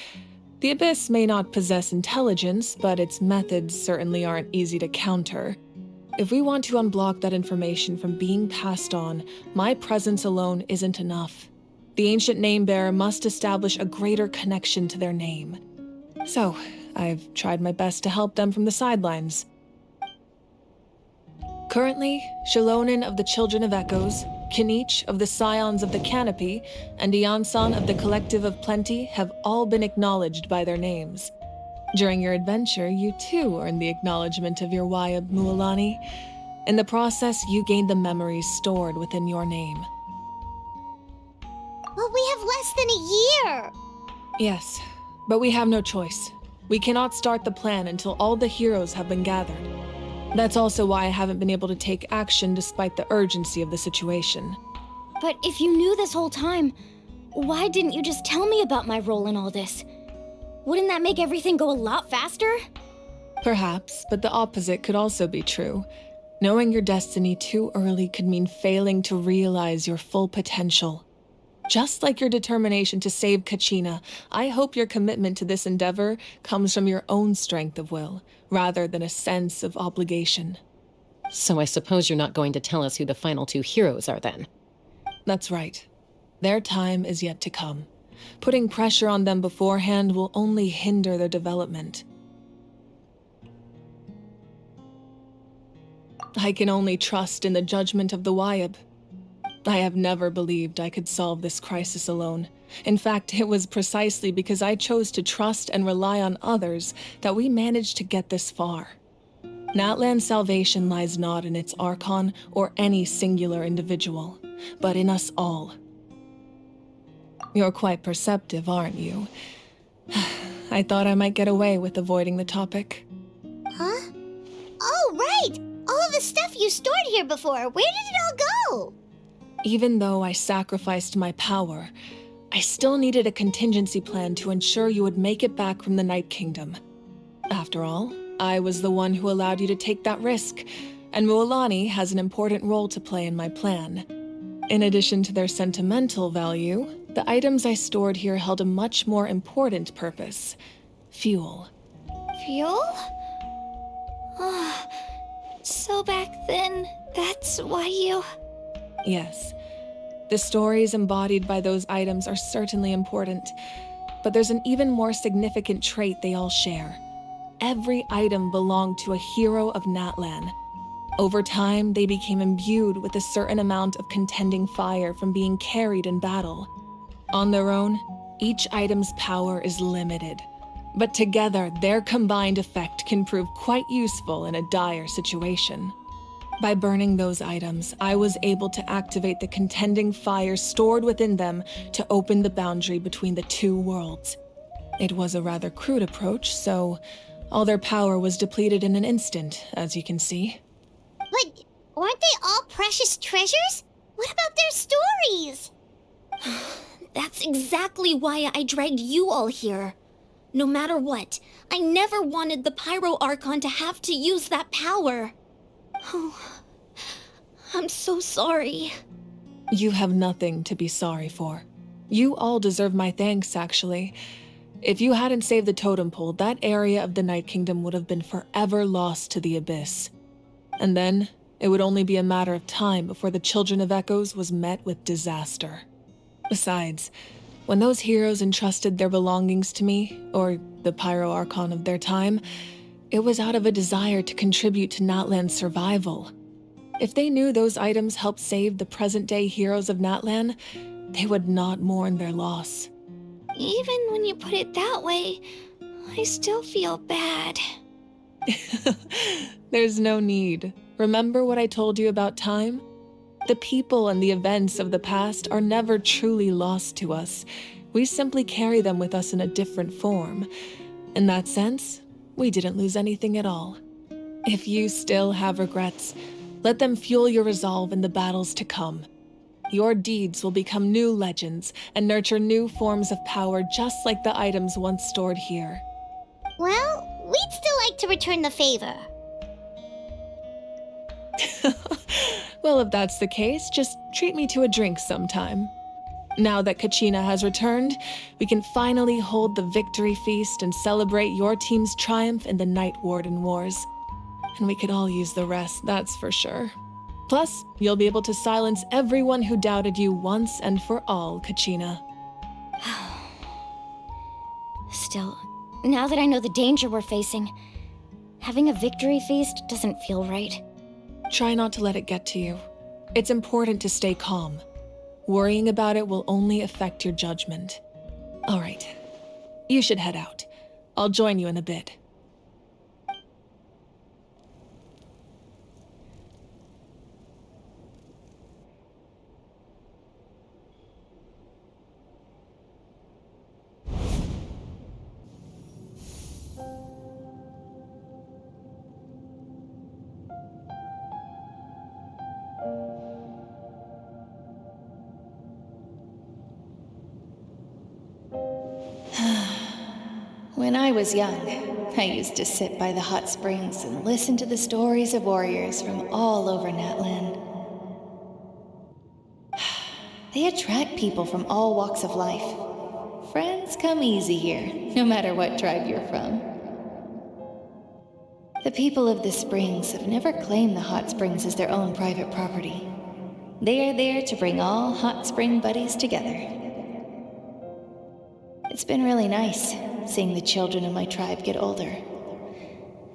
The Abyss may not possess intelligence, but its methods certainly aren't easy to counter. If we want to unblock that information from being passed on, my presence alone isn't enough. The ancient name-bearer must establish a greater connection to their name. So, I've tried my best to help them from the sidelines. Currently, Shilonin of the Children of Echoes, Kinich of the Scions of the Canopy, and Iansan of the Collective of Plenty have all been acknowledged by their names. During your adventure, you too earned the acknowledgement of your Wayab Mualani. In the process, you gained the memories stored within your name. But we have less than a year! Yes, but we have no choice. We cannot start the plan until all the heroes have been gathered. That's also why I haven't been able to take action despite the urgency of the situation. But if you knew this whole time, why didn't you just tell me about my role in all this? Wouldn't that make everything go a lot faster? Perhaps, but the opposite could also be true. Knowing your destiny too early could mean failing to realize your full potential. Just like your determination to save Kachina, I hope your commitment to this endeavor comes from your own strength of will, rather than a sense of obligation. So I suppose you're not going to tell us who the final two heroes are then? That's right. Their time is yet to come. Putting pressure on them beforehand will only hinder their development. I can only trust in the judgment of the Wayab. I have never believed I could solve this crisis alone. In fact, it was precisely because I chose to trust and rely on others that we managed to get this far. Natlan's salvation lies not in its Archon or any singular individual, but in us all. You're quite perceptive, aren't you? I thought I might get away with avoiding the topic. Huh? Oh, right! All of the stuff you stored here before, where did it all go? Even though I sacrificed my power, I still needed a contingency plan to ensure you would make it back from the Night Kingdom. After all, I was the one who allowed you to take that risk, and Mualani has an important role to play in my plan. In addition to their sentimental value, the items I stored here held a much more important purpose: fuel. Fuel? So back then, that's why you... Yes. The stories embodied by those items are certainly important, but there's an even more significant trait they all share. Every item belonged to a hero of Natlan. Over time, they became imbued with a certain amount of contending fire from being carried in battle. On their own, each item's power is limited, but together, their combined effect can prove quite useful in a dire situation. By burning those items, I was able to activate the contending fire stored within them to open the boundary between the two worlds. It was a rather crude approach, so all their power was depleted in an instant, as you can see. But aren't they all precious treasures? What about their stories? That's exactly why I dragged you all here. No matter what, I never wanted the Pyro Archon to have to use that power. Oh, I'm so sorry. You have nothing to be sorry for. You all deserve my thanks, actually. If you hadn't saved the totem pole, that area of the Night Kingdom would have been forever lost to the Abyss. And then, it would only be a matter of time before the Children of Echoes was met with disaster. Besides, when those heroes entrusted their belongings to me, or the Pyro Archon of their time, it was out of a desire to contribute to Natlan's survival. If they knew those items helped save the present-day heroes of Natlan, they would not mourn their loss. Even when you put it that way, I still feel bad. There's no need. Remember what I told you about time? The people and the events of the past are never truly lost to us. We simply carry them with us in a different form. In that sense, we didn't lose anything at all. If you still have regrets, let them fuel your resolve in the battles to come. Your deeds will become new legends and nurture new forms of power just like the items once stored here. Well, we'd still like to return the favor. Well, if that's the case, just treat me to a drink sometime. Now that Kachina has returned, we can finally hold the victory feast and celebrate your team's triumph in the Night Warden Wars. And we could all use the rest, that's for sure. Plus, you'll be able to silence everyone who doubted you once and for all, Kachina. Still, now that I know the danger we're facing, having a victory feast doesn't feel right. Try not to let it get to you. It's important to stay calm. Worrying about it will only affect your judgment. All right, you should head out. I'll join you in a bit. When I was young, I used to sit by the hot springs and listen to the stories of warriors from all over Natlan. They attract people from all walks of life. Friends come easy here, no matter what tribe you're from. The people of the springs have never claimed the hot springs as their own private property. They are there to bring all hot spring buddies together. It's been really nice seeing the children of my tribe get older.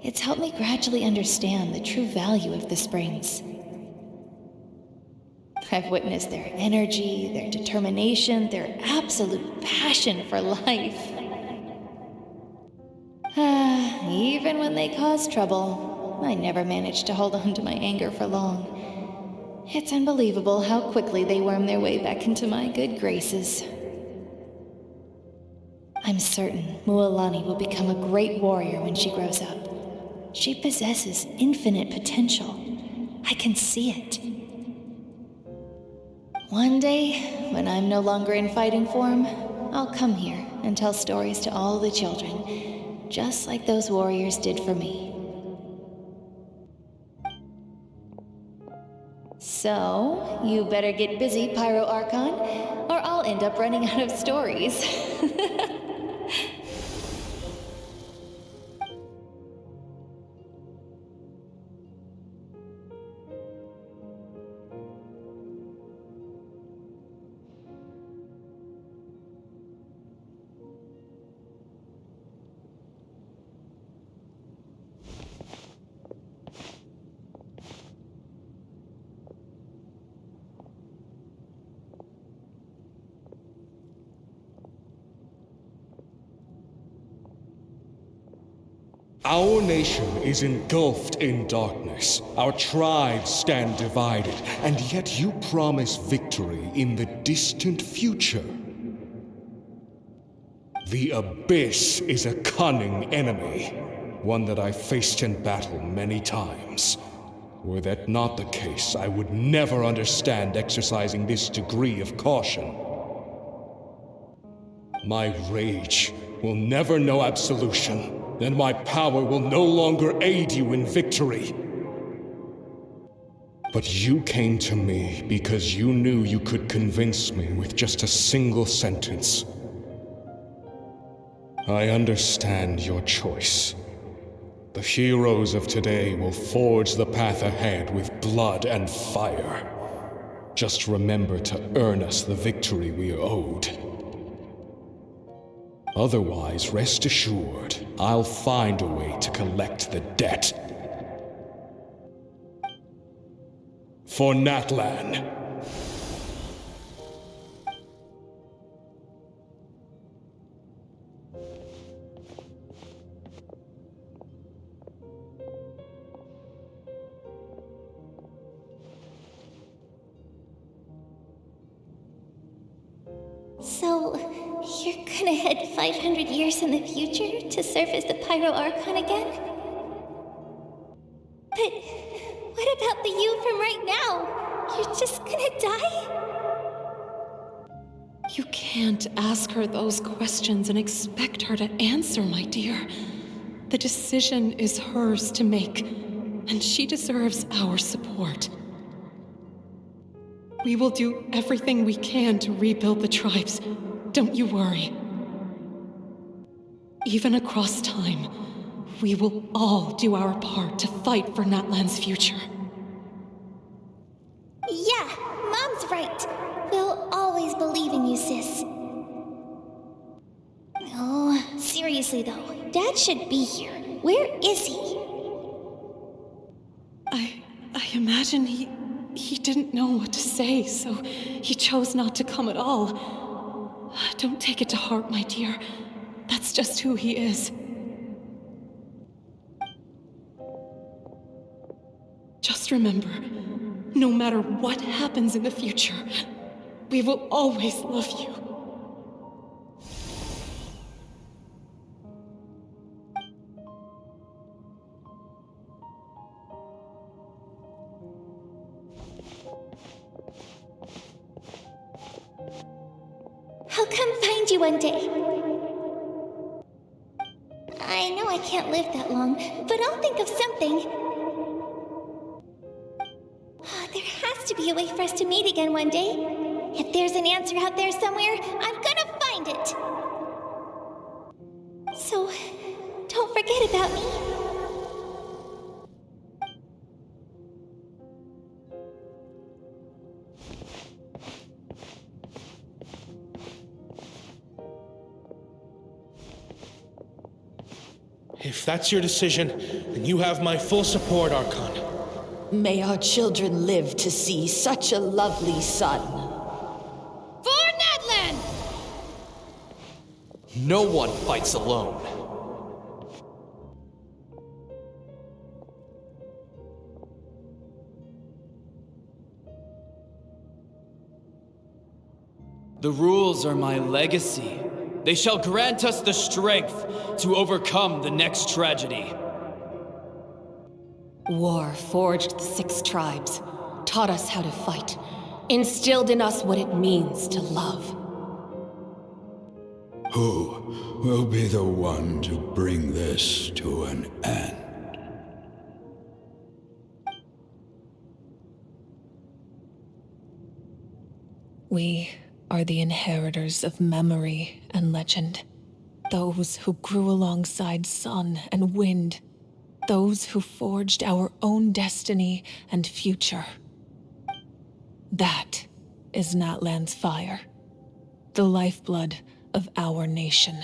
It's helped me gradually understand the true value of the springs. I've witnessed their energy, their determination, their absolute passion for life. Even when they cause trouble, I never managed to hold on to my anger for long. It's unbelievable how quickly they worm their way back into my good graces. I'm certain Mualani will become a great warrior when she grows up. She possesses infinite potential. I can see it. One day, when I'm no longer in fighting form, I'll come here and tell stories to all the children, just like those warriors did for me. So, you better get busy, Pyro Archon, or I'll end up running out of stories. Our nation is engulfed in darkness. Our tribes stand divided, and yet you promise victory in the distant future. The Abyss is a cunning enemy, one that I faced in battle many times. Were that not the case, I would never understand exercising this degree of caution. My rage will never know absolution. Then my power will no longer aid you in victory. But you came to me because you knew you could convince me with just a single sentence. I understand your choice. The heroes of today will forge the path ahead with blood and fire. Just remember to earn us the victory we are owed. Otherwise, rest assured, I'll find a way to collect the debt. For Natlan. So, you're gonna head 500 years in the future to serve as the Pyro Archon again? But what about the you from right now? You're just gonna die? You can't ask her those questions and expect her to answer, my dear. The decision is hers to make, and she deserves our support. We will do everything we can to rebuild the tribes. Don't you worry. Even across time, we will all do our part to fight for Natlan's future. Yeah, Mom's right. We'll always believe in you, sis. Oh, seriously though, Dad should be here. Where is he? I imagine he didn't know what to say, so he chose not to come at all. Don't take it to heart, my dear. That's just who he is. Just remember, no matter what happens in the future, we will always love you. I'll come find you one day. I know I can't live that long, but I'll think of something. There has to be a way for us to meet again one day. If there's an answer out there somewhere, I'm gonna find it. So, don't forget about me. If that's your decision, then you have my full support, Archon. May our children live to see such a lovely son. For Natlan! No one fights alone. The rules are my legacy. They shall grant us the strength to overcome the next tragedy. War forged the 6 tribes, taught us how to fight, instilled in us what it means to love. Who will be the one to bring this to an end? We are the inheritors of memory and legend. Those who grew alongside sun and wind. Those who forged our own destiny and future. That is Natlan's fire. The lifeblood of our nation.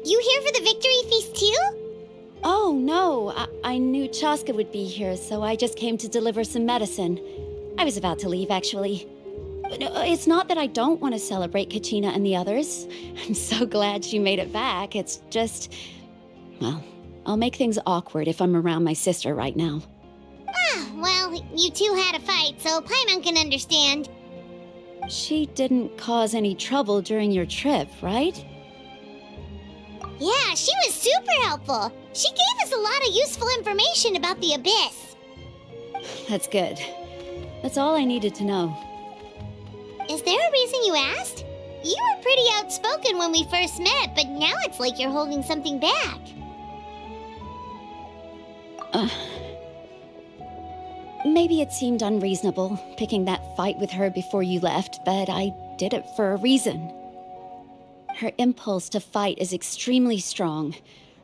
You here for the victory feast too? Oh, no. I knew Chaska would be here, so I just came to deliver some medicine. I was about to leave, actually. It's not that I don't want to celebrate Kachina and the others. I'm so glad she made it back. It's just... well, I'll make things awkward if I'm around my sister right now. Ah, well, you two had a fight, so Paimon can understand. She didn't cause any trouble during your trip, right? Yeah, she was super helpful. She gave us a lot of useful information about the Abyss. That's good. That's all I needed to know. Is there a reason you asked? You were pretty outspoken when we first met, but now it's like you're holding something back. Maybe it seemed unreasonable, picking that fight with her before you left, but I did it for a reason. Her impulse to fight is extremely strong.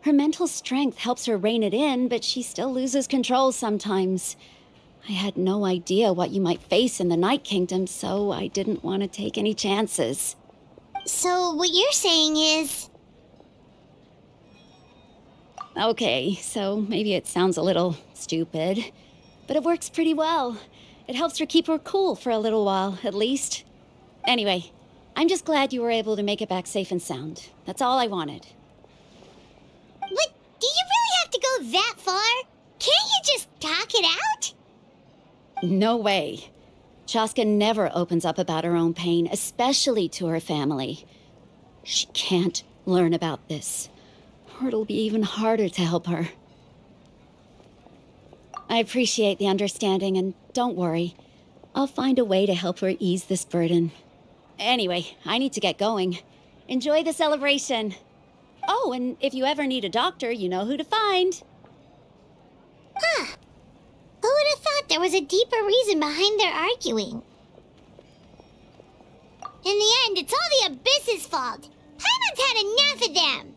Her mental strength helps her rein it in, but she still loses control sometimes. I had no idea what you might face in the Night Kingdom, so I didn't want to take any chances. So what you're saying is... Okay, so maybe it sounds a little stupid, but it works pretty well. It helps her keep her cool for a little while, at least. Anyway, I'm just glad you were able to make it back safe and sound. That's all I wanted. But do you really have to go that far? Can't you just talk it out? No way. Chaska never opens up about her own pain, especially to her family. She can't learn about this, or it'll be even harder to help her. I appreciate the understanding, and don't worry. I'll find a way to help her ease this burden. Anyway, I need to get going. Enjoy the celebration. Oh, and if you ever need a doctor, you know who to find. Huh. Who would have thought there was a deeper reason behind their arguing? In the end, it's all the Abyss's fault. Paimon's had enough of them.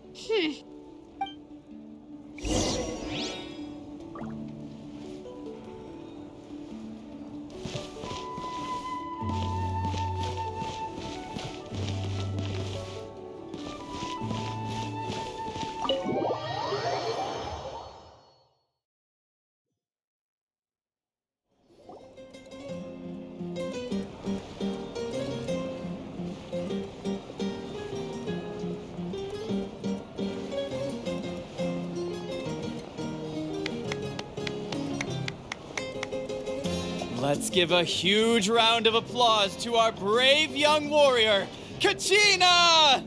Let's give a huge round of applause to our brave young warrior, Kachina!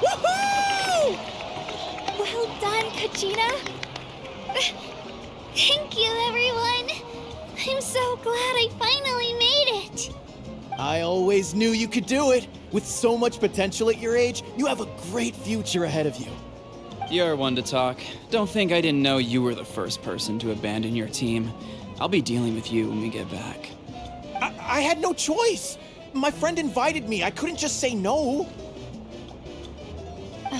Woohoo! Well done, Kachina. Thank you, everyone. I'm so glad I finally made it. I always knew you could do it. With so much potential at your age, you have a great future ahead of you. You're one to talk. Don't think I didn't know you were the first person to abandon your team. I'll be dealing with you when we get back. I had no choice. My friend invited me. I couldn't just say no.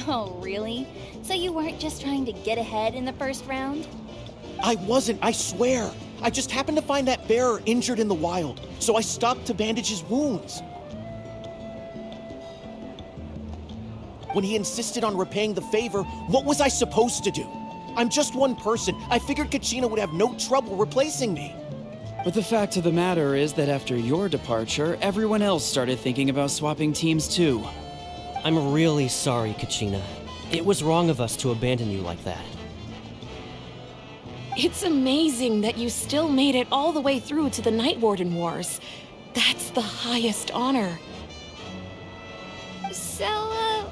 Oh, really? So you weren't just trying to get ahead in the first round? I wasn't, I swear. I just happened to find that bearer injured in the wild, so I stopped to bandage his wounds. When he insisted on repaying the favor, what was I supposed to do? I'm just one person. I figured Kachina would have no trouble replacing me. But the fact of the matter is that after your departure, everyone else started thinking about swapping teams too. I'm really sorry, Kachina. It was wrong of us to abandon you like that. It's amazing that you still made it all the way through to the Night Warden Wars. That's the highest honor. So,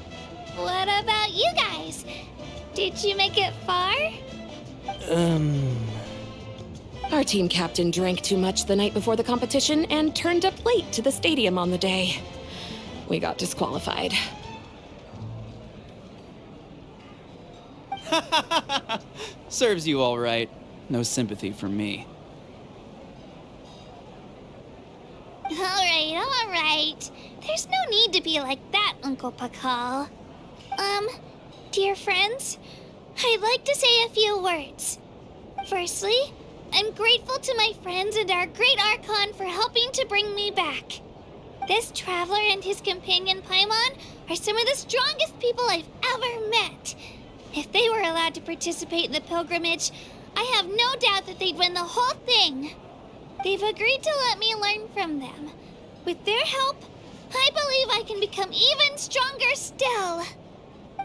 what about you guys? Did you make it far? Our team captain drank too much the night before the competition and turned up late to the stadium on the day. We got disqualified. Serves you all right. No sympathy from me. All right. There's no need to be like that, Uncle Pakal. Dear friends, I'd like to say a few words. Firstly, I'm grateful to my friends and our great Archon for helping to bring me back. This traveler and his companion Paimon are some of the strongest people I've ever met. If they were allowed to participate in the pilgrimage, I have no doubt that they'd win the whole thing. They've agreed to let me learn from them. With their help, I believe I can become even stronger still.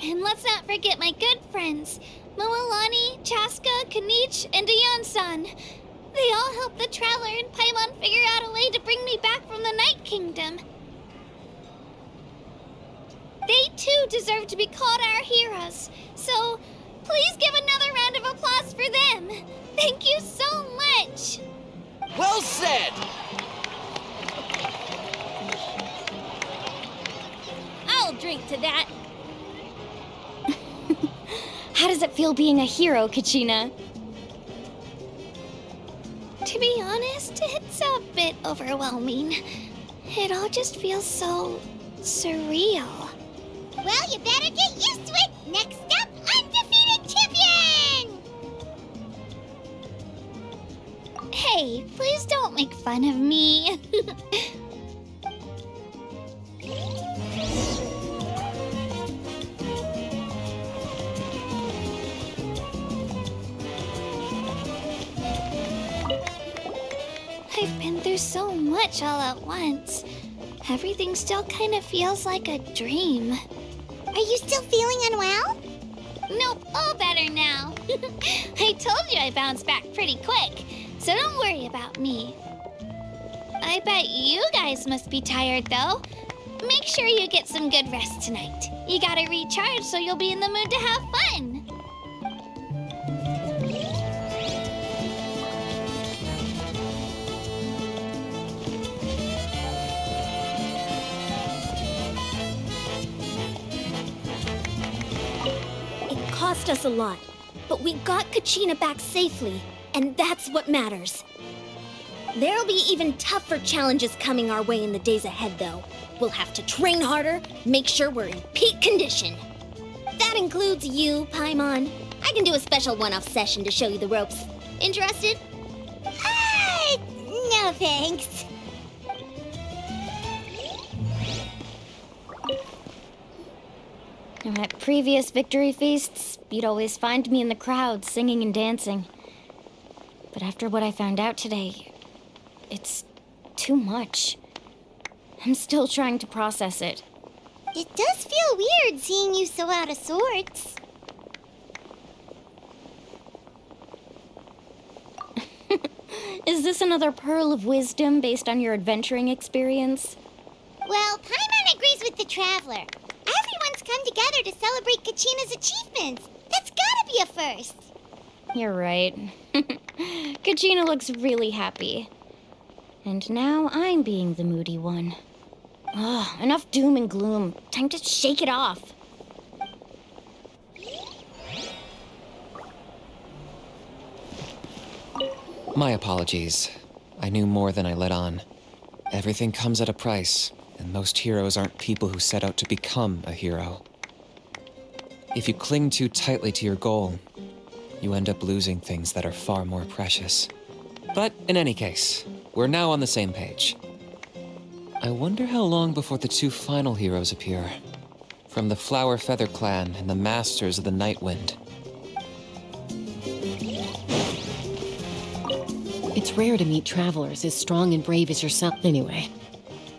And let's not forget my good friends, Moalani, Chaska, Kanich, and Dayon-san. They all helped the traveler and Paimon figure out a way to bring me back from the Night Kingdom. They too deserve to be called our heroes, so please give another round of applause for them. Thank you so much. Well said! I'll drink to that. How does it feel being a hero, Kachina? To be honest, it's a bit overwhelming. It all just feels so surreal. Well, you better get used to it. Next up, undefeated champion! Hey, please don't make fun of me. I've been through so much all at once. Everything still kind of feels like a dream. Are you still feeling unwell? Nope, all better now. I told you I bounced back pretty quick, so don't worry about me. I bet you guys must be tired, though. Make sure you get some good rest tonight. You gotta recharge so you'll be in the mood to have fun. It cost us a lot, but we got Kachina back safely, and that's what matters. There'll be even tougher challenges coming our way in the days ahead, though. We'll have to train harder, make sure we're in peak condition. That includes you, Paimon. I can do a special one-off session to show you the ropes. Interested? No thanks. At previous victory feasts, you'd always find me in the crowd singing and dancing. But after what I found out today, it's too much. I'm still trying to process it. It does feel weird seeing you so out of sorts. Is this another pearl of wisdom based on your adventuring experience? Well, Paimon agrees with the Traveler. Everyone's come together to celebrate Kachina's achievements. That's gotta be a first. You're right. Kachina looks really happy. And now I'm being the moody one. Ugh, enough doom and gloom. Time to shake it off. My apologies. I knew more than I let on. Everything comes at a price, and most heroes aren't people who set out to become a hero. If you cling too tightly to your goal, you end up losing things that are far more precious. But in any case, we're now on the same page. I wonder how long before the two final heroes appear. From the Flower Feather Clan and the Masters of the Night Wind. It's rare to meet travelers as strong and brave as yourself. Anyway,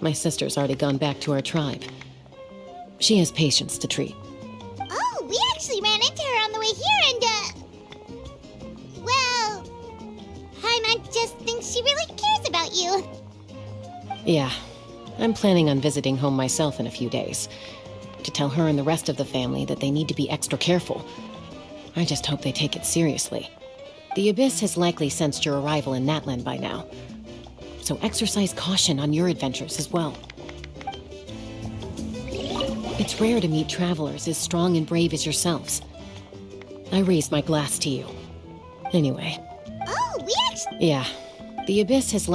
my sister's already gone back to our tribe. She has patients to treat. Oh, we actually ran into her on the way here and, well, Paimon just thinks she really cares about you. Yeah, I'm planning on visiting home myself in a few days. To tell her and the rest of the family that they need to be extra careful. I just hope they take it seriously. The Abyss has likely sensed your arrival in Natlan by now. So exercise caution on your adventures as well. It's rare to meet travelers as strong and brave as yourselves. I raise my glass to you. Anyway. Oh, we actually... Yeah, the Abyss has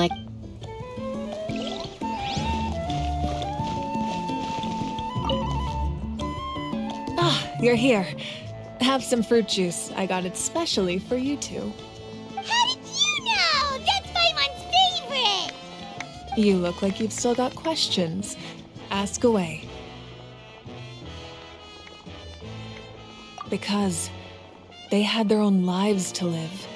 You're here. Have some fruit juice. I got it specially for you two. How did you know? That's Paimon's favorite! You look like you've still got questions. Ask away. Because they had their own lives to live.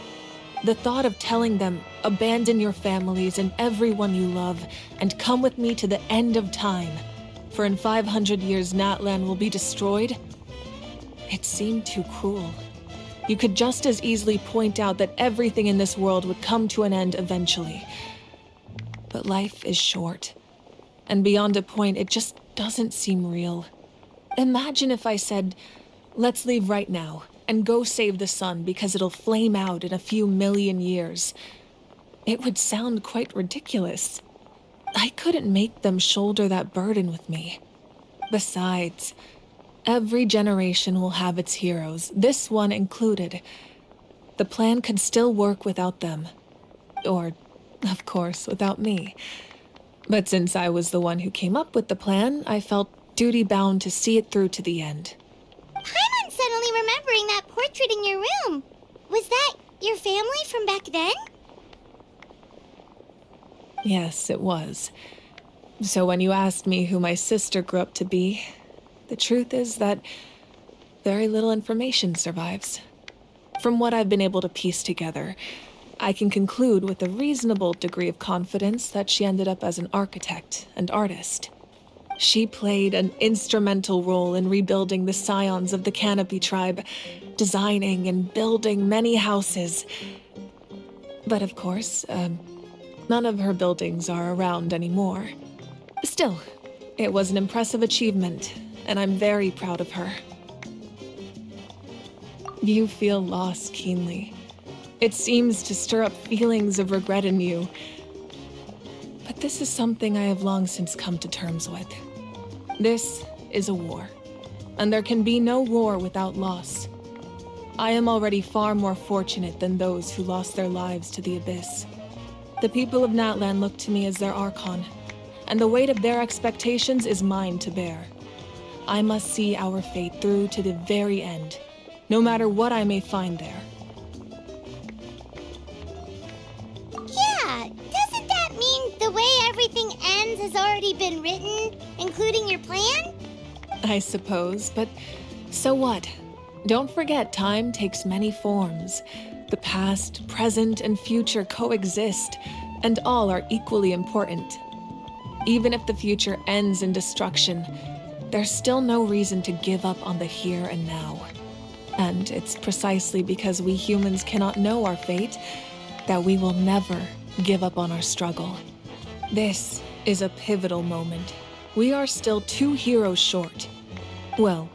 The thought of telling them, abandon your families and everyone you love, and come with me to the end of time, for in 500 years Natlan will be destroyed, it seemed too cruel. You could just as easily point out that everything in this world would come to an end eventually. But life is short, and beyond a point, it just doesn't seem real. Imagine if I said, let's leave right now, and go save the sun because it'll flame out in a few million years. It would sound quite ridiculous. I couldn't make them shoulder that burden with me. Besides, every generation will have its heroes, this one included. The plan could still work without them. Or, of course, without me. But since I was the one who came up with the plan, I felt duty-bound to see it through to the end. Paimon's suddenly remembering that portrait in your room. Was that your family from back then? Yes, it was. So when you asked me who my sister grew up to be, the truth is that very little information survives. From what I've been able to piece together, I can conclude with a reasonable degree of confidence that she ended up as an architect and artist. She played an instrumental role in rebuilding the scions of the Canopy tribe, designing and building many houses. But of course, None of her buildings are around anymore. Still, it was an impressive achievement, and I'm very proud of her. You feel loss keenly. It seems to stir up feelings of regret in you. But this is something I have long since come to terms with. This is a war, and there can be no war without loss. I am already far more fortunate than those who lost their lives to the Abyss. The people of Natlan look to me as their Archon, and the weight of their expectations is mine to bear. I must see our fate through to the very end, no matter what I may find there. Yeah, doesn't that mean the way everything ends has already been written, including your plan? I suppose, but so what? Don't forget, time takes many forms. The past, present, and future coexist, and all are equally important. Even if the future ends in destruction, there's still no reason to give up on the here and now. And it's precisely because we humans cannot know our fate that we will never give up on our struggle. This is a pivotal moment. We are still 2 heroes short. Well,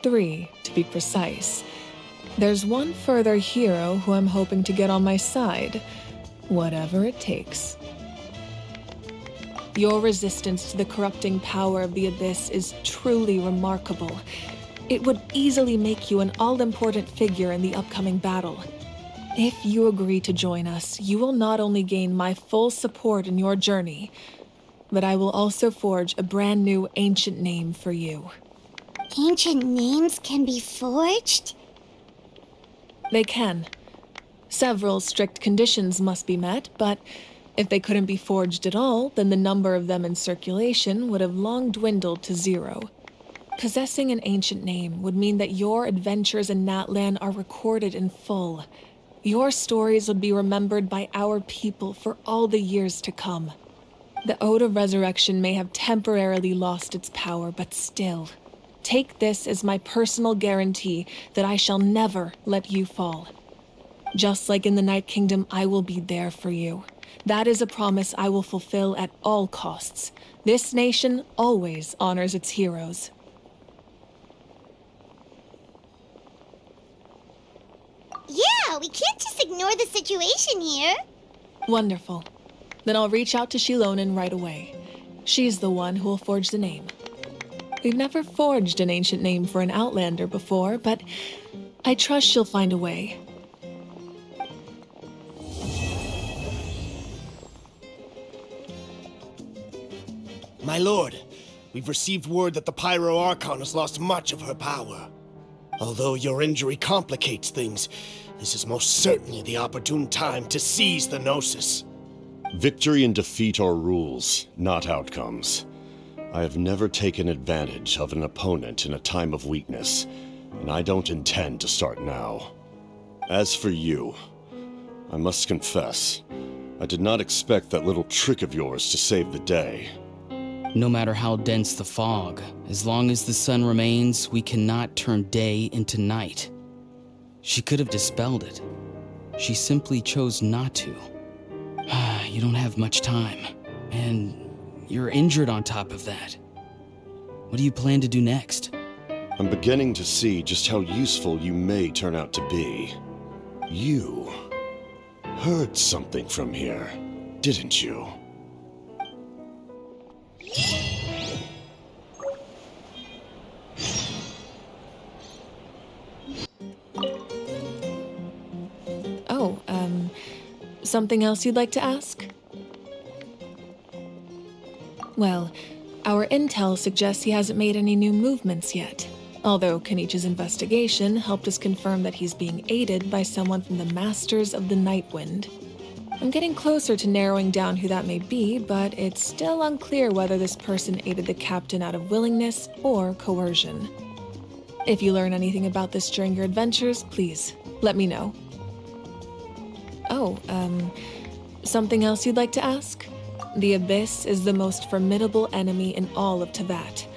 3 to be precise. There's one further hero who I'm hoping to get on my side, whatever it takes. Your resistance to the corrupting power of the Abyss is truly remarkable. It would easily make you an all-important figure in the upcoming battle. If you agree to join us, you will not only gain my full support in your journey, but I will also forge a brand new ancient name for you. Ancient names can be forged? They can. Several strict conditions must be met, but if they couldn't be forged at all, then the number of them in circulation would have long dwindled to 0. Possessing an ancient name would mean that your adventures in Natlan are recorded in full. Your stories would be remembered by our people for all the years to come. The Ode of Resurrection may have temporarily lost its power, but still, take this as my personal guarantee that I shall never let you fall. Just like in the Night Kingdom, I will be there for you. That is a promise I will fulfill at all costs. This nation always honors its heroes. Yeah, we can't just ignore the situation here. Wonderful. Then I'll reach out to Shilonen right away. She's the one who will forge the name. We've never forged an ancient name for an Outlander before, but I trust she'll find a way. My lord, we've received word that the Pyro Archon has lost much of her power. Although your injury complicates things, this is most certainly the opportune time to seize the Gnosis. Victory and defeat are rules, not outcomes. I have never taken advantage of an opponent in a time of weakness, and I don't intend to start now. As for you, I must confess, I did not expect that little trick of yours to save the day. No matter how dense the fog, as long as the sun remains, we cannot turn day into night. She could have dispelled it. She simply chose not to. You don't have much time, and you're injured on top of that. What do you plan to do next? I'm beginning to see just how useful you may turn out to be. You heard something from here, didn't you? Oh, something else you'd like to ask? Well, our intel suggests he hasn't made any new movements yet, although Kenichi's investigation helped us confirm that he's being aided by someone from the Masters of the Nightwind. I'm getting closer to narrowing down who that may be, but it's still unclear whether this person aided the captain out of willingness or coercion. If you learn anything about this during your adventures, please let me know. Oh, something else you'd like to ask? The Abyss is the most formidable enemy in all of Teyvat.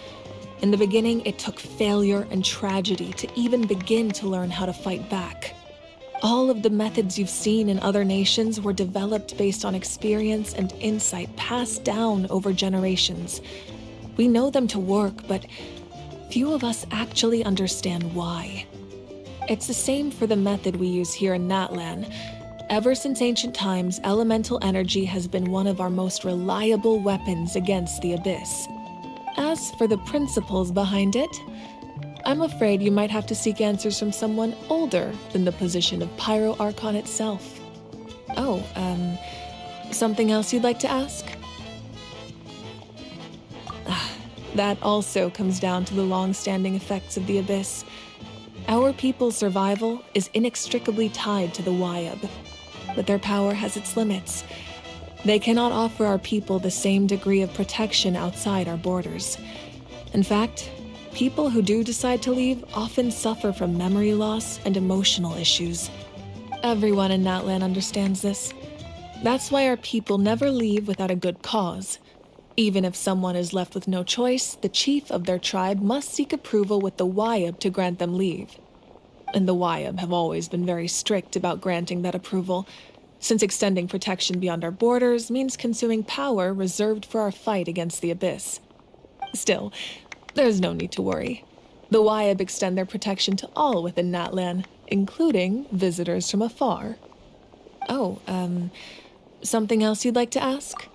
In the beginning, it took failure and tragedy to even begin to learn how to fight back. All of the methods you've seen in other nations were developed based on experience and insight passed down over generations. We know them to work, but few of us actually understand why. It's the same for the method we use here in Natlan. Ever since ancient times, elemental energy has been one of our most reliable weapons against the Abyss. As for the principles behind it, I'm afraid you might have to seek answers from someone older than the position of Pyro Archon itself. Oh, something else you'd like to ask? That also comes down to the long-standing effects of the Abyss. Our people's survival is inextricably tied to the Wyab, but their power has its limits. They cannot offer our people the same degree of protection outside our borders. In fact, people who do decide to leave often suffer from memory loss and emotional issues. Everyone in Natlan understands this. That's why our people never leave without a good cause. Even if someone is left with no choice, the chief of their tribe must seek approval with the Wyab to grant them leave. And the Wyab have always been very strict about granting that approval, since extending protection beyond our borders means consuming power reserved for our fight against the Abyss. Still, there's no need to worry. The Wyab extend their protection to all within Natlan, including visitors from afar. Oh, something else you'd like to ask?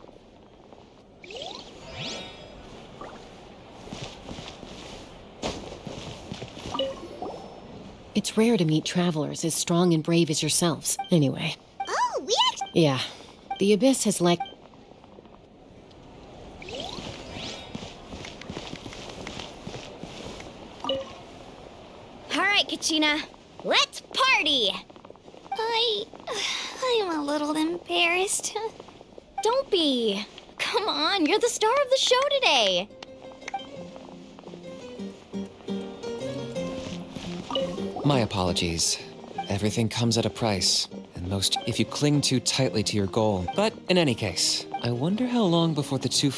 It's rare to meet travelers as strong and brave as yourselves. Anyway. Oh, we actually... Yeah. The Abyss has All right, Kachina. Let's party! I'm a little embarrassed. Don't be. Come on, you're the star of the show today. My apologies. Everything comes at a price, and most if you cling too tightly to your goal. But in any case, I wonder how long before the two